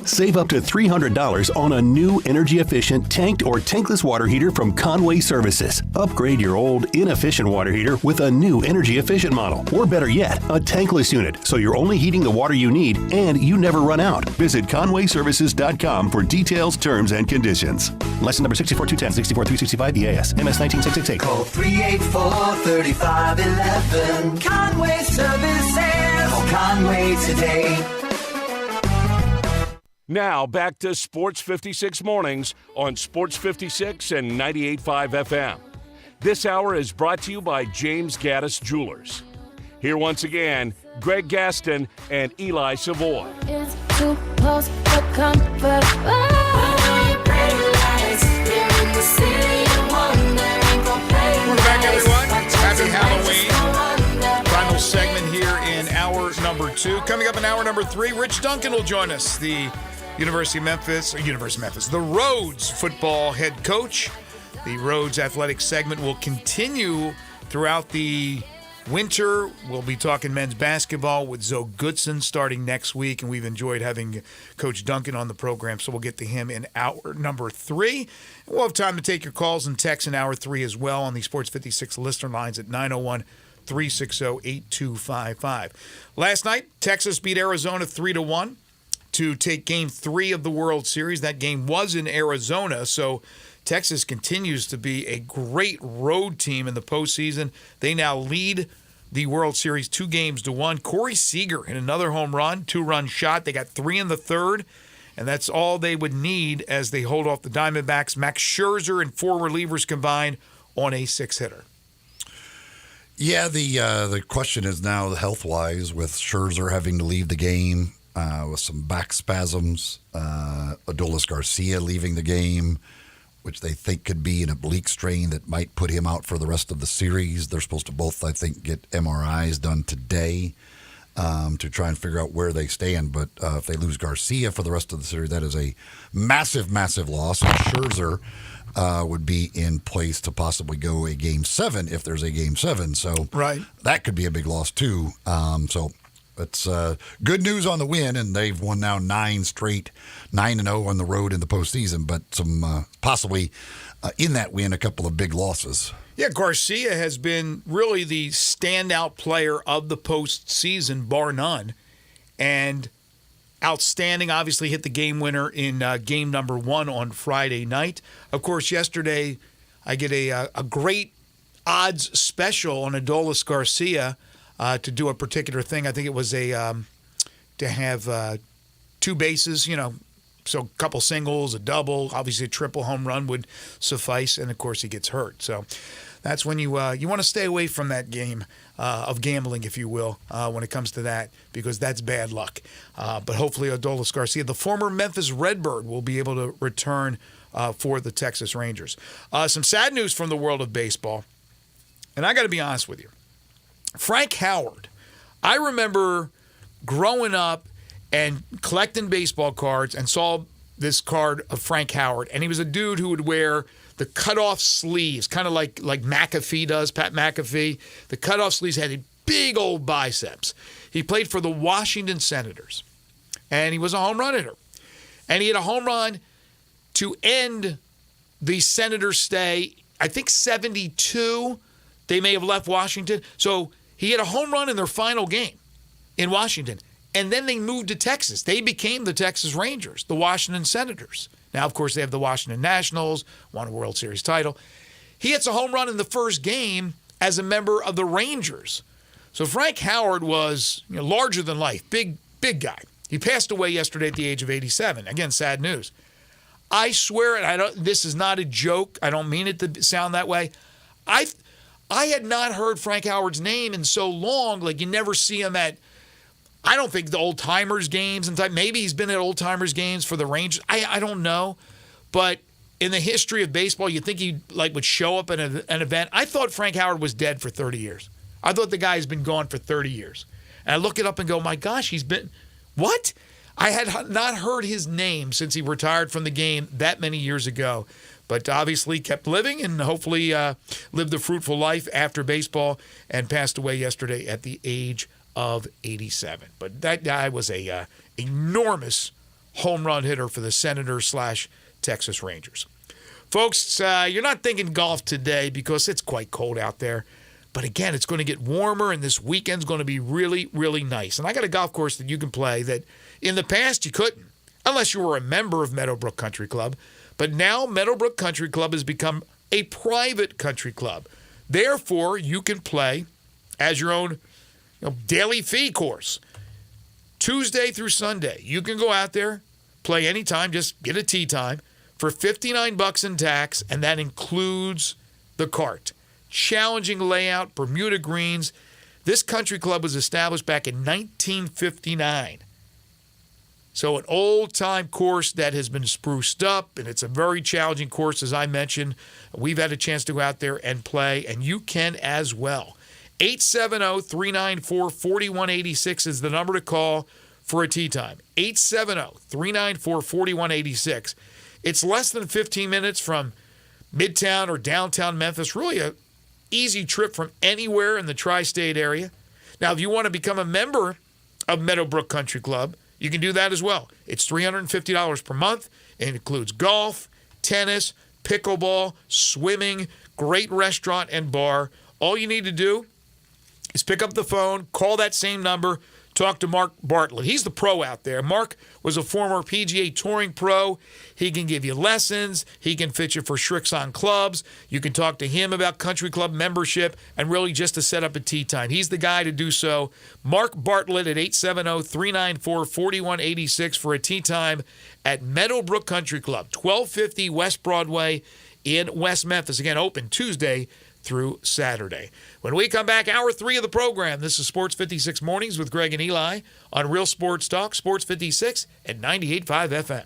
Save up to $300 on a new energy-efficient tanked or tankless water heater from Conway Services. Upgrade your old, inefficient water heater with a new energy-efficient model. Or better yet, a tankless unit, so you're only heating the water you need and you never run out. Visit conwayservices.com for details, terms, and conditions. License number 64210, 64365 EAS, MS 19688. Call 384-3511. Conway Services. Call Conway today. Now back to Sports 56 Mornings on Sports 56 and 98.5 FM. This hour is brought to you by James Gaddis Jewelers. Here once again, Greg Gaston and Eli Savoy. It's too close for comfort. Welcome back, everyone. Happy Halloween. Final segment here in hour number 2. Coming up in hour number 3, Rich Duncan will join us, the University of Memphis, the Rhodes football head coach. The Rhodes athletic segment will continue throughout the winter. We'll be talking men's basketball with Zoe Goodson starting next week, and we've enjoyed having Coach Duncan on the program, so we'll get to him in hour number 3. We'll have time to take your calls and texts in hour 3 as well on the Sports 56 listener lines at 901-360-8255. Last night, Texas beat Arizona 3-1. to take Game 3 of the World Series. That game was in Arizona, so Texas continues to be a great road team in the postseason. They now lead the World Series 2-1. Corey Seager hit another home run, 2-run shot. They got 3 in the third, and that's all they would need as they hold off the Diamondbacks. Max Scherzer and 4 relievers combined on a 6-hitter. Yeah, the question is now health-wise with Scherzer having to leave the game with some back spasms, Adolis Garcia leaving the game, which they think could be an oblique strain that might put him out for the rest of the series. They're supposed to both, I think, get MRIs done today to try and figure out where they stand. But if they lose Garcia for the rest of the series, that is a massive, massive loss. And Scherzer would be in place to possibly go a Game 7 if there's a Game 7. So that could be a big loss, too. So it's good news on the win, and they've won now 9 straight, 9-0 on the road in the postseason, but some possibly in that win, a couple of big losses. Yeah, Garcia has been really the standout player of the postseason, bar none, and outstanding. Obviously hit the game winner in game number 1 on Friday night. Of course, yesterday I get a great odds special on Adolis Garcia to do a particular thing. I think it was to have 2 bases, so a couple singles, a double, obviously a triple home run would suffice, and of course he gets hurt. So that's when you want to stay away from that game of gambling, if you will, when it comes to that, because that's bad luck. But hopefully Adolis Garcia, the former Memphis Redbird, will be able to return for the Texas Rangers. Some sad news from the world of baseball, and I got to be honest with you. Frank Howard. I remember growing up and collecting baseball cards and saw this card of Frank Howard. And he was a dude who would wear the cutoff sleeves, kind of like McAfee does, Pat McAfee. The cutoff sleeves had big old biceps. He played for the Washington Senators. And he was a home run hitter. And he had a home run to end the Senators' stay, I think 72. They may have left Washington. So he had a home run in their final game in Washington. And then they moved to Texas. They became the Texas Rangers, the Washington Senators. Now, of course, they have the Washington Nationals, won a World Series title. He hits a home run in the first game as a member of the Rangers. So Frank Howard was larger than life, big guy. He passed away yesterday at the age of 87. Again, sad news. I swear, and this is not a joke. I don't mean it to sound that way. I had not heard Frank Howard's name in so long. Like, you never see him at, I don't think, the old-timers games. And maybe he's been at old-timers games for the Rangers. I don't know. But in the history of baseball, you think he would show up at an event. I thought Frank Howard was dead for 30 years. I thought the guy has been gone for 30 years. And I look it up and go, my gosh, he's been, what? I had not heard his name since he retired from the game that many years ago. but obviously kept living and hopefully lived a fruitful life after baseball and passed away yesterday at the age of 87. But that guy was a enormous home run hitter for the Senators/Texas Rangers. Folks, you're not thinking golf today because it's quite cold out there. But again, it's going to get warmer, and this weekend's going to be really, really nice. And I got a golf course that you can play that in the past you couldn't, unless you were a member of Meadowbrook Country Club. But now Meadowbrook Country Club has become a private country club. Therefore, you can play as your own daily fee course. Tuesday through Sunday, you can go out there, play anytime, just get a tee time for $59 in tax, and that includes the cart. Challenging layout, Bermuda greens. This country club was established back in 1959. So an old-time course that has been spruced up, and it's a very challenging course, as I mentioned. We've had a chance to go out there and play, and you can as well. 870-394-4186 is the number to call for a tee time. 870-394-4186. It's less than 15 minutes from Midtown or downtown Memphis. Really a easy trip from anywhere in the tri-state area. Now, if you want to become a member of Meadowbrook Country Club, you can do that as well. It's $350 per month. It includes golf, tennis, pickleball, swimming, great restaurant and bar. All you need to do is pick up the phone, call that same number, talk to Mark Bartlett. He's the pro out there. Mark was a former PGA Touring pro. He can give you lessons. He can fit you for Shrixon clubs. You can talk to him about country club membership and really just to set up a tee time. He's the guy to do so. Mark Bartlett at 870-394-4186 for a tee time at Meadowbrook Country Club, 1250 West Broadway in West Memphis. Again, open Tuesday through Saturday. When we come back, hour 3 of the program, this is Sports 56 Mornings with Greg and Eli on Real Sports Talk, Sports 56 at 98.5 FM.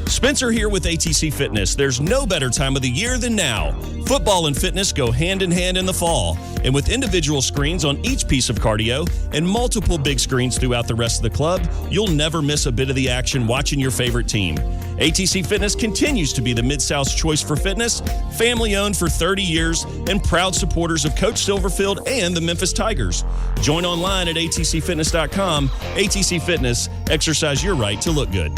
Spencer here with ATC Fitness. There's no better time of the year than now. Football and fitness go hand in hand in the fall. And with individual screens on each piece of cardio and multiple big screens throughout the rest of the club, you'll never miss a bit of the action watching your favorite team. ATC Fitness continues to be the Mid-South's choice for fitness, family-owned for 30 years, and proud supporters of Coach Silverfield and the Memphis Tigers. Join online at atcfitness.com. ATC Fitness, exercise your right to look good.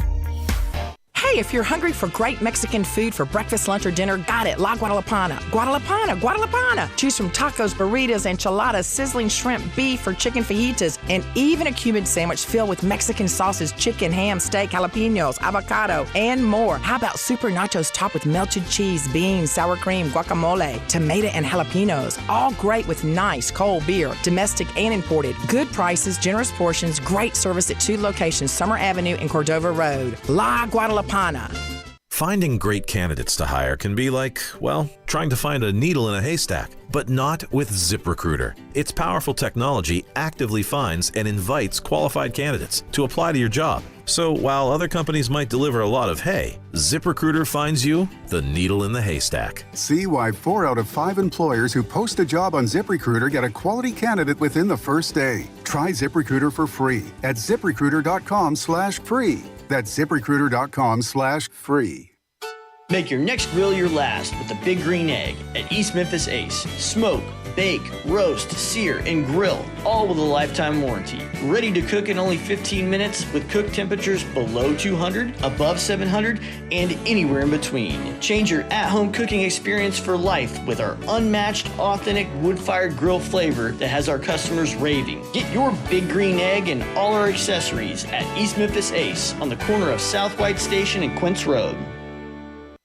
Hey, if you're hungry for great Mexican food for breakfast, lunch, or dinner, got it. La Guadalupana. Guadalupana, Guadalupana. Choose from tacos, burritos, enchiladas, sizzling shrimp, beef, or chicken fajitas, and even a Cuban sandwich filled with Mexican sauces, chicken, ham, steak, jalapenos, avocado, and more. How about super nachos topped with melted cheese, beans, sour cream, guacamole, tomato, and jalapenos? All great with nice cold beer, domestic and imported. Good prices, generous portions, great service at 2 locations, Summer Avenue and Cordova Road. La Guadalupana. Finding great candidates to hire can be like, well, trying to find a needle in a haystack, but not with ZipRecruiter. Its powerful technology actively finds and invites qualified candidates to apply to your job. So while other companies might deliver a lot of hay, ZipRecruiter finds you the needle in the haystack. See why 4 out of 5 employers who post a job on ZipRecruiter get a quality candidate within the first day. Try ZipRecruiter for free at ZipRecruiter.com/free. That's ZipRecruiter.com/free. Make your next grill your last with the Big Green Egg at East Memphis Ace. Smoke, bake, roast, sear, and grill, all with a lifetime warranty. Ready to cook in only 15 minutes with cook temperatures below 200, above 700, and anywhere in between. Change your at-home cooking experience for life with our unmatched, authentic wood-fired grill flavor that has our customers raving. Get your Big Green Egg and all our accessories at East Memphis Ace on the corner of South White Station and Quince Road.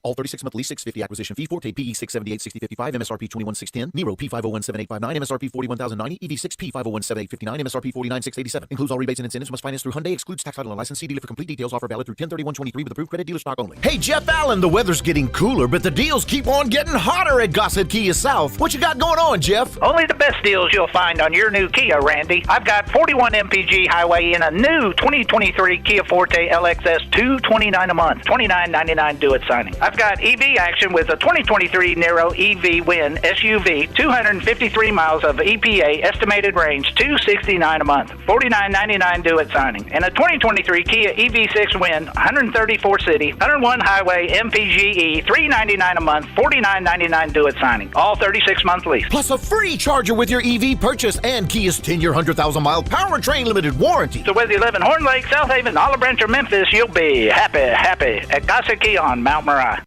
All 36-month lease, $650 acquisition fee, Forte PE 678-6055, MSRP 21,610, Nero P 501-7859, MSRP 41,090, EV6 P 501-7859, MSRP 49,687. Includes all rebates and incentives. Must finance through Hyundai. Excludes tax, title, and license. See dealer for complete details. Offer valid through 10/31/23 with approved credit. Dealer stock only. Hey, Jeff Allen, the weather's getting cooler, but the deals keep on getting hotter at Gossett Kia South. What you got going on, Jeff? Only the best deals you'll find on your new Kia, Randy. I've got 41 MPG Highway in a new 2023 Kia Forte LXS, $229 a month, $29.99 due at signing. I've I've got EV action with a 2023 Nero EV Win SUV, 253 miles of EPA estimated range, $269 a month, $49.99 due at signing. And a 2023 Kia EV6 Win, 134 city, 101 highway MPGE, $399 a month, $49.99 due at signing. All 36-month lease. Plus a free charger with your EV purchase and Kia's 10-year, 100,000-mile powertrain limited warranty. So whether you live in Horn Lake, South Haven, Olive Branch, or Memphis, you'll be happy at Gossett Kia on Mount Moriah.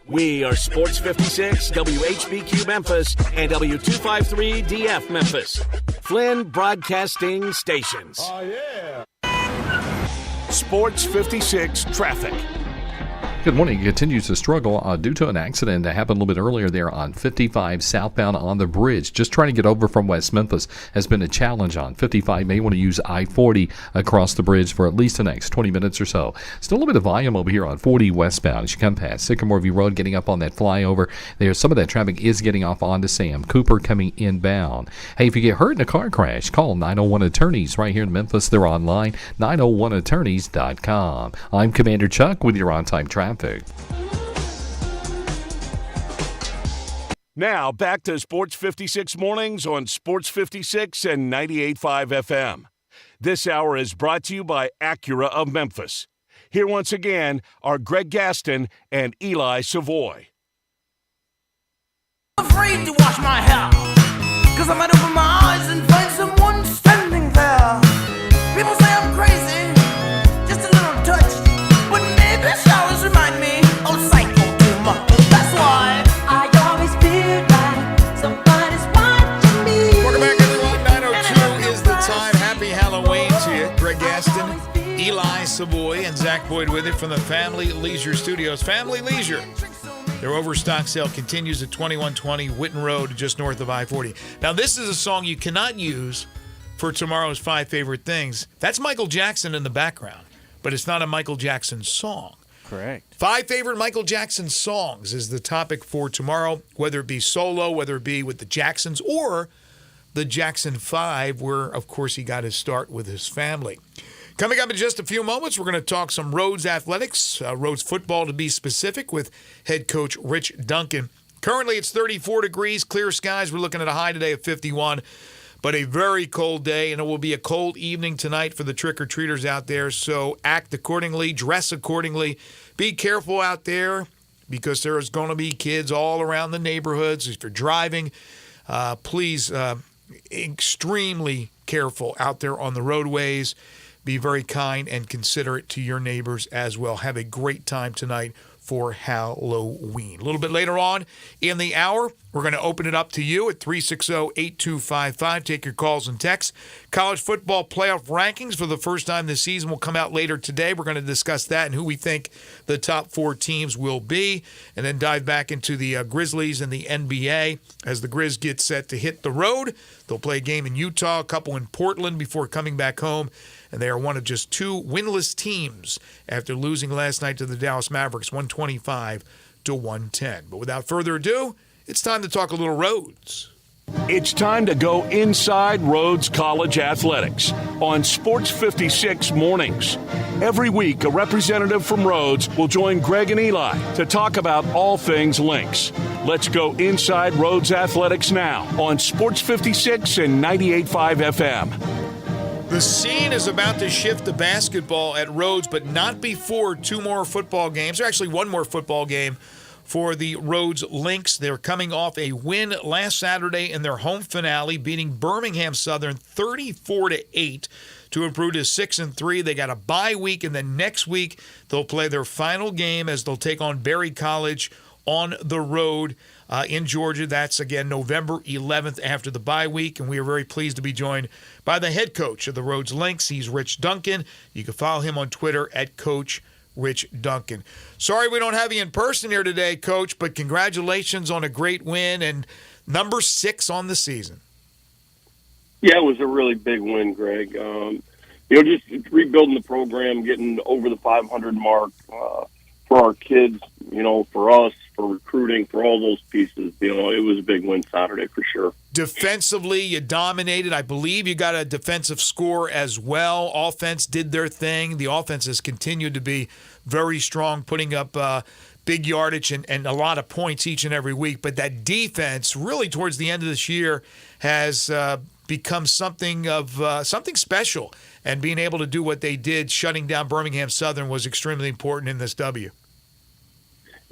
We are Sports 56, WHBQ Memphis, and W253DF Memphis. Flynn Broadcasting Stations. Oh, yeah. Sports 56 Traffic. Good morning. It continues to struggle due to an accident that happened a little bit earlier there on 55 southbound on the bridge. Just trying to get over from West Memphis has been a challenge on 55. May want to use I-40 across the bridge for at least the next 20 minutes or so. Still a little bit of volume over here on 40 westbound as you come past Sycamore View Road, getting up on that flyover. There's some of that traffic is getting off onto Sam Cooper coming inbound. Hey, if you get hurt in a car crash, call 901 Attorneys right here in Memphis. They're online, 901attorneys.com. I'm Commander Chuck with your on-time traffic. Now, back to Sports 56 Mornings on Sports 56 and 98.5 FM. This hour is brought to you by Acura of Memphis. Here once again are Greg Gaston and Eli Savoy. I'm afraid to wash my hair, 'cause I might open my eyes and find someone standing there. People say I'm crazy, just a little touch, but maybe showers remind me of psycho too much. That's why I always feel like somebody's watching me. Welcome back, everyone. 9:02 is the time. Happy Halloween to you. Greg Gaston, Eli Savoy, and Zach Boyd with it from the Family Leisure Studios. Family Leisure. Their overstock sale continues at 2120 Witten Road, just north of I-40. Now, this is a song you cannot use for tomorrow's 5 favorite things. That's Michael Jackson in the background, but it's not a Michael Jackson song. Correct. 5 favorite Michael Jackson songs is the topic for tomorrow, whether it be solo, whether it be with the Jacksons, or the Jackson 5, where, of course, he got his start with his family. Coming up in just a few moments, we're going to talk some Rhodes athletics, Rhodes football to be specific, with head coach Rich Duncan. Currently, it's 34 degrees, clear skies. We're looking at a high today of 51, but a very cold day, and it will be a cold evening tonight for the trick-or-treaters out there, so act accordingly, dress accordingly. Be careful out there, because there is going to be kids all around the neighborhoods. If you're driving, please extremely careful out there on the roadways. Be very kind and considerate to your neighbors as well. Have a great time tonight for Halloween. A little bit later on in the hour, we're going to open it up to you at 360-8255. Take your calls and texts. College football playoff rankings for the first time this season will come out later today. We're going to discuss that and who we think the top 4 teams will be, and then dive back into the Grizzlies and the NBA as the Grizz get set to hit the road. They'll play a game in Utah, a couple in Portland before coming back home. And they are one of just 2 winless teams after losing last night to the Dallas Mavericks, 125-110. But without further ado, it's time to talk a little Rhodes. It's time to go inside Rhodes College Athletics on Sports 56 Mornings. Every week, a representative from Rhodes will join Greg and Eli to talk about all things Lynx. Let's go inside Rhodes Athletics now on Sports 56 and 98.5 FM. The scene is about to shift to basketball at Rhodes, but not before 2 more football games, or actually 1 more football game for the Rhodes Lynx. They're coming off a win last Saturday in their home finale, beating Birmingham Southern 34-8 to improve to 6-3. They got a bye week, and then next week they'll play their final game as they'll take on Berry College on the road in Georgia. That's, again, November 11th after the bye week, and we are very pleased to be joined by the head coach of the Rhodes Lynx. He's Rich Duncan. You can follow him on Twitter at Coach Rich Duncan. Sorry we don't have you in person here today, Coach, but congratulations on a great win and number 6 on the season. Yeah, it was a really big win, Greg. Just rebuilding the program, getting over the 500 mark for our kids, for us, for recruiting, for all those pieces. You know, it was a big win Saturday for sure. Defensively, you dominated. I believe you got a defensive score as well. Offense did their thing. The offense has continued to be very strong, putting up big yardage and a lot of points each and every week. But that defense, really towards the end of this year, has become something special. And being able to do what they did, shutting down Birmingham Southern, was extremely important in this W.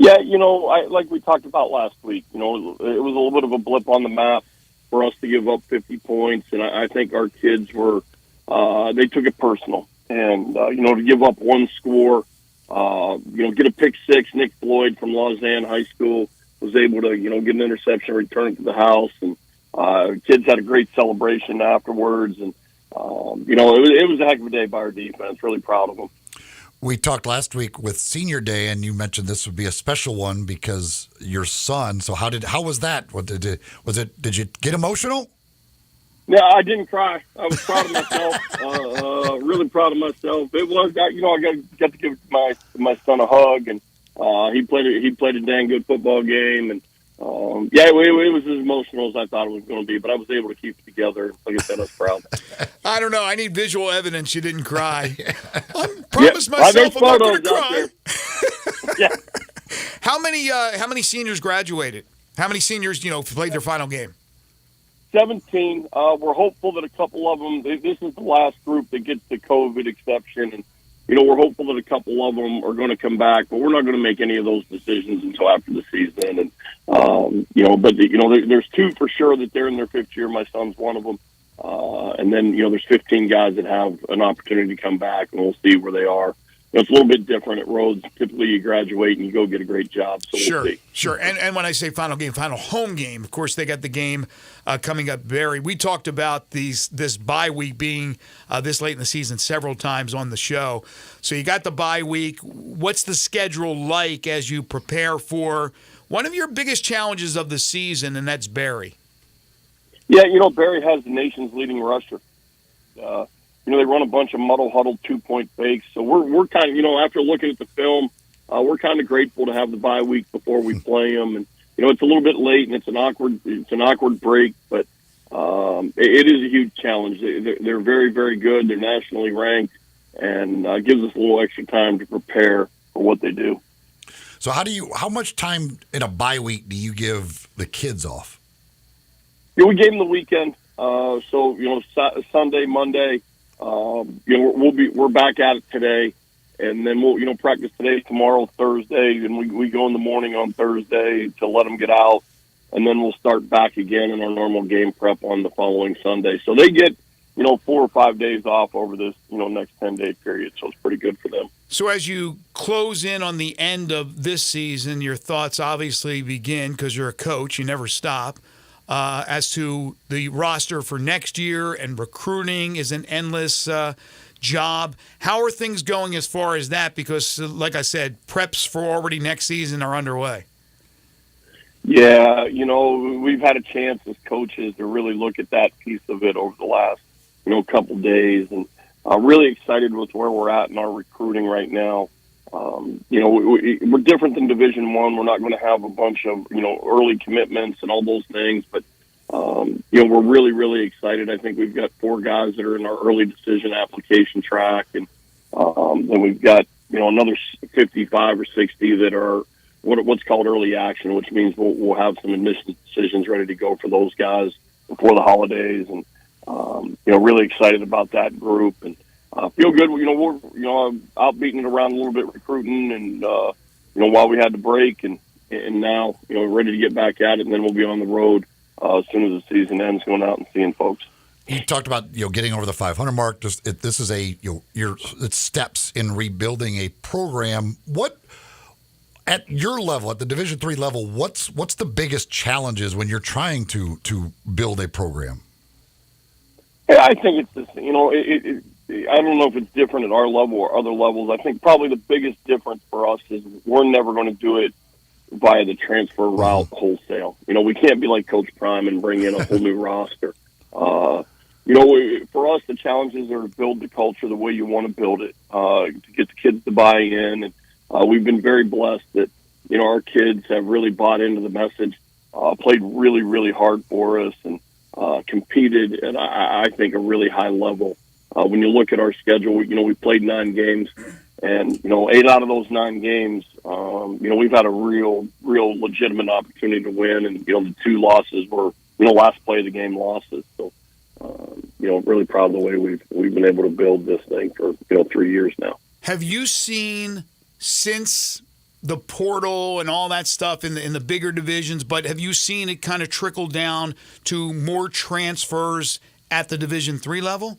Yeah, you know, like we talked about last week, you know, it was a little bit of a blip on the map for us to give up 50 points. And I think our kids were, they took it personal. And, you know, to give up one score, you know, get a pick six. Nick Floyd from Lausanne High School was able to, you know, get an interception, return it to the house. And kids had a great celebration afterwards. And, you know, it was a heck of a day by our defense. Really proud of them. We talked last week with Senior Day, and you mentioned this would be a special one because your son. So how was that? Did you get emotional? Yeah, I didn't cry. I was proud of myself. Really proud of myself. It was, you know, I got to give my son a hug, and he played a dang good football game, and yeah, it was as emotional as I thought it was going to be. But I was able to keep it together. Like I said, I was proud. I don't know. I need visual evidence you didn't cry. I promised myself I'm not going to cry. Yeah. How many seniors graduated? How many seniors, you know, played their final game? 17. We're hopeful that a couple of them. This is the last group that gets the COVID exception, and you know we're hopeful that a couple of them are going to come back. But we're not going to make any of those decisions until after the season. And you know, but you know, there's two for sure that they're in their fifth year. My son's one of them. And then, you know, there's 15 guys that have an opportunity to come back, and we'll see where they are. You know, it's a little bit different at Rhodes. Typically, you graduate and you go get a great job. So Sure, we'll see. sure. And when I say final game, final home game, of course, they got the game coming up we talked about this bye week being this late in the season several times on the show. So you got the bye week. What's the schedule like as you prepare for one of your biggest challenges of the season, and that's Barry? Yeah, you know, Barry has the nation's leading rusher. You know, they run a bunch of muddle huddle 2-point fakes. So we're kind of, you know, after looking at the film, we're kind of grateful to have the bye week before we play them. And you know, it's a little bit late and it's an awkward break, but it is a huge challenge. They're very, very good. They're nationally ranked, and gives us a little extra time to prepare for what they do. So how much time in a bye week do you give the kids off? Yeah, we gave them the weekend. So, you know, Sunday, Monday, you know, we're back at it today, and then we'll, you know, practice today, tomorrow, Thursday, and we go in the morning on Thursday to let them get out, and then we'll start back again in our normal game prep on the following Sunday. So they get, you know, 4 or 5 days off over this, you know, next 10-day period. So it's pretty good for them. So as you close in on the end of this season, your thoughts obviously begin, because you're a coach, you never stop, as to the roster for next year, and recruiting is an endless job. How are things going as far as that? Because, like I said, preps for already next season are underway. Yeah, you know, we've had a chance as coaches to really look at that piece of it over the last, you know, couple days, and I'm really excited with where we're at in our recruiting right now. You know, we're different than Division I. We're not going to have a bunch of, you know, early commitments and all those things, but, you know, we're really, really excited. I think we've got 4 guys that are in our early decision application track, and then we've got, you know, another 55 or 60 that are what's called early action, which means we'll have some admission decisions ready to go for those guys before the holidays, and, you know, really excited about that group, and feel good. You know, we're out beating it around a little bit recruiting, and you know, while we had the break, and now, you know, ready to get back at it, and then we'll be on the road as soon as the season ends, going out and seeing folks. You talked about, you know, getting over the 500 mark. This is it's steps in rebuilding a program. What at your level, at the Division III level, what's the biggest challenges when you're trying to build a program? Yeah, I think it's this. You know, I don't know if it's different at our level or other levels. I think probably the biggest difference for us is we're never going to do it via the transfer route wholesale. You know, we can't be like Coach Prime and bring in a whole new roster. You know, for us, the challenges are to build the culture the way you want to build it, to get the kids to buy in. And we've been very blessed that, our kids have really bought into the message, played really, really hard for us, and competed at, I think, a really high level. When you look at our schedule, we played 9 games, and 8 out of those 9 games, we've had a real legitimate opportunity to win, and the 2 losses were last play of the game losses. So really proud of the way we've been able to build this thing for 3 years now. Have you seen, since the portal and all that stuff in the bigger divisions, but have you seen it kind of trickle down to more transfers at the Division III level?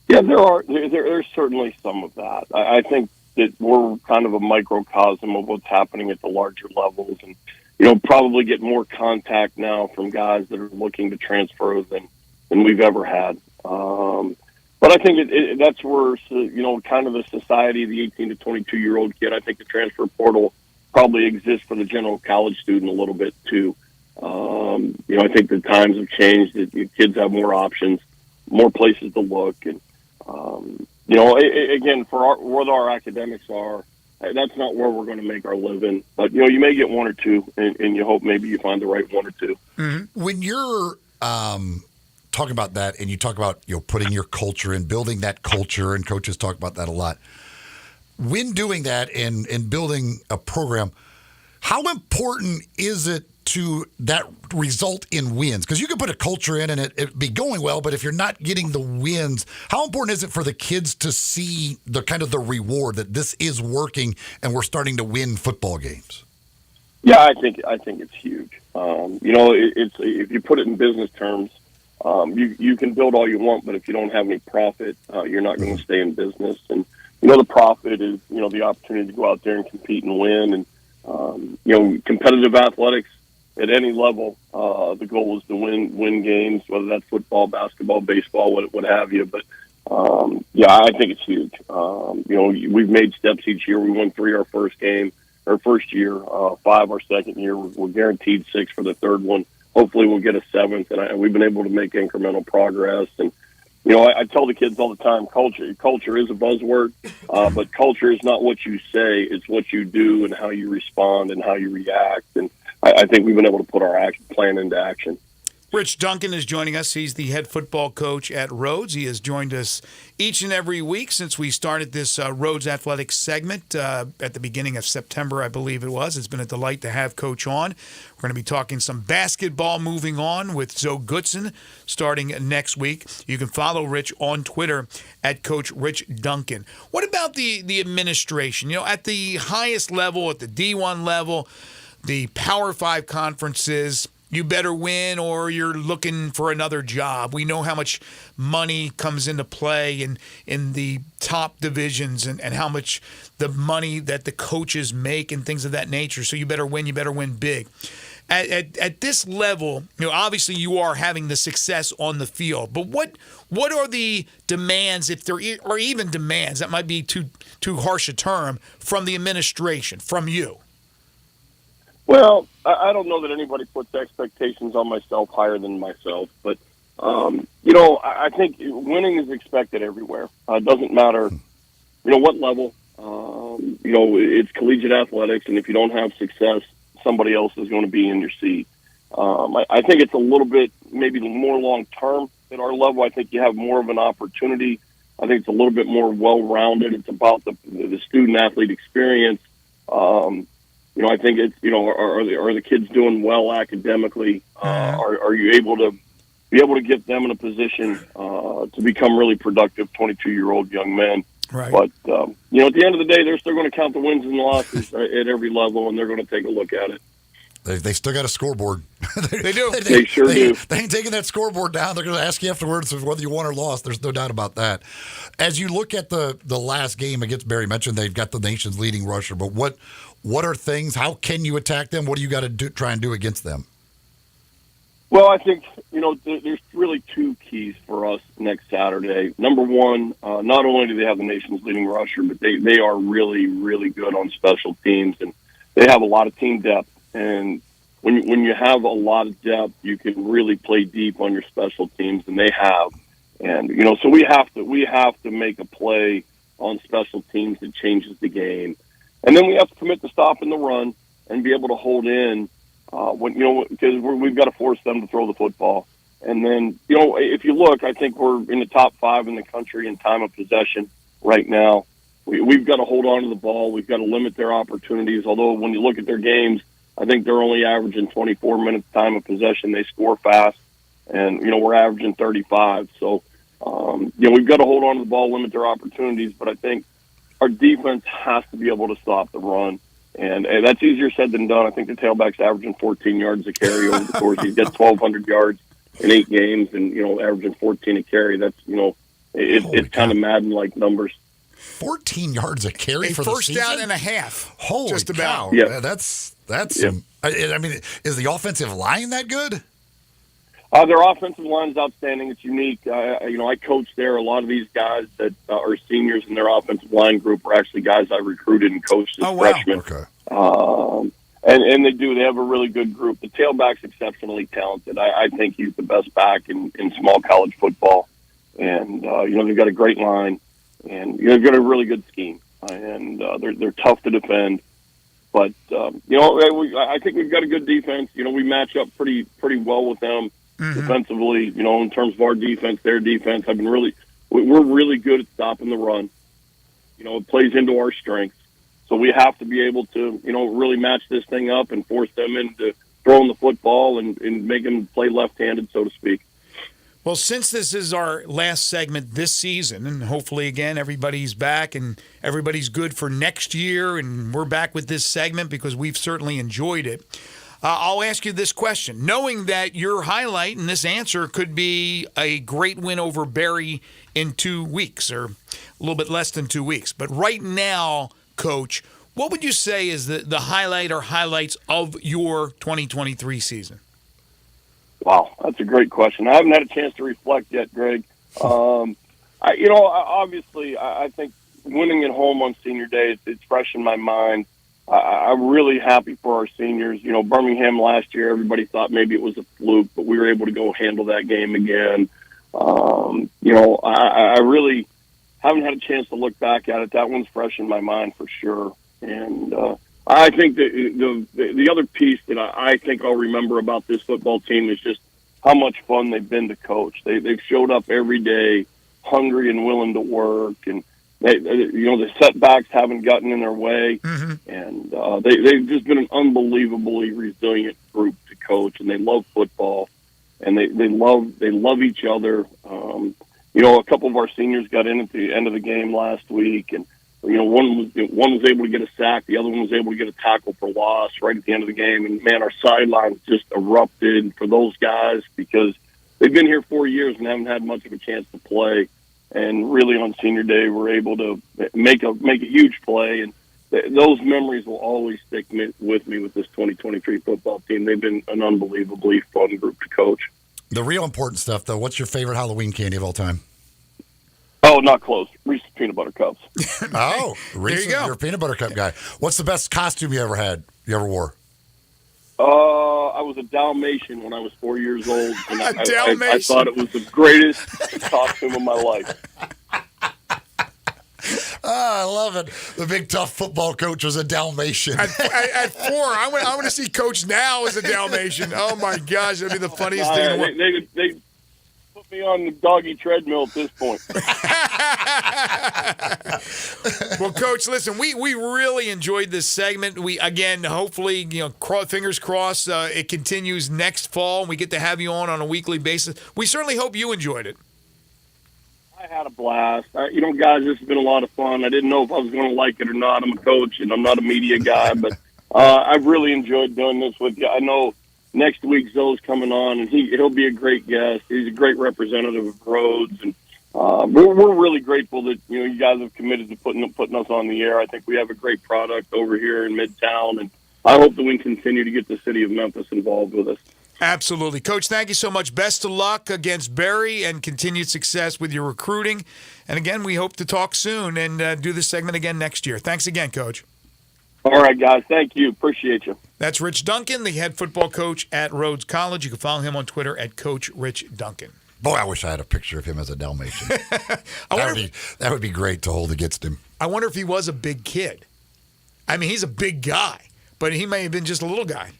Yeah, there's certainly some of that. I think that we're kind of a microcosm of what's happening at the larger levels, and probably get more contact now from guys that are looking to transfer than we've ever had. But I think that's where kind of the society of the 18 to 22-year-old kid. I think the transfer portal probably exists for the general college student a little bit too. I think the times have changed. That kids have more options, more places to look, and again, for where our academics are, that's not where we're going to make our living. But you may get 1 or 2, and you hope maybe you find the right 1 or 2. Mm-hmm. When you're talking about that, and you talk about putting your culture and building that culture, and coaches talk about that a lot. When doing that and building a program, how important is it to that result in wins? Because you can put a culture in and it be going well, but if you're not getting the wins, how important is it for the kids to see the kind of the reward that this is working and we're starting to win football games? Yeah, I think it's huge. It's if you put it in business terms, you can build all you want, but if you don't have any profit, you're not going to stay in business. And the profit is the opportunity to go out there and compete and win. And competitive athletics at any level, the goal is to win games, whether that's football, basketball, baseball, what have you. But I think it's huge. We've made steps each year. We won 3 our first year, 5 our second year. We're guaranteed 6 for the third one. Hopefully we'll get a 7th, and we've been able to make incremental progress. And I tell the kids all the time, culture is a buzzword, but culture is not what you say; it's what you do and how you respond and how you react. And I think we've been able to put our plan into action. Rich Duncan is joining us. He's the head football coach at Rhodes. He has joined us each and every week since we started this Rhodes Athletics segment at the beginning of September, I believe it was. It's been a delight to have Coach on. We're going to be talking some basketball moving on with Zoe Goodson starting next week. You can follow Rich on Twitter at Coach Rich Duncan. What about the administration? At the highest level, at the D1 level, the Power 5 conferences, you better win or you're looking for another job. We know how much money comes into play in the top divisions and how much the money that the coaches make and things of that nature. So you better win big. At this level, obviously you are having the success on the field, but what are the demands, if there are even demands, that might be too harsh a term, from the administration, from you? Well, I don't know that anybody puts expectations on myself higher than myself, but I think winning is expected everywhere. It doesn't matter, what level. It's collegiate athletics, and if you don't have success, somebody else is going to be in your seat. I think it's a little bit maybe more long term at our level. I think you have more of an opportunity. I think it's a little bit more well-rounded. It's about the student athlete experience. I think it's, are the kids doing well academically? Are you able to get them in a position to become really productive 22-year-old young men? Right. But, at the end of the day, they're still going to count the wins and losses at every level, and they're going to take a look at it. They still got a scoreboard. They do. They sure do. They ain't taking that scoreboard down. They're going to ask you afterwards whether you won or lost. There's no doubt about that. As you look at the last game against Barry, mentioned they've got the nation's leading rusher, but what are things? How can you attack them? What do you got to try and do against them? Well, I think, there's really 2 keys for us next Saturday. Number one, not only do they have the nation's leading rusher, but they are really, really good on special teams, and they have a lot of team depth. And when you have a lot of depth, you can really play deep on your special teams, and they have. And, so we have to make a play on special teams that changes the game. And then we have to commit to stopping the run and be able to hold in because we've got to force them to throw the football. And then, if you look, I think we're in the top 5 in the country in time of possession right now. We've got to hold on to the ball. We've got to limit their opportunities. Although when you look at their games, I think they're only averaging 24 minutes time of possession. They score fast, and we're averaging 35. So, we've got to hold on to the ball, limit their opportunities. But I think our defense has to be able to stop the run, and that's easier said than done. I think the tailback's averaging 14 yards a carry over the course. He's got 1,200 yards in 8 games, and averaging 14 a carry. That's it's kind of Madden-like numbers. 14 yards a carry for the season? First down and a half. Holy just about. cow. Yeah. That's I mean, is the offensive line that good? Their offensive line is outstanding. It's unique. I coach there. A lot of these guys that are seniors in their offensive line group are actually guys I recruited and coached as freshmen. Okay. And they do. They have a really good group. The tailback's exceptionally talented. I think he's the best back in small college football. And, they've got a great line. And they've got a really good scheme. And they're tough to defend. But, I think we've got a good defense. We match up pretty well with them defensively, in terms of our defense, their defense. We're really good at stopping the run. It plays into our strengths. So we have to be able to, really match this thing up and force them into throwing the football and make them play left-handed, so to speak. Well, since this is our last segment this season, and hopefully, again, everybody's back and everybody's good for next year, and we're back with this segment because we've certainly enjoyed it, I'll ask you this question. Knowing that your highlight and this answer could be a great win over Barry in 2 weeks or a little bit less than 2 weeks, but right now, Coach, what would you say is the highlight or highlights of your 2023 season? Wow, that's a great question. I haven't had a chance to reflect yet, Greg. Obviously, I think winning at home on Senior Day, it's fresh in my mind. I'm really happy for our seniors. Birmingham last year, everybody thought maybe it was a fluke, but we were able to go handle that game again. I really haven't had a chance to look back at it. That one's fresh in my mind for sure. And I think that the other piece that I think I'll remember about this football team is just how much fun they've been to coach. They've showed up every day, hungry and willing to work, and the setbacks haven't gotten in their way, and they've just been an unbelievably resilient group to coach, and they love football, and they love each other. A couple of our seniors got in at the end of the game last week, and one was able to get a sack, the other one was able to get a tackle for loss right at the end of the game, and man, our sidelines just erupted for those guys because they've been here 4 years and haven't had much of a chance to play. And really on Senior Day, we're able to make a huge play, and those memories will always stick with me with this 2023 football team. They've been an unbelievably fun group to coach. The real important stuff, though, what's your favorite Halloween candy of all time? Oh, not close. Reese's Peanut Butter Cups. Oh, Reese's, there you go. You're a peanut butter cup guy. What's the best costume you ever wore? I was a Dalmatian when I was 4 years old, and I thought it was the greatest costume of my life. I love it. The big tough football coach was a Dalmatian. At 4, I want to see Coach now as a Dalmatian. Oh my gosh, that'd be the funniest thing in the world. They put me on the doggy treadmill at this point. Well, Coach, listen, we really enjoyed this segment. We again, hopefully, fingers crossed, it continues next fall, and we get to have you on a weekly basis. We certainly hope you enjoyed it. I had a blast. Guys, this has been a lot of fun. I didn't know if I was going to like it or not. I'm a coach, and I'm not a media guy, but I've really enjoyed doing this with you. I know next week Zoe's coming on, and he'll be a great guest. He's a great representative of Rhodes, and we're really grateful that you guys have committed to putting us on the air. I think we have a great product over here in Midtown, and I hope that we can continue to get the city of Memphis involved with us. Absolutely. Coach, thank you so much. Best of luck against Barry and continued success with your recruiting. And again, we hope to talk soon and do this segment again next year. Thanks again, Coach. All right, guys. Thank you. Appreciate you. That's Rich Duncan, the head football coach at Rhodes College. You can follow him on Twitter at Coach Rich Duncan. Boy, I wish I had a picture of him as a Dalmatian. That would be great to hold against him. I wonder if he was a big kid. I mean, he's a big guy, but he may have been just a little guy.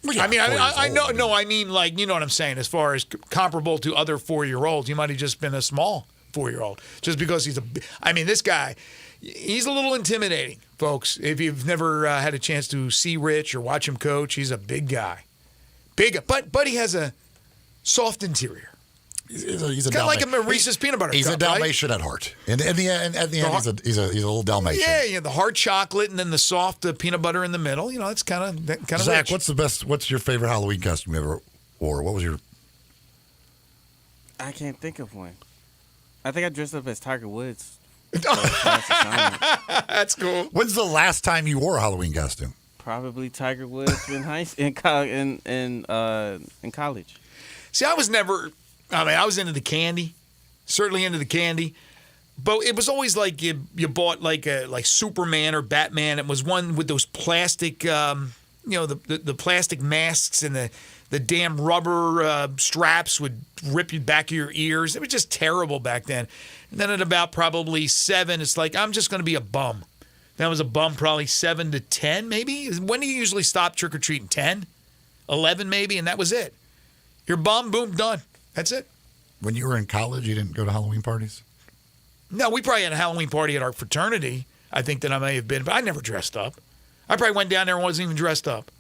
Well, yeah, I know. No, I mean, like, you know what I'm saying. As far as comparable to other 4-year-olds, he might have just been a small 4-year-old, just because he's this guy, he's a little intimidating, folks. If you've never had a chance to see Rich or watch him coach, he's a big guy, but he has a soft interior. He's a kind of like a Reese's peanut butter. He's cup, a Dalmatian right? at heart. And at the end, he's a little Dalmatian. Yeah, the hard chocolate and then the soft peanut butter in the middle. You know, it's kind of Zach, rich. what's your favorite Halloween costume you ever wore? What was your? I can't think of one. I think I dressed up as Tiger Woods. That's cool. When's the last time you wore a Halloween costume? Probably Tiger Woods in college. See, I was into the candy, certainly into the candy, but it was always like you bought like Superman or Batman. It was one with those plastic, the plastic masks and the damn rubber straps would rip you back of your ears. It was just terrible back then. And then at about probably 7, it's like, I'm just going to be a bum. That was a bum probably 7 to 10 maybe. When do you usually stop trick-or-treating? 10? 11 maybe? And that was it. You're bum, boom, done. That's it. When you were in college, you didn't go to Halloween parties? No, we probably had a Halloween party at our fraternity. I think that I may have been, but I never dressed up. I probably went down there and wasn't even dressed up,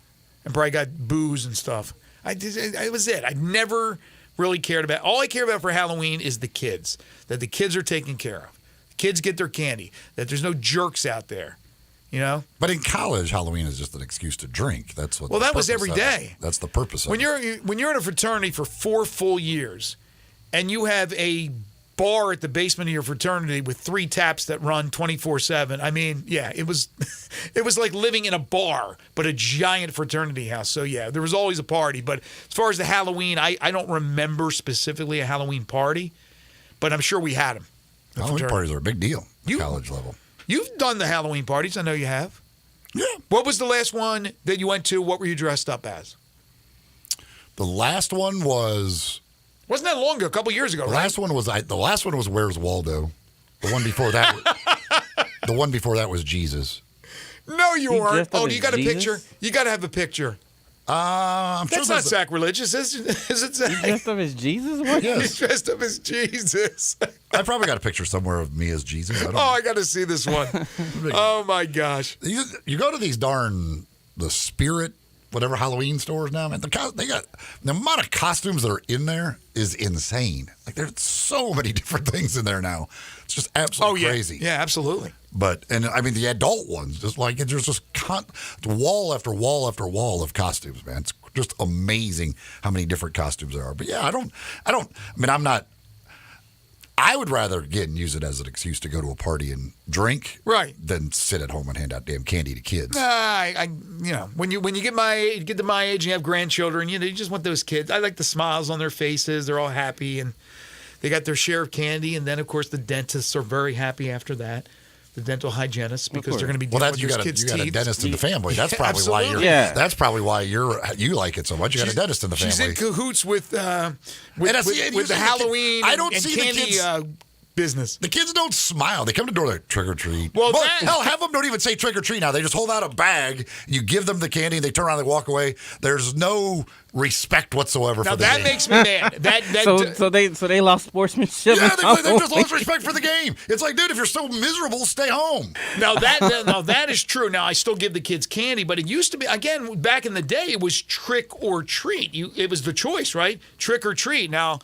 and probably got booze and stuff. It was it. I never really cared about. All I care about for Halloween is the kids. That the kids are taken care of. The kids get their candy. That there's no jerks out there. You know. But in college, Halloween is just an excuse to drink. That's what. Well, that was every day. That's the purpose of it. When you're in a fraternity for 4 full years, and you have a bar at the basement of your fraternity with 3 taps that run 24/7. I mean, yeah, it was like living in a bar, but a giant fraternity house. So yeah, there was always a party. But as far as the Halloween, I don't remember specifically a Halloween party, but I'm sure we had them. Halloween parties are a big deal at college level. You've done the Halloween parties. I know you have. Yeah. What was the last one that you went to? What were you dressed up as? The last one wasn't that long ago? A couple years ago, right? The last one was Where's Waldo. The one before that was Jesus. No, you weren't. Oh, you got a Jesus? picture? You got to have a picture. I'm That's sure not sacrilegious, is it? Zach? You dressed up as Jesus? What? Yes. He's dressed up as Jesus. I probably got a picture somewhere of me as Jesus. I got to see this one. Oh my gosh! You go to these the Spirit, whatever Halloween stores now, man. They got the amount of costumes that are in there is insane. Like there's so many different things in there now. It's just absolutely crazy. Yeah, absolutely. But the adult ones, just like there's just wall after wall after wall of costumes, man. It's just amazing how many different costumes there are. But yeah, I would rather use it as an excuse to go to a party and drink, right, than sit at home and hand out damn candy to kids. When you get to my age and you have grandchildren, you just want those kids. I like the smiles on their faces. They're all happy and they got their share of candy. And then of course the dentists are very happy after that. The dental hygienists, because they're going to be dealing with your kids' teeth. You got a dentist in the family. That's probably That's probably why you like it so much. You got a dentist in the family. She's in cahoots with the Halloween and candy business. The kids don't smile. They come to the door like trick or treat. Well, hell, half of them don't even say trick or treat now. They just hold out a bag. You give them the candy, and they turn around and they walk away. There's no respect whatsoever for the game. Now that makes me mad. So they lost sportsmanship. Yeah, they just lost respect for the game. It's like, dude, if you're so miserable, stay home. Now that is true. Now I still give the kids candy, but it used to be, again, back in the day, it was trick or treat. It was the choice, right? Trick or treat. Now,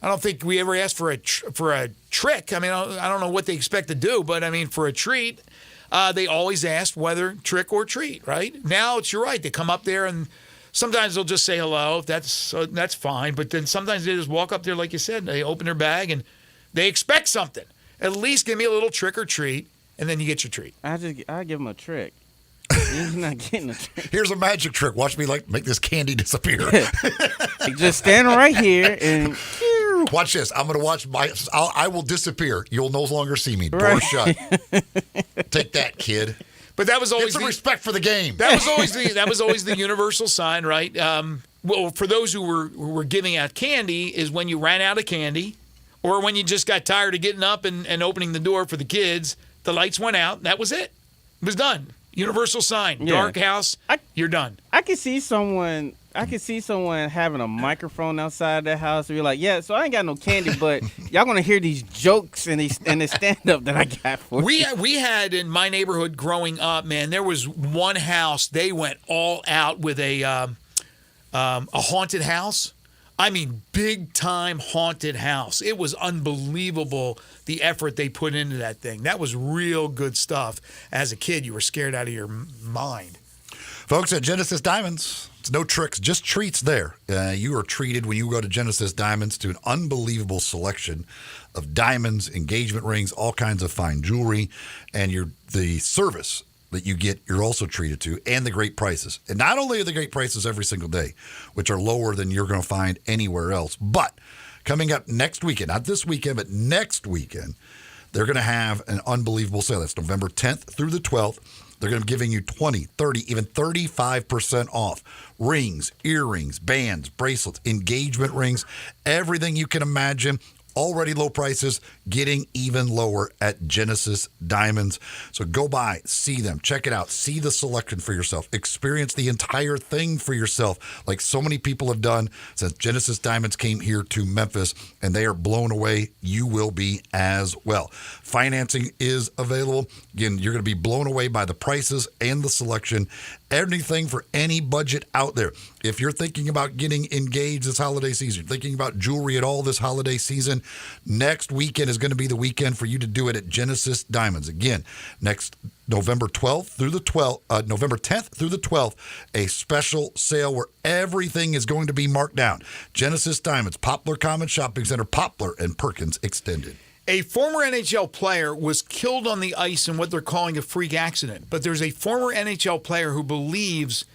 I don't think we ever asked for a trick. I mean, I don't know what they expect to do, but I mean, for a treat, they always asked whether trick or treat, right? Now you're right. They come up there and sometimes they'll just say hello. That's fine. But then sometimes they just walk up there, like you said, they open their bag and they expect something. At least give me a little trick or treat, and then you get your treat. I give them a trick. He's not getting a trick. Here's a magic trick. Watch me make this candy disappear. Just stand right here and watch this. I'm going to watch I will disappear. You'll no longer see me. Door shut. Take that, kid. But that was always some respect for the game. That was always the universal sign, right? Well, for those who were giving out candy, is when you ran out of candy, or when you just got tired of getting up and opening the door for the kids. The lights went out. That was it. It was done. Universal sign, Yeah. dark house, you're done. I can see someone having a microphone outside their house and be like, "Yeah, so I ain't got no candy, but y'all gonna hear these jokes and the stand up that I got for you." We had in my neighborhood growing up, man. There was one house they went all out with a haunted house. I mean, big time haunted house. It was unbelievable the effort they put into that thing. That was real good stuff. As a kid, you were scared out of your mind. Folks at Genesis Diamonds, it's no tricks, just treats there. You are treated when you go to Genesis Diamonds to an unbelievable selection of diamonds, engagement rings, all kinds of fine jewelry, and the service that you get, you're also treated to, and the great prices. And not only are the great prices every single day, which are lower than you're going to find anywhere else, but coming up next weekend, not this weekend, but next weekend, they're going to have an unbelievable sale. That's November 10th through the 12th. They're going to be giving you 20, 30, even 35% off. Rings, earrings, bands, bracelets, engagement rings, everything you can imagine. Already low prices, getting even lower at Genesis Diamonds. So go by, see them, check it out, see the selection for yourself, experience the entire thing for yourself, like so many people have done since Genesis Diamonds came here to Memphis, and they are blown away. You will be as well. Financing is available. Again, you're going to be blown away by the prices and the selection. Anything for any budget out there. If you're thinking about getting engaged this holiday season, thinking about jewelry at all this holiday season, next weekend is going to be the weekend for you to do it at Genesis Diamonds. Again, next November 10th through the 12th, a special sale where everything is going to be marked down. Genesis Diamonds, Poplar Common Shopping Center, Poplar and Perkins Extended. A former NHL player was killed on the ice in what they're calling a freak accident. But there's a former NHL player who believes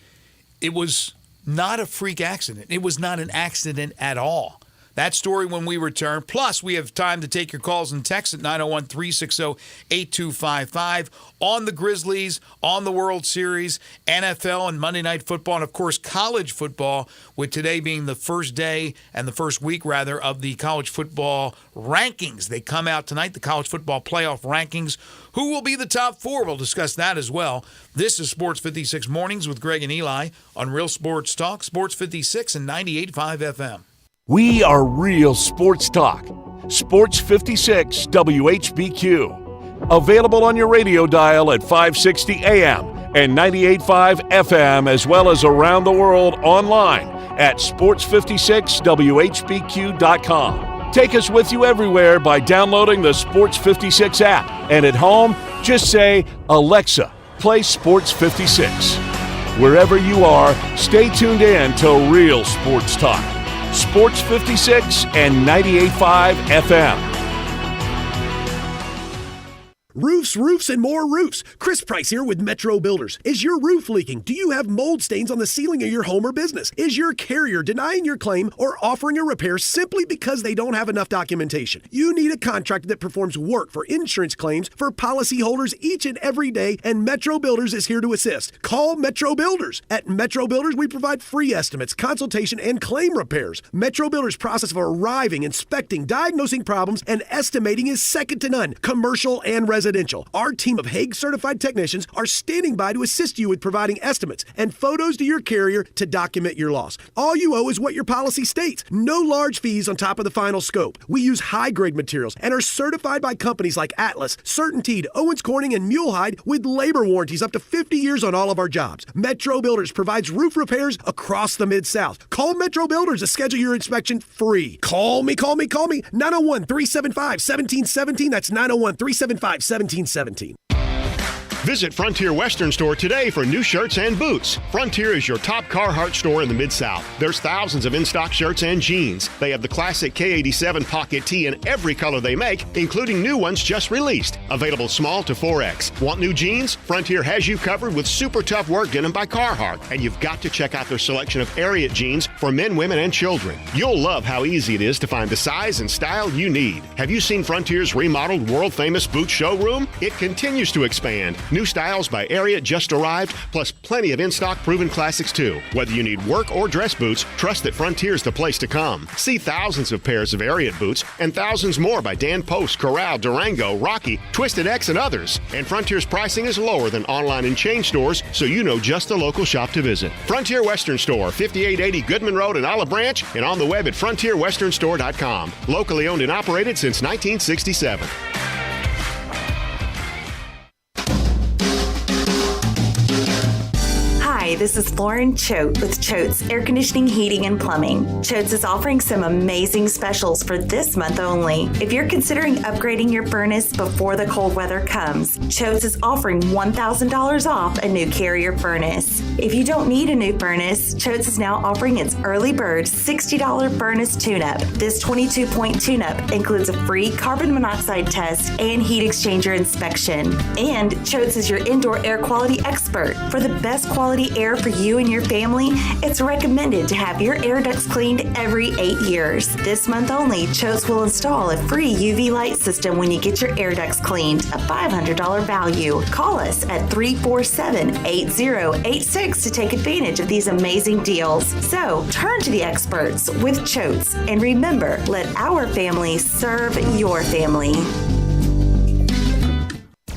it was not a freak accident. It was not an accident at all. That story when we return. Plus, we have time to take your calls and texts at 901-360-8255 on the Grizzlies, on the World Series, NFL and Monday Night Football, and, of course, college football, with today being the first day and the first week, rather, of the college football rankings. They come out tonight, the college football playoff rankings. Who will be the top four? We'll discuss that as well. This is Sports 56 Mornings with Greg and Eli on Real Sports Talk, Sports 56 and 98.5 FM. We are Real Sports Talk. Sports 56 WHBQ. Available on your radio dial at 560 AM and 98.5 FM, as well as around the world online at sports56whbq.com. Take us with you everywhere by downloading the Sports 56 app. And at home, just say, Alexa, play Sports 56. Wherever you are, stay tuned in to Real Sports Talk. Sports 56 and 98.5 FM. Roofs, and more roofs. Chris Price here with Metro Builders. Is your roof leaking? Do you have mold stains on the ceiling of your home or business? Is your carrier denying your claim or offering a repair simply because they don't have enough documentation? You need a contractor that performs work for insurance claims for policyholders each and every day, and Metro Builders is here to assist. Call Metro Builders. At Metro Builders, we provide free estimates, consultation, and claim repairs. Metro Builders' process of arriving, inspecting, diagnosing problems, and estimating is second to none, commercial and residential. Our team of Hague-certified technicians are standing by to assist you with providing estimates and photos to your carrier to document your loss. All you owe is what your policy states. No large fees on top of the final scope. We use high-grade materials and are certified by companies like Atlas, CertainTeed, Owens Corning, and Mulehide with labor warranties up to 50 years on all of our jobs. Metro Builders provides roof repairs across the Mid-South. Call Metro Builders to schedule your inspection free. Call me. 901-375-1717. That's 901-375-1717. Visit Frontier Western Store today for new shirts and boots. Frontier is your top Carhartt store in the Mid-South. There's thousands of in-stock shirts and jeans. They have the classic K87 pocket tee in every color they make, including new ones just released. Available small to 4X. Want new jeans? Frontier has you covered with super tough work denim by Carhartt. And you've got to check out their selection of Ariat jeans for men, women, and children. You'll love how easy it is to find the size and style you need. Have you seen Frontier's remodeled world-famous boot showroom? It continues to expand. New styles by Ariat just arrived, plus plenty of in-stock proven classics too. Whether you need work or dress boots, trust that Frontier's the place to come. See thousands of pairs of Ariat boots and thousands more by Dan Post, Corral, Durango, Rocky, Twisted X, and others. And Frontier's pricing is lower than online and chain stores, so you know just the local shop to visit. Frontier Western Store, 5880 Goodman Road in Olive Branch, and on the web at frontierwesternstore.com. Locally owned and operated since 1967. Hi, this is Lauren Choate with Choate's Air Conditioning, Heating, and Plumbing. Choate's is offering some amazing specials for this month only. If you're considering upgrading your furnace before the cold weather comes, Choate's is offering $1,000 off a new Carrier furnace. If you don't need a new furnace, Choate's is now offering its early bird $60 furnace tune-up. This 22-point tune-up includes a free carbon monoxide test and heat exchanger inspection. And Choate's is your indoor air quality expert. For the best quality air for you and your family, it's recommended to have your air ducts cleaned every 8 years. This month only, Choate's will install a free UV light system when you get your air ducts cleaned, a $500 value. Call us at 347-8086 to take advantage of these amazing deals. So, turn to the experts with Choate's, and remember, let our family serve your family.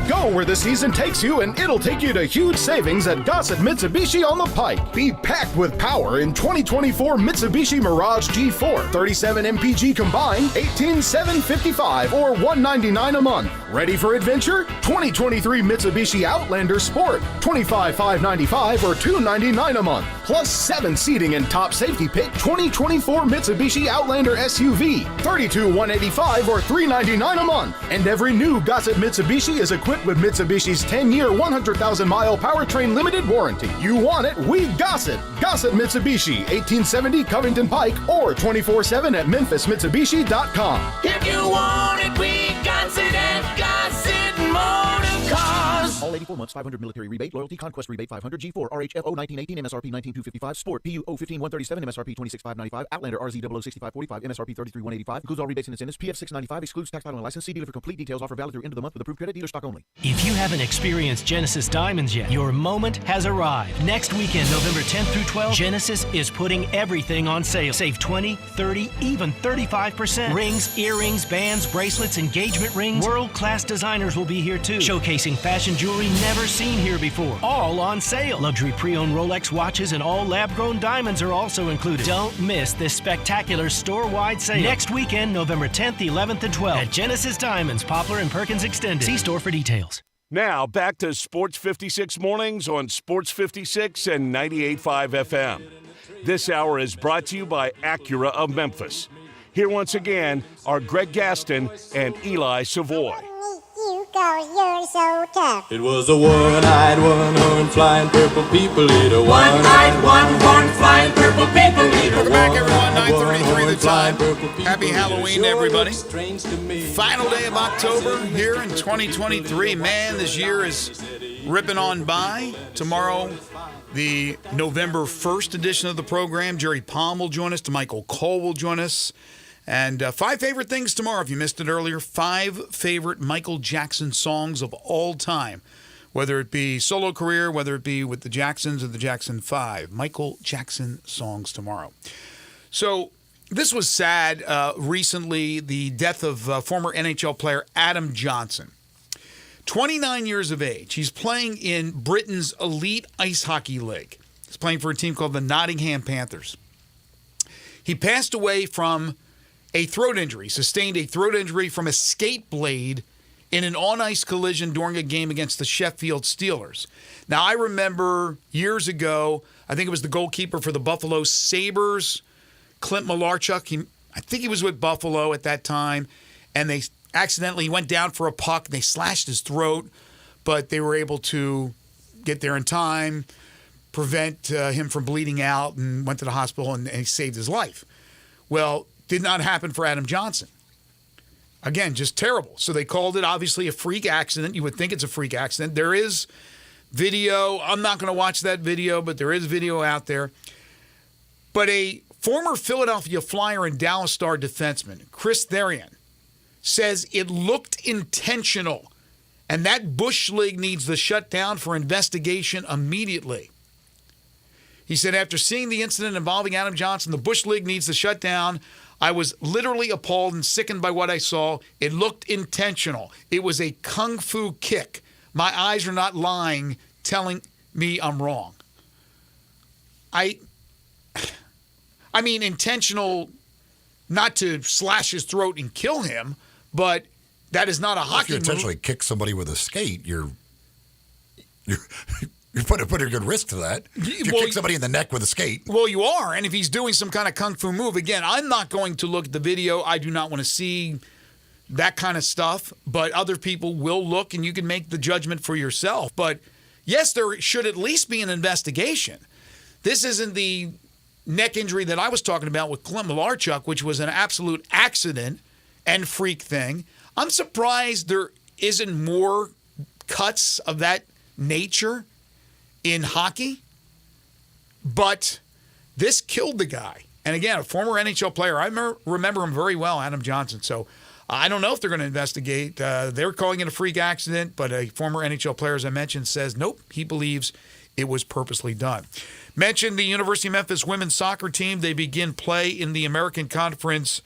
Go where the season takes you, and it'll take you to huge savings at Gossett Mitsubishi on the Pike. Be packed with power in 2024 Mitsubishi Mirage G4. 37 MPG combined, $18,755 or $199 a month. Ready for adventure? 2023 Mitsubishi Outlander Sport, $25,595 or $299 a month. Plus 7 seating and top safety pick 2024 Mitsubishi Outlander SUV, $32,185 or $399 a month. And every new Gossett Mitsubishi is equipped with Mitsubishi's 10-year, 100,000-mile powertrain limited warranty. You want it, we Gossett. Gossett Mitsubishi, 1870 Covington Pike, or 24/7 at memphismitsubishi.com. If you want it, we Gossett at Gossett Motor Cars. All 84 months, 500 military rebate, loyalty, conquest rebate, 500 G4, RHFO 1918, MSRP 19255, Sport, PU 015-137, MSRP 26595, Outlander RZ 006545, MSRP 33185, includes all rebates and incentives, PF 695, excludes tax, title, and license. See dealer for complete details. Offer valid through end of the month with approved credit, dealer stock only. If you haven't experienced Genesis Diamonds yet, your moment has arrived. Next weekend, November 10th through 12th, Genesis is putting everything on sale. Save 20, 30, even 35%. Rings, earrings, bands, bracelets, engagement rings. World-class designers will be here too, showcasing fashion jewelry never seen here before. All on sale. Luxury pre-owned Rolex watches and all lab-grown diamonds are also included. Don't miss this spectacular store-wide sale. Next weekend, November 10th, 11th, and 12th at Genesis Diamonds, Poplar and Perkins Extended. See store for details. Now, back to Sports 56 Mornings on Sports 56 and 98.5 FM. This hour is brought to you by Acura of Memphis. Here once again are Greg Gaston and Eli Savoy. You're so tough. It was a one-eyed, one-horned, flying purple people eater. One-eyed, one-horned, flying purple people eater. Welcome back, everyone. 9:33 the time. Happy Halloween, everybody. Final day of October here in 2023. Man, this year is ripping on by. Tomorrow, the November 1st edition of the program. Jerry Palm will join us. DeMichael Cole will join us. And 5 favorite things tomorrow, if you missed it earlier. 5 favorite Michael Jackson songs of all time. Whether it be solo career, whether it be with the Jacksons or the Jackson 5. Michael Jackson songs tomorrow. So this was sad recently, the death of former NHL player Adam Johnson. 29 years of age. He's playing in Britain's elite ice hockey league. He's playing for a team called the Nottingham Panthers. He passed away from a throat injury, sustained a throat injury from a skate blade in an on-ice collision during a game against the Sheffield Steelers. Now, I remember years ago, I think it was the goalkeeper for the Buffalo Sabres, Clint Malarchuk. I think he was with Buffalo at that time, and they accidentally went down for a puck. They slashed his throat, but they were able to get there in time, prevent him from bleeding out, and went to the hospital, and he saved his life. Well, did not happen for Adam Johnson. Again, just terrible. So they called it, obviously, a freak accident. You would think it's a freak accident. There is video. I'm not going to watch that video, but there is video out there. But a former Philadelphia Flyer and Dallas Star defenseman, Chris Therian, says it looked intentional And that Bush League needs to shut down for investigation immediately. He said, after seeing the incident involving Adam Johnson, the Bush League needs to shut down. I was literally appalled and sickened by what I saw. It looked intentional. It was a kung fu kick. My eyes are not lying, telling me I'm wrong. I mean, intentional, not to slash his throat and kill him, but that is not a hockey move. If you intentionally kick somebody with a skate, you're putting a good risk to that. If you kick somebody in the neck with a skate. Well, you are. And if he's doing some kind of kung fu move, again, I'm not going to look at the video. I do not want to see that kind of stuff. But other people will look, and you can make the judgment for yourself. But, yes, there should at least be an investigation. This isn't the neck injury that I was talking about with Clint Malarchuk, which was an absolute accident and freak thing. I'm surprised there isn't more cuts of that nature in hockey, but this killed the guy. And again, a former NHL player. I remember him very well, Adam Johnson. So I don't know if they're going to investigate. They're calling it a freak accident, but a former NHL player, as I mentioned, says nope, he believes it was purposely done. Mentioned the University of Memphis women's soccer team. They begin play in the American Conference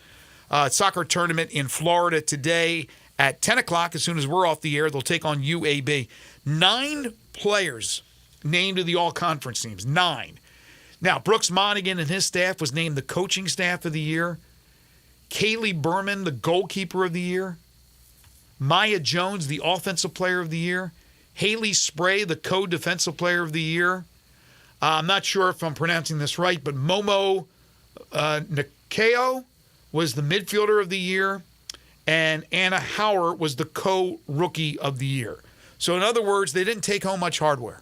soccer tournament in Florida today at 10 o'clock. As soon as we're off the air, they'll take on UAB. 9 players named to the all-conference teams. 9. Now, Brooks Monaghan and his staff was named the coaching staff of the year. Kaylee Berman, the goalkeeper of the year. Maya Jones, the offensive player of the year. Haley Spray, the co-defensive player of the year. I'm not sure if I'm pronouncing this right, but Momo Nakeo was the midfielder of the year. And Anna Hauer was the co-rookie of the year. So, in other words, they didn't take home much hardware.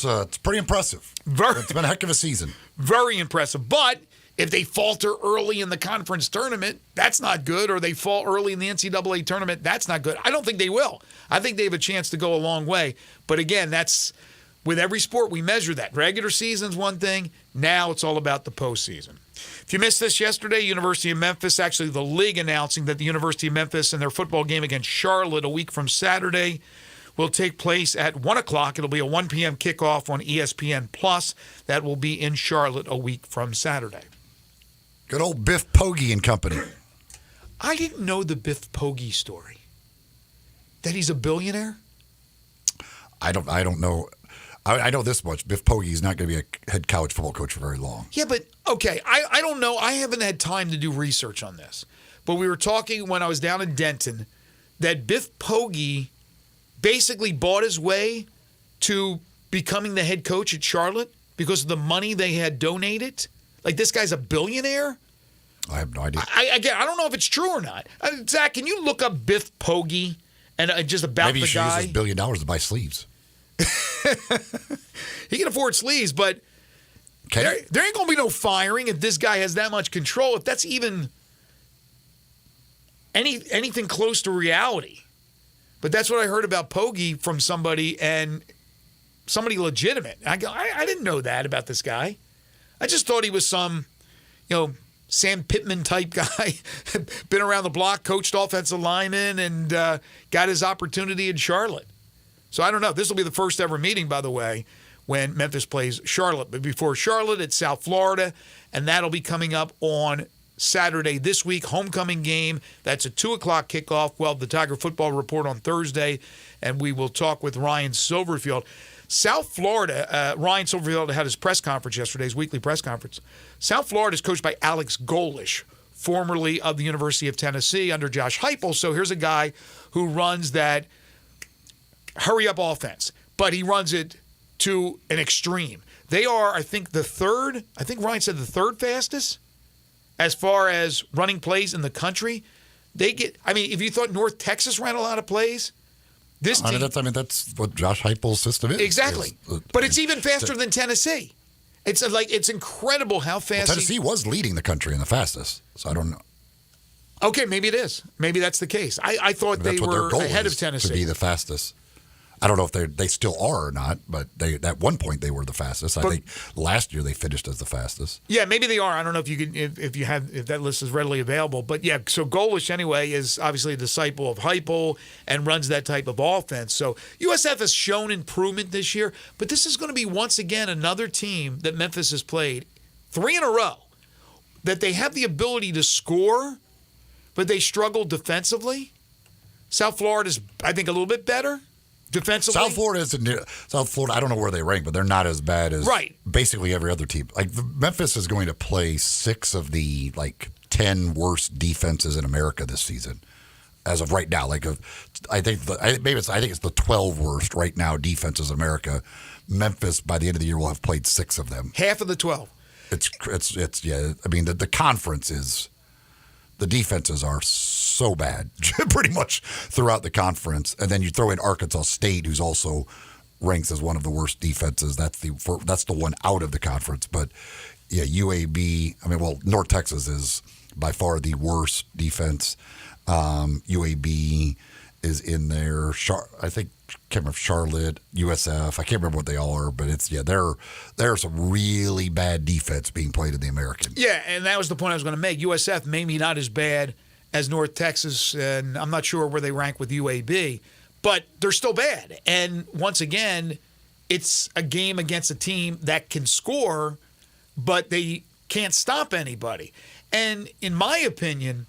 It's pretty impressive. It's been a heck of a season. Very impressive. But if they falter early in the conference tournament, that's not good. Or they fall early in the NCAA tournament, that's not good. I don't think they will. I think they have a chance to go a long way. But again, that's with every sport, we measure that. Regular season's one thing. Now it's all about the postseason. If you missed this yesterday, University of Memphis, actually the league announcing that the University of Memphis and their football game against Charlotte a week from Saturday will take place at 1 o'clock. It'll be a 1 p.m. kickoff on ESPN+. That will be in Charlotte a week from Saturday. Good old Biff Poggi and company. I didn't know the Biff Poggi story. That he's a billionaire? I don't know. I know this much. Biff Poggi is not going to be a head college football coach for very long. Yeah, but, okay, I don't know. I haven't had time to do research on this. But we were talking when I was down in Denton that Biff Poggi basically bought his way to becoming the head coach at Charlotte because of the money they had donated. Like, this guy's a billionaire? I have no idea. I don't know if it's true or not. Zach, can you look up Biff Poggi and just about Maybe the guy? Maybe he should use his $1 billion to buy sleeves. He can afford sleeves, but there ain't going to be no firing if this guy has that much control, if that's even anything close to reality. But that's what I heard about Poggi from somebody, and somebody legitimate. I didn't know that about this guy. I just thought he was some, Sam Pittman type guy, been around the block, coached offensive linemen, and got his opportunity in Charlotte. So I don't know. This will be the first ever meeting, by the way, when Memphis plays Charlotte. But before Charlotte, it's South Florida, and that'll be coming up on Saturday this week. Homecoming game. That's a 2 o'clock kickoff. Well, the Tiger Football Report on Thursday, and we will talk with Ryan Silverfield. South Florida, Ryan Silverfield had his press conference yesterday, his weekly press conference. South Florida is coached by Alex Golish, formerly of the University of Tennessee under Josh Heupel. So here's a guy who runs that hurry-up offense, but he runs it to an extreme. They are, I think, Ryan said the third fastest as far as running plays in the country. If you thought North Texas ran a lot of plays, this team... That's what Josh Heupel's system is. Exactly. But it's even faster than Tennessee. It's incredible how fast... Tennessee was leading the country in the fastest, so I don't know. Okay, maybe it is. Maybe that's the case. I thought they were ahead of Tennessee. To be the fastest. I don't know if they still are or not, but at one point they were the fastest. I think last year they finished as the fastest. Yeah, maybe they are. I don't know if you can if that list is readily available. But yeah, so Golish anyway is obviously a disciple of Heupel and runs that type of offense. So USF has shown improvement this year, but this is going to be once again another team that Memphis has played 3 in a row that they have the ability to score, but they struggle defensively. South Florida is, I think, a little bit better. Defensively? South Florida, I don't know where they rank, but they're not as bad as basically every other team. Like Memphis is going to play 6 of the 10 worst defenses in America this season, as of right now. I think it's the 12 worst right now defenses in America. Memphis by the end of the year will have played 6 of them. Half of the 12. It's yeah. I mean the conference is. The defenses are so bad, pretty much throughout the conference. And then you throw in Arkansas State, who's also ranks as one of the worst defenses. That's the one out of the conference. But yeah, UAB. I mean, well, North Texas is by far the worst defense. UAB is in there. I think. Can't remember Charlotte, USF. I can't remember what they all are, but there's some really bad defense being played in the American. Yeah, and that was the point I was going to make. USF maybe not as bad as North Texas, and I'm not sure where they rank with UAB, but they're still bad. And once again, it's a game against a team that can score, but they can't stop anybody. And in my opinion,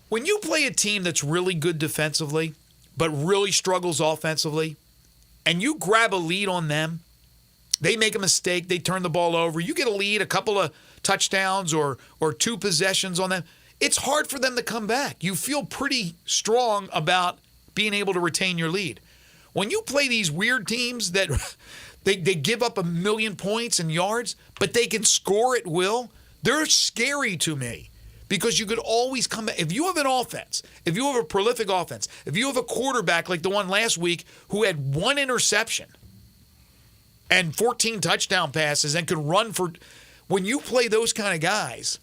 when you play a team that's really good defensively, but really struggles offensively, and you grab a lead on them, they make a mistake, they turn the ball over, you get a lead, a couple of touchdowns or 2 possessions on them, it's hard for them to come back. You feel pretty strong about being able to retain your lead. When you play these weird teams that they give up 1 million points and yards, but they can score at will, they're scary to me. Because you could always come back. If you have an offense, if you have a prolific offense, if you have a quarterback like the one last week who had 1 interception and 14 touchdown passes and could run for – when you play those kind of guys,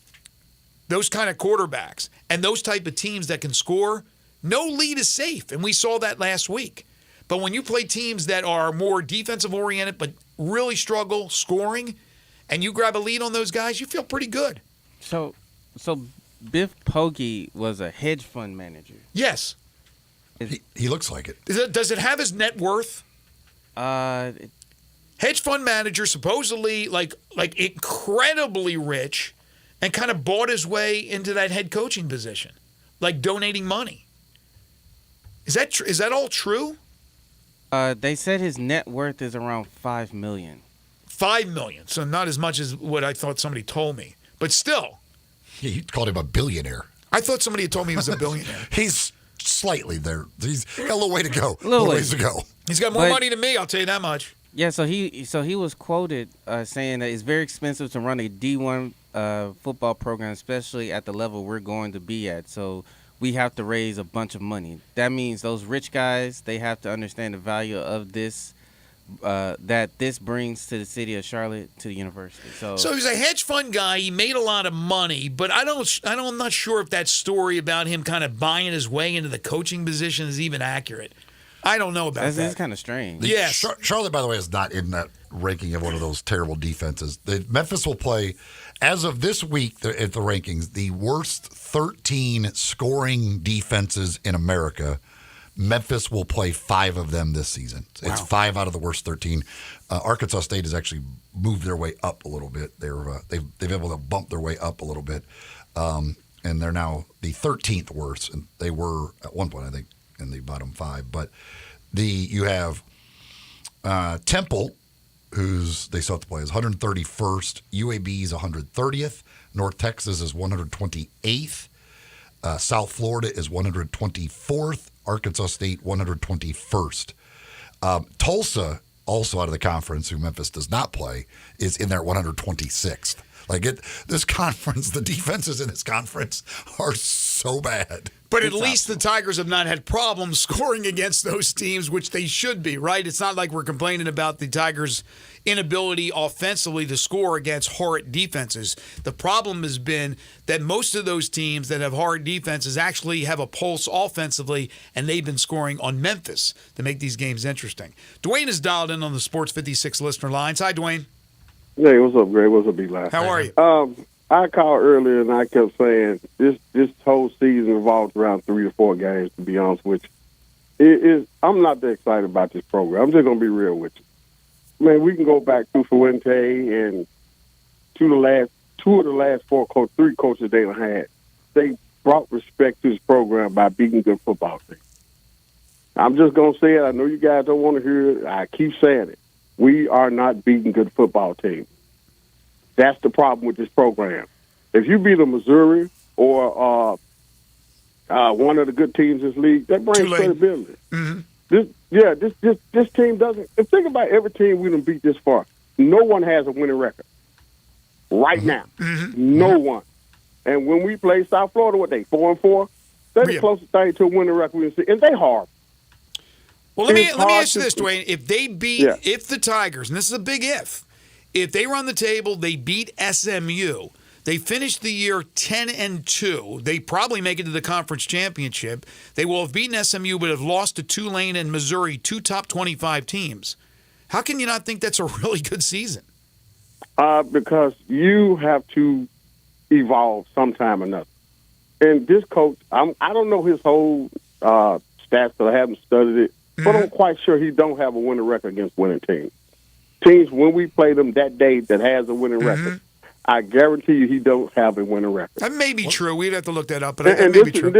those kind of quarterbacks, and those type of teams that can score, no lead is safe. And we saw that last week. But when you play teams that are more defensive-oriented but really struggle scoring, and you grab a lead on those guys, you feel pretty good. So Biff Poggi was a hedge fund manager. Yes. He looks like it. Does it have his net worth? Hedge fund manager, supposedly like incredibly rich, and kind of bought his way into that head coaching position, like donating money. Is that all true? They said his net worth is around $5 million. $5 million, so not as much as what I thought somebody told me, but still. He called him a billionaire. I thought somebody had told me he was a billionaire. He's slightly there. He's got a little way to go. A little ways to go. He's got more money than me, I'll tell you that much. Yeah, so he was quoted saying that it's very expensive to run a D1 football program, especially at the level we're going to be at. So we have to raise a bunch of money. That means those rich guys, they have to understand the value of this, that this brings to the city of Charlotte, to the university. So he's a hedge fund guy. He made a lot of money, but I'm not sure if that story about him kind of buying his way into the coaching position is even accurate. I don't know about that. That's kind of strange. Yes. Charlotte, by the way, is not in that ranking of one of those terrible defenses. Memphis will play, as of this week at the rankings, the worst 13 scoring defenses in America. Memphis will play 5 of them this season. Wow. It's 5 out of the worst 13. Arkansas State has actually moved their way up a little bit. They've been able to bump their way up a little bit, and they're now the 13th worst. And they were at one point, I think, in the bottom 5. But you have Temple, they still have to play, is 131st. UAB is 130th. North Texas is 128th. South Florida is 124th. Arkansas State 121st. Tulsa, also out of the conference, who Memphis does not play, is in there 126th. This conference, the defenses in this conference are so bad. But at least the Tigers have not had problems scoring against those teams, which they should be, right? It's not like we're complaining about the Tigers' inability offensively to score against horrid defenses. The problem has been that most of those teams that have horrid defenses actually have a pulse offensively, and they've been scoring on Memphis to make these games interesting. Dwayne is dialed in on the Sports 56 listener lines. Hi, Dwayne. Hey, what's up, Greg? What's up, B-Line? How are you? I called earlier and I kept saying this whole season revolves around 3 to 4 games, to be honest with you. I'm not that excited about this program. I'm just going to be real with you. Man, we can go back to Fuente and two of the last three coaches they had. They brought respect to this program by beating good football teams. I'm just going to say it. I know you guys don't want to hear it. I keep saying it. We are not beating good football teams. That's the problem with this program. If you beat a Missouri or one of the good teams in this league, that brings credibility. Mm-hmm. This team doesn't. And think about every team we done beat this far. No one has a winning record right now. Mm-hmm. No one. And when we play South Florida, what they 4-4? They're the closest thing to a winning record we can see, and they hard. Well, let me ask you this, Dwayne. If they beat, if the Tigers, and this is a big if they run the table, they beat SMU, they finish the year 10-2, they probably make it to the conference championship. They will have beaten SMU, but have lost to Tulane and Missouri, 2 top 25 teams. How can you not think that's a really good season? Because you have to evolve sometime or another. And this coach, I don't know his whole stats, because I haven't studied it, but I'm quite sure he don't have a winning record against winning teams. Teams, when we play them that day that has a winning record, I guarantee you he don't have a winning record. That may be true. We'd have to look that up, but that may be true.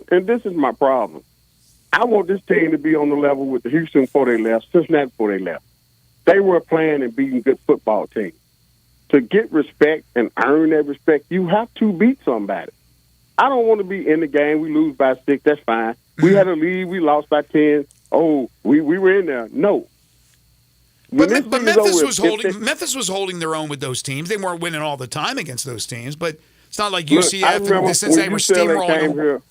And this is my problem. I want this team to be on the level with the Houston before they left, Cincinnati before they left. They were playing and beating good football teams. To get respect and earn that respect, you have to beat somebody. I don't want to be in the game. We lose by 6. That's fine. We had a lead. We lost by 10. Oh, we were in there. No. But Memphis was holding their own with those teams. They weren't winning all the time against those teams, but it's not like UCF and Cincinnati were steamrolling.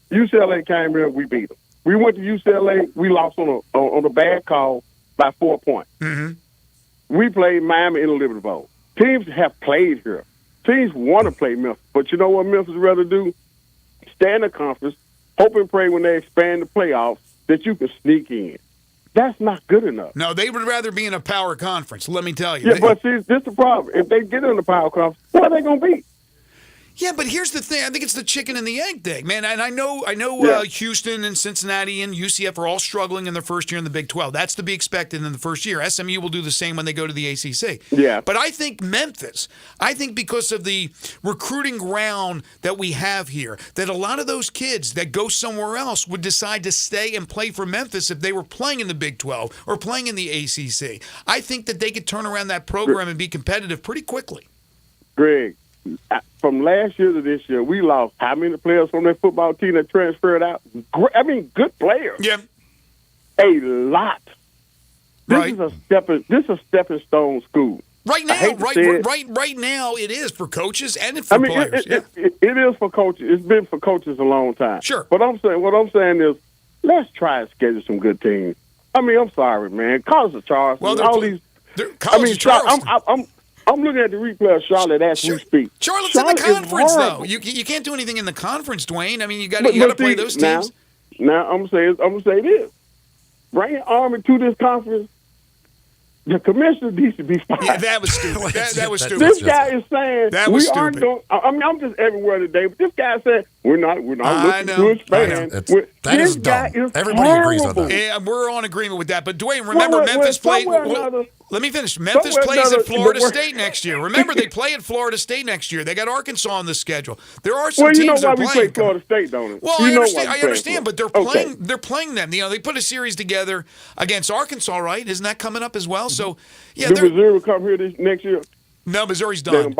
UCLA came here, we beat them. We went to UCLA, we lost on a bad call by 4 points. Mm-hmm. We played Miami in the Liberty Bowl. Teams have played here. Teams want to play Memphis, but you know what Memphis would rather do? Stay in the conference, hope and pray when they expand the playoffs that you can sneak in. That's not good enough. No, they would rather be in a power conference, let me tell you. Yeah, but see, this is the problem. If they get in the power conference, what are they going to be? Yeah, but here's the thing. I think it's the chicken and the egg thing, man. And I know Houston and Cincinnati and UCF are all struggling in their first year in the Big 12. That's to be expected in the first year. SMU will do the same when they go to the ACC. Yeah. But I think Memphis, because of the recruiting ground that we have here, that a lot of those kids that go somewhere else would decide to stay and play for Memphis if they were playing in the Big 12 or playing in the ACC. I think that they could turn around that program and be competitive pretty quickly. Greg, from last year to this year, we lost how many players from that football team that transferred out? I mean, good players. Yeah, a lot. This is a stepping stone school. Right now, right now, it is for coaches and for players. It is for coaches. It's been for coaches a long time. Sure. But what I'm saying is, let's try to schedule some good teams. I mean, I'm sorry, man. College of Charleston, I'm looking at the replay of Charlotte as we speak. Charlotte's in the conference, though. You can't do anything in the conference, Dwayne. I mean, you got to play those teams. Now I'm gonna say this: bring Army to this conference. The commissioner needs to be fired. Yeah, that was stupid. that was stupid. This guy is saying that was aren't stupid. going. I mean, I'm just everywhere today, but this guy said we're not looking to expand. That is dumb. Everybody agrees on that. Yeah, we're on agreement with that. But Dwayne, remember Memphis played. Let me finish. Memphis plays at Florida State next year. Remember, they play at Florida State next year. They got Arkansas on the schedule. There are some teams that are playing. We play Florida State, don't it? Well, I understand, but they're playing. They're playing them. You know, they put a series together against Arkansas, right? Isn't that coming up as well? So, yeah. Do Missouri come here next year? No, Missouri's done.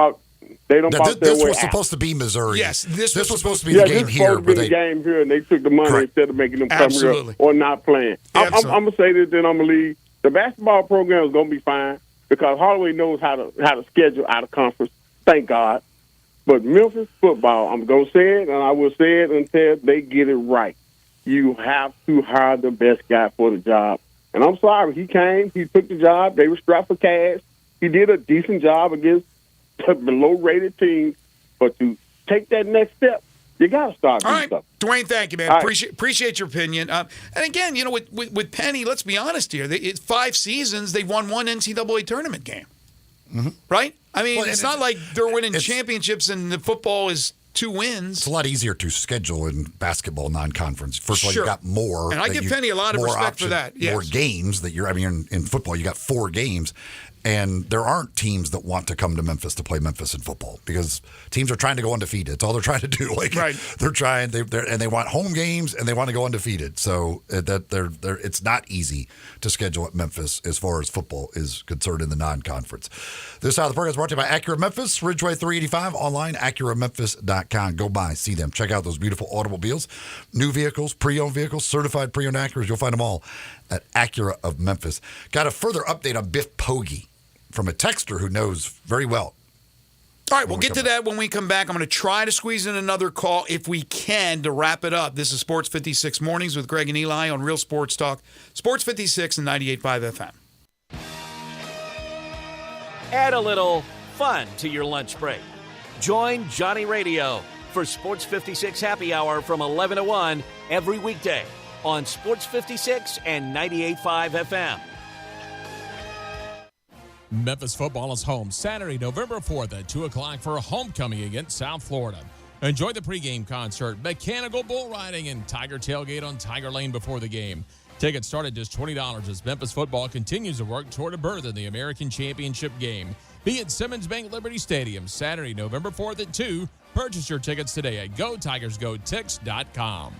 This was supposed to be Missouri. Yes, this was supposed to be the game here. This was supposed to be the game here, and they took the money instead of making them come here or not playing. I'm going to say this, then I'm going to leave. The basketball program is going to be fine because Holloway knows how to schedule out of conference. Thank God. But Memphis football, I'm going to say it, and I will say it until they get it right. You have to hire the best guy for the job. And I'm sorry, he came, he took the job, they were strapped for cash. He did a decent job against the low-rated teams. But to take that next step, you got to start doing stuff. Dwayne, thank you, man. Appreciate your opinion. And again, you know, with Penny, let's be honest here. It's 5 seasons, they've won 1 NCAA tournament game. Mm-hmm. Right? I mean, it's not like they're winning championships and the football is 2 wins. It's a lot easier to schedule in basketball non-conference. First of all, Sure. you got more. And I give Penny a lot of respect for that. Yes. More games that in football, you got 4 games. And there aren't teams that want to come to Memphis to play Memphis in football because teams are trying to go undefeated. It's all they're trying to do. They're trying, and they want home games and they want to go undefeated. So it's not easy to schedule at Memphis as far as football is concerned in the non-conference. This side of the program is brought to you by Acura Memphis, Ridgeway 385, online, AcuraMemphis.com. Go by, see them, check out those beautiful automobiles, new vehicles, pre-owned vehicles, certified pre-owned Acuras. You'll find them all at Acura of Memphis. Got a further update on Biff Poggi from a texter who knows very well. All right, we'll get to that when we come back. I'm going to try to squeeze in another call if we can to wrap it up. This is Sports 56 Mornings with Greg and Eli on Real Sports Talk, Sports 56 and 98.5 FM. Add a little fun to your lunch break. Join Johnny Radio for Sports 56 Happy Hour from 11 to 1 every weekday on Sports 56 and 98.5 FM. Memphis football is home Saturday, November 4th at 2 o'clock for homecoming against South Florida. Enjoy the pregame concert, mechanical bull riding, and Tiger tailgate on Tiger Lane before the game. Tickets start at just $20 as Memphis football continues to work toward a berth in the American Championship game. Be at Simmons Bank Liberty Stadium Saturday, November 4th at 2. Purchase your tickets today at GoTigersGoTix.com.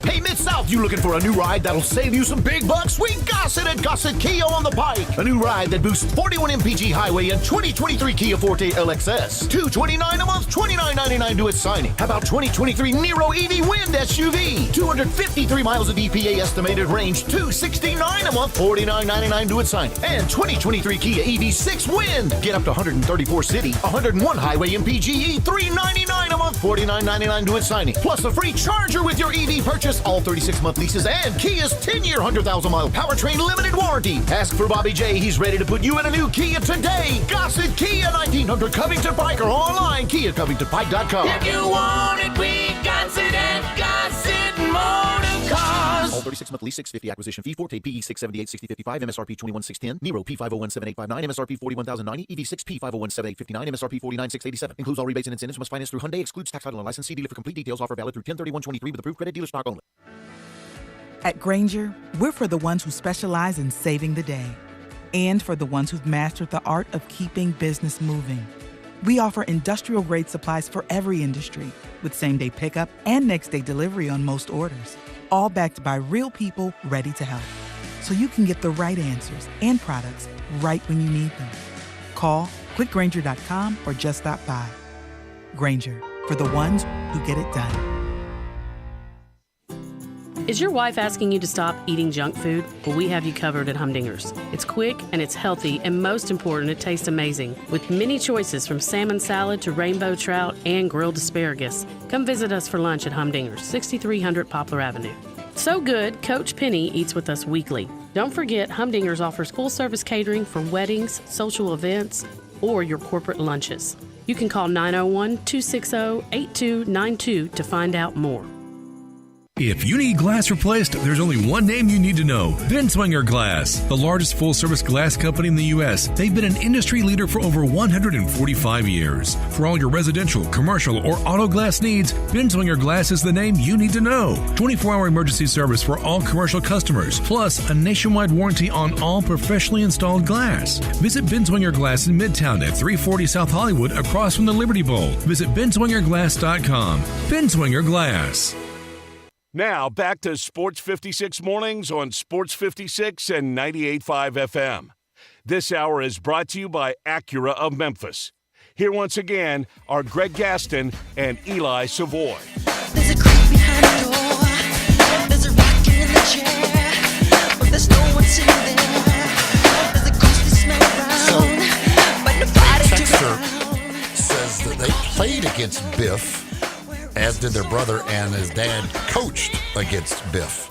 Hey, Mid-South, you looking for a new ride that'll save you some big bucks? We got it at Gossett Kia on the Pike. A new ride that boosts 41 mpg highway and 2023 Kia Forte LXS. $229 a month, $29.99 due at signing. How about 2023 Nero EV Wind SUV? 253 miles of EPA estimated range, $269 a month, $49.99 due at signing. And 2023 Kia EV6 Wind. Get up to 134 city, 101 highway MPGE, $399 a month, $49.99 due at signing. Plus a free charger with your EV purchase. All 36-month leases and Kia's 10-year, 100,000-mile powertrain limited warranty. Ask for Bobby J. He's ready to put you in a new Kia today. Gossett Kia, 1900 Covington Pike, or online, KiaCovingtonPike.com. If you want it, we got it at Gossett Motor Cars. All 36-month lease, $650 acquisition fee, Forte PE $678, $6055, MSRP $21,610, Nero P5017859, MSRP $41,090, EV6 P5017859, MSRP $49,687. Includes all rebates and incentives. Must finance through Hyundai. Excludes tax, title, and license. See dealer for complete details. Offer valid through 10/31/23 with approved credit. Dealer stock only. At Grainger, we're for the ones who specialize in saving the day and for the ones who've mastered the art of keeping business moving. We offer industrial-grade supplies for every industry with same-day pickup and next-day delivery on most orders, all backed by real people ready to help. So you can get the right answers and products right when you need them. Call quickgrainger.com or just stop by. Grainger, for the ones who get it done. Is your wife asking you to stop eating junk food? Well, we have you covered at Humdinger's. It's quick and it's healthy, and most important, it tastes amazing. With many choices from salmon salad to rainbow trout and grilled asparagus. Come visit us for lunch at Humdinger's, 6300 Poplar Avenue. So good, Coach Penny eats with us weekly. Don't forget, Humdinger's offers full-service catering for weddings, social events, or your corporate lunches. You can call 901-260-8292 to find out more. If you need glass replaced, there's only one name you need to know. Binswanger Glass, the largest full-service glass company in the U.S. They've been an industry leader for over 145 years. For all your residential, commercial, or auto glass needs, Binswanger Glass is the name you need to know. 24-hour emergency service for all commercial customers, plus a nationwide warranty on all professionally installed glass. Visit Binswanger Glass in Midtown at 340 South Hollywood across from the Liberty Bowl. Visit binswingerglass.com. Binswanger Glass. Now, back to Sports 56 Mornings on Sports 56 and 98.5 FM. This hour is brought to you by Acura of Memphis. Here once again are Greg Gaston and Eli Savoy. There's a creep behind the door. There's a rock in the chair. But there's no one they played against Biff, as did their brother, and his dad coached against Biff.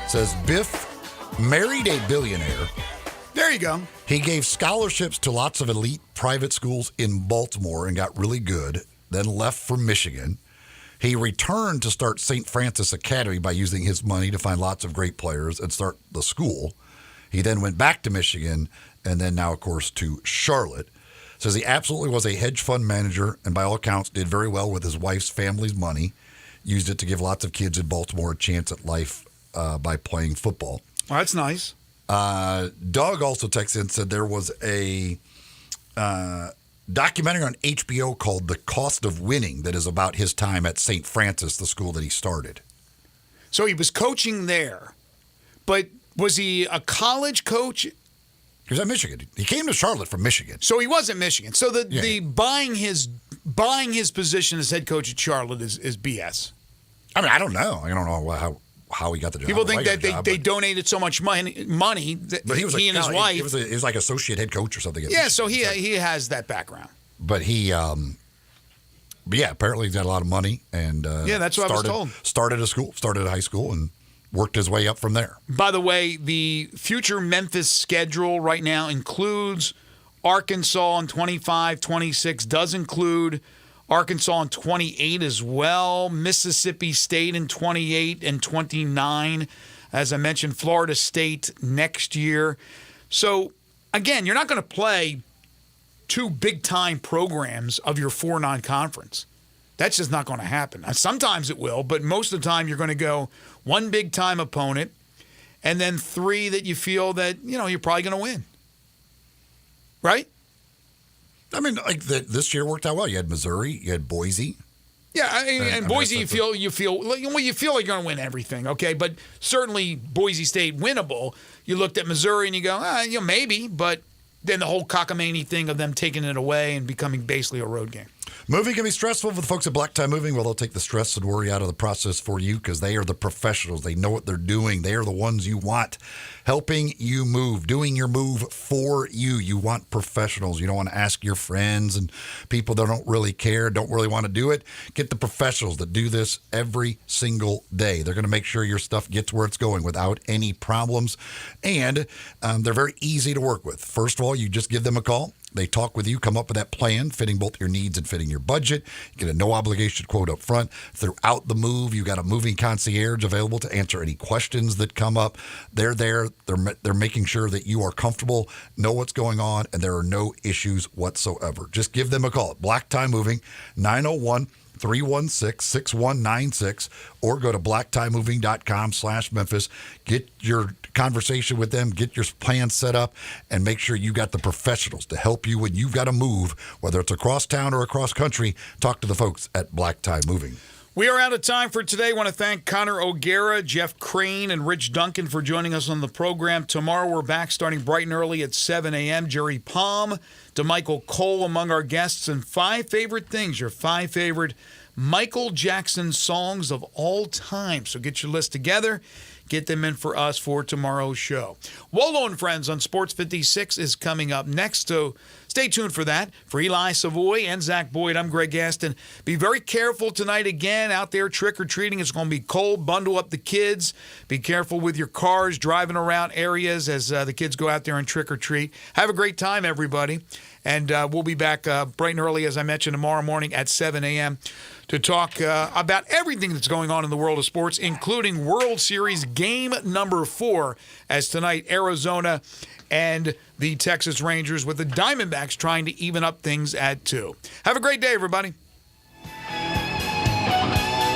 It says Biff married a billionaire. There you go. He gave scholarships to lots of elite private schools in Baltimore and got really good, then left for Michigan. He returned to start St. Francis Academy by using his money to find lots of great players and start the school. He then went back to Michigan and then now, of course, to Charlotte. Says he absolutely was a hedge fund manager and by all accounts did very well with his wife's family's money. Used it to give lots of kids in Baltimore a chance at life by playing football. Well, that's nice. Doug also texted in and said there was a documentary on HBO called The Cost of Winning that is about his time at St. Francis, the school that he started. So he was coaching there, but was he a college coach? He was at Michigan. He came to Charlotte from Michigan. So he was at Michigan. So the buying his position as head coach at Charlotte is BS. I mean, I don't know. I don't know how he got the job. People think that they donated so much money that but he was and his wife. He was like associate head coach or something. Yeah, so he has that background. But apparently he's got a lot of money and that's what I was told. Started a high school and worked his way up from there. By the way, the future Memphis schedule right now includes Arkansas in 25, 26, does include Arkansas in 28 as well, Mississippi State in 28 and 29. As I mentioned, Florida State next year. So, again, you're not going to play two big-time programs of your four non-conference. That's just not going to happen. Sometimes it will, but most of the time you're going to go one big-time opponent and then three that you feel that, you're probably going to win. Right? I mean, like this year worked out well. You had Missouri, you had Boise. Yeah, and Boise, you feel like you're going to win everything, okay? But certainly Boise State winnable. You looked at Missouri and you go, maybe, but then the whole cockamamie thing of them taking it away and becoming basically a road game. Moving can be stressful for the folks at Black Tie Moving. Well, they'll take the stress and worry out of the process for you because they are the professionals. They know what they're doing. They are the ones you want helping you move, doing your move for you. You want professionals. You don't want to ask your friends and people that don't really care, don't really want to do it. Get the professionals that do this every single day. They're going to make sure your stuff gets where it's going without any problems. And they're very easy to work with. First of all, you just give them a call. They talk with you, come up with that plan, fitting both your needs and fitting your budget. You get a no-obligation quote up front. Throughout the move, you got a moving concierge available to answer any questions that come up. They're there. They're making sure that you are comfortable, know what's going on, and there are no issues whatsoever. Just give them a call at Black Tie Moving, 901-316-6196, or go to blacktiemoving.com/Memphis. Get your conversation with them, get your plan set up, and make sure you got the professionals to help you when you've got to move, whether it's across town or across country. Talk to the folks at Black Tie Moving. We are out of time for today. I want to thank Connor O'Gara, Jeff Crane, and Rich Duncan for joining us on the program. Tomorrow we're back starting bright and early at 7 a.m. Jerry Palm, DeMichael Cole among our guests, and 5 favorite things, your 5 favorite Michael Jackson songs of all time. So get your list together. Get them in for us for tomorrow's show. Waldo and Friends on Sports 56 is coming up next, so stay tuned for that. For Eli Savoy and Zach Boyd, I'm Greg Gaston. Be very careful tonight again out there trick-or-treating. It's going to be cold. Bundle up the kids. Be careful with your cars driving around areas as the kids go out there and trick-or-treat. Have a great time, everybody. And we'll be back bright and early, as I mentioned, tomorrow morning at 7 a.m. to talk about everything that's going on in the world of sports, including World Series Game number 4, as tonight Arizona and the Texas Rangers with the Diamondbacks trying to even up things at 2. Have a great day, everybody.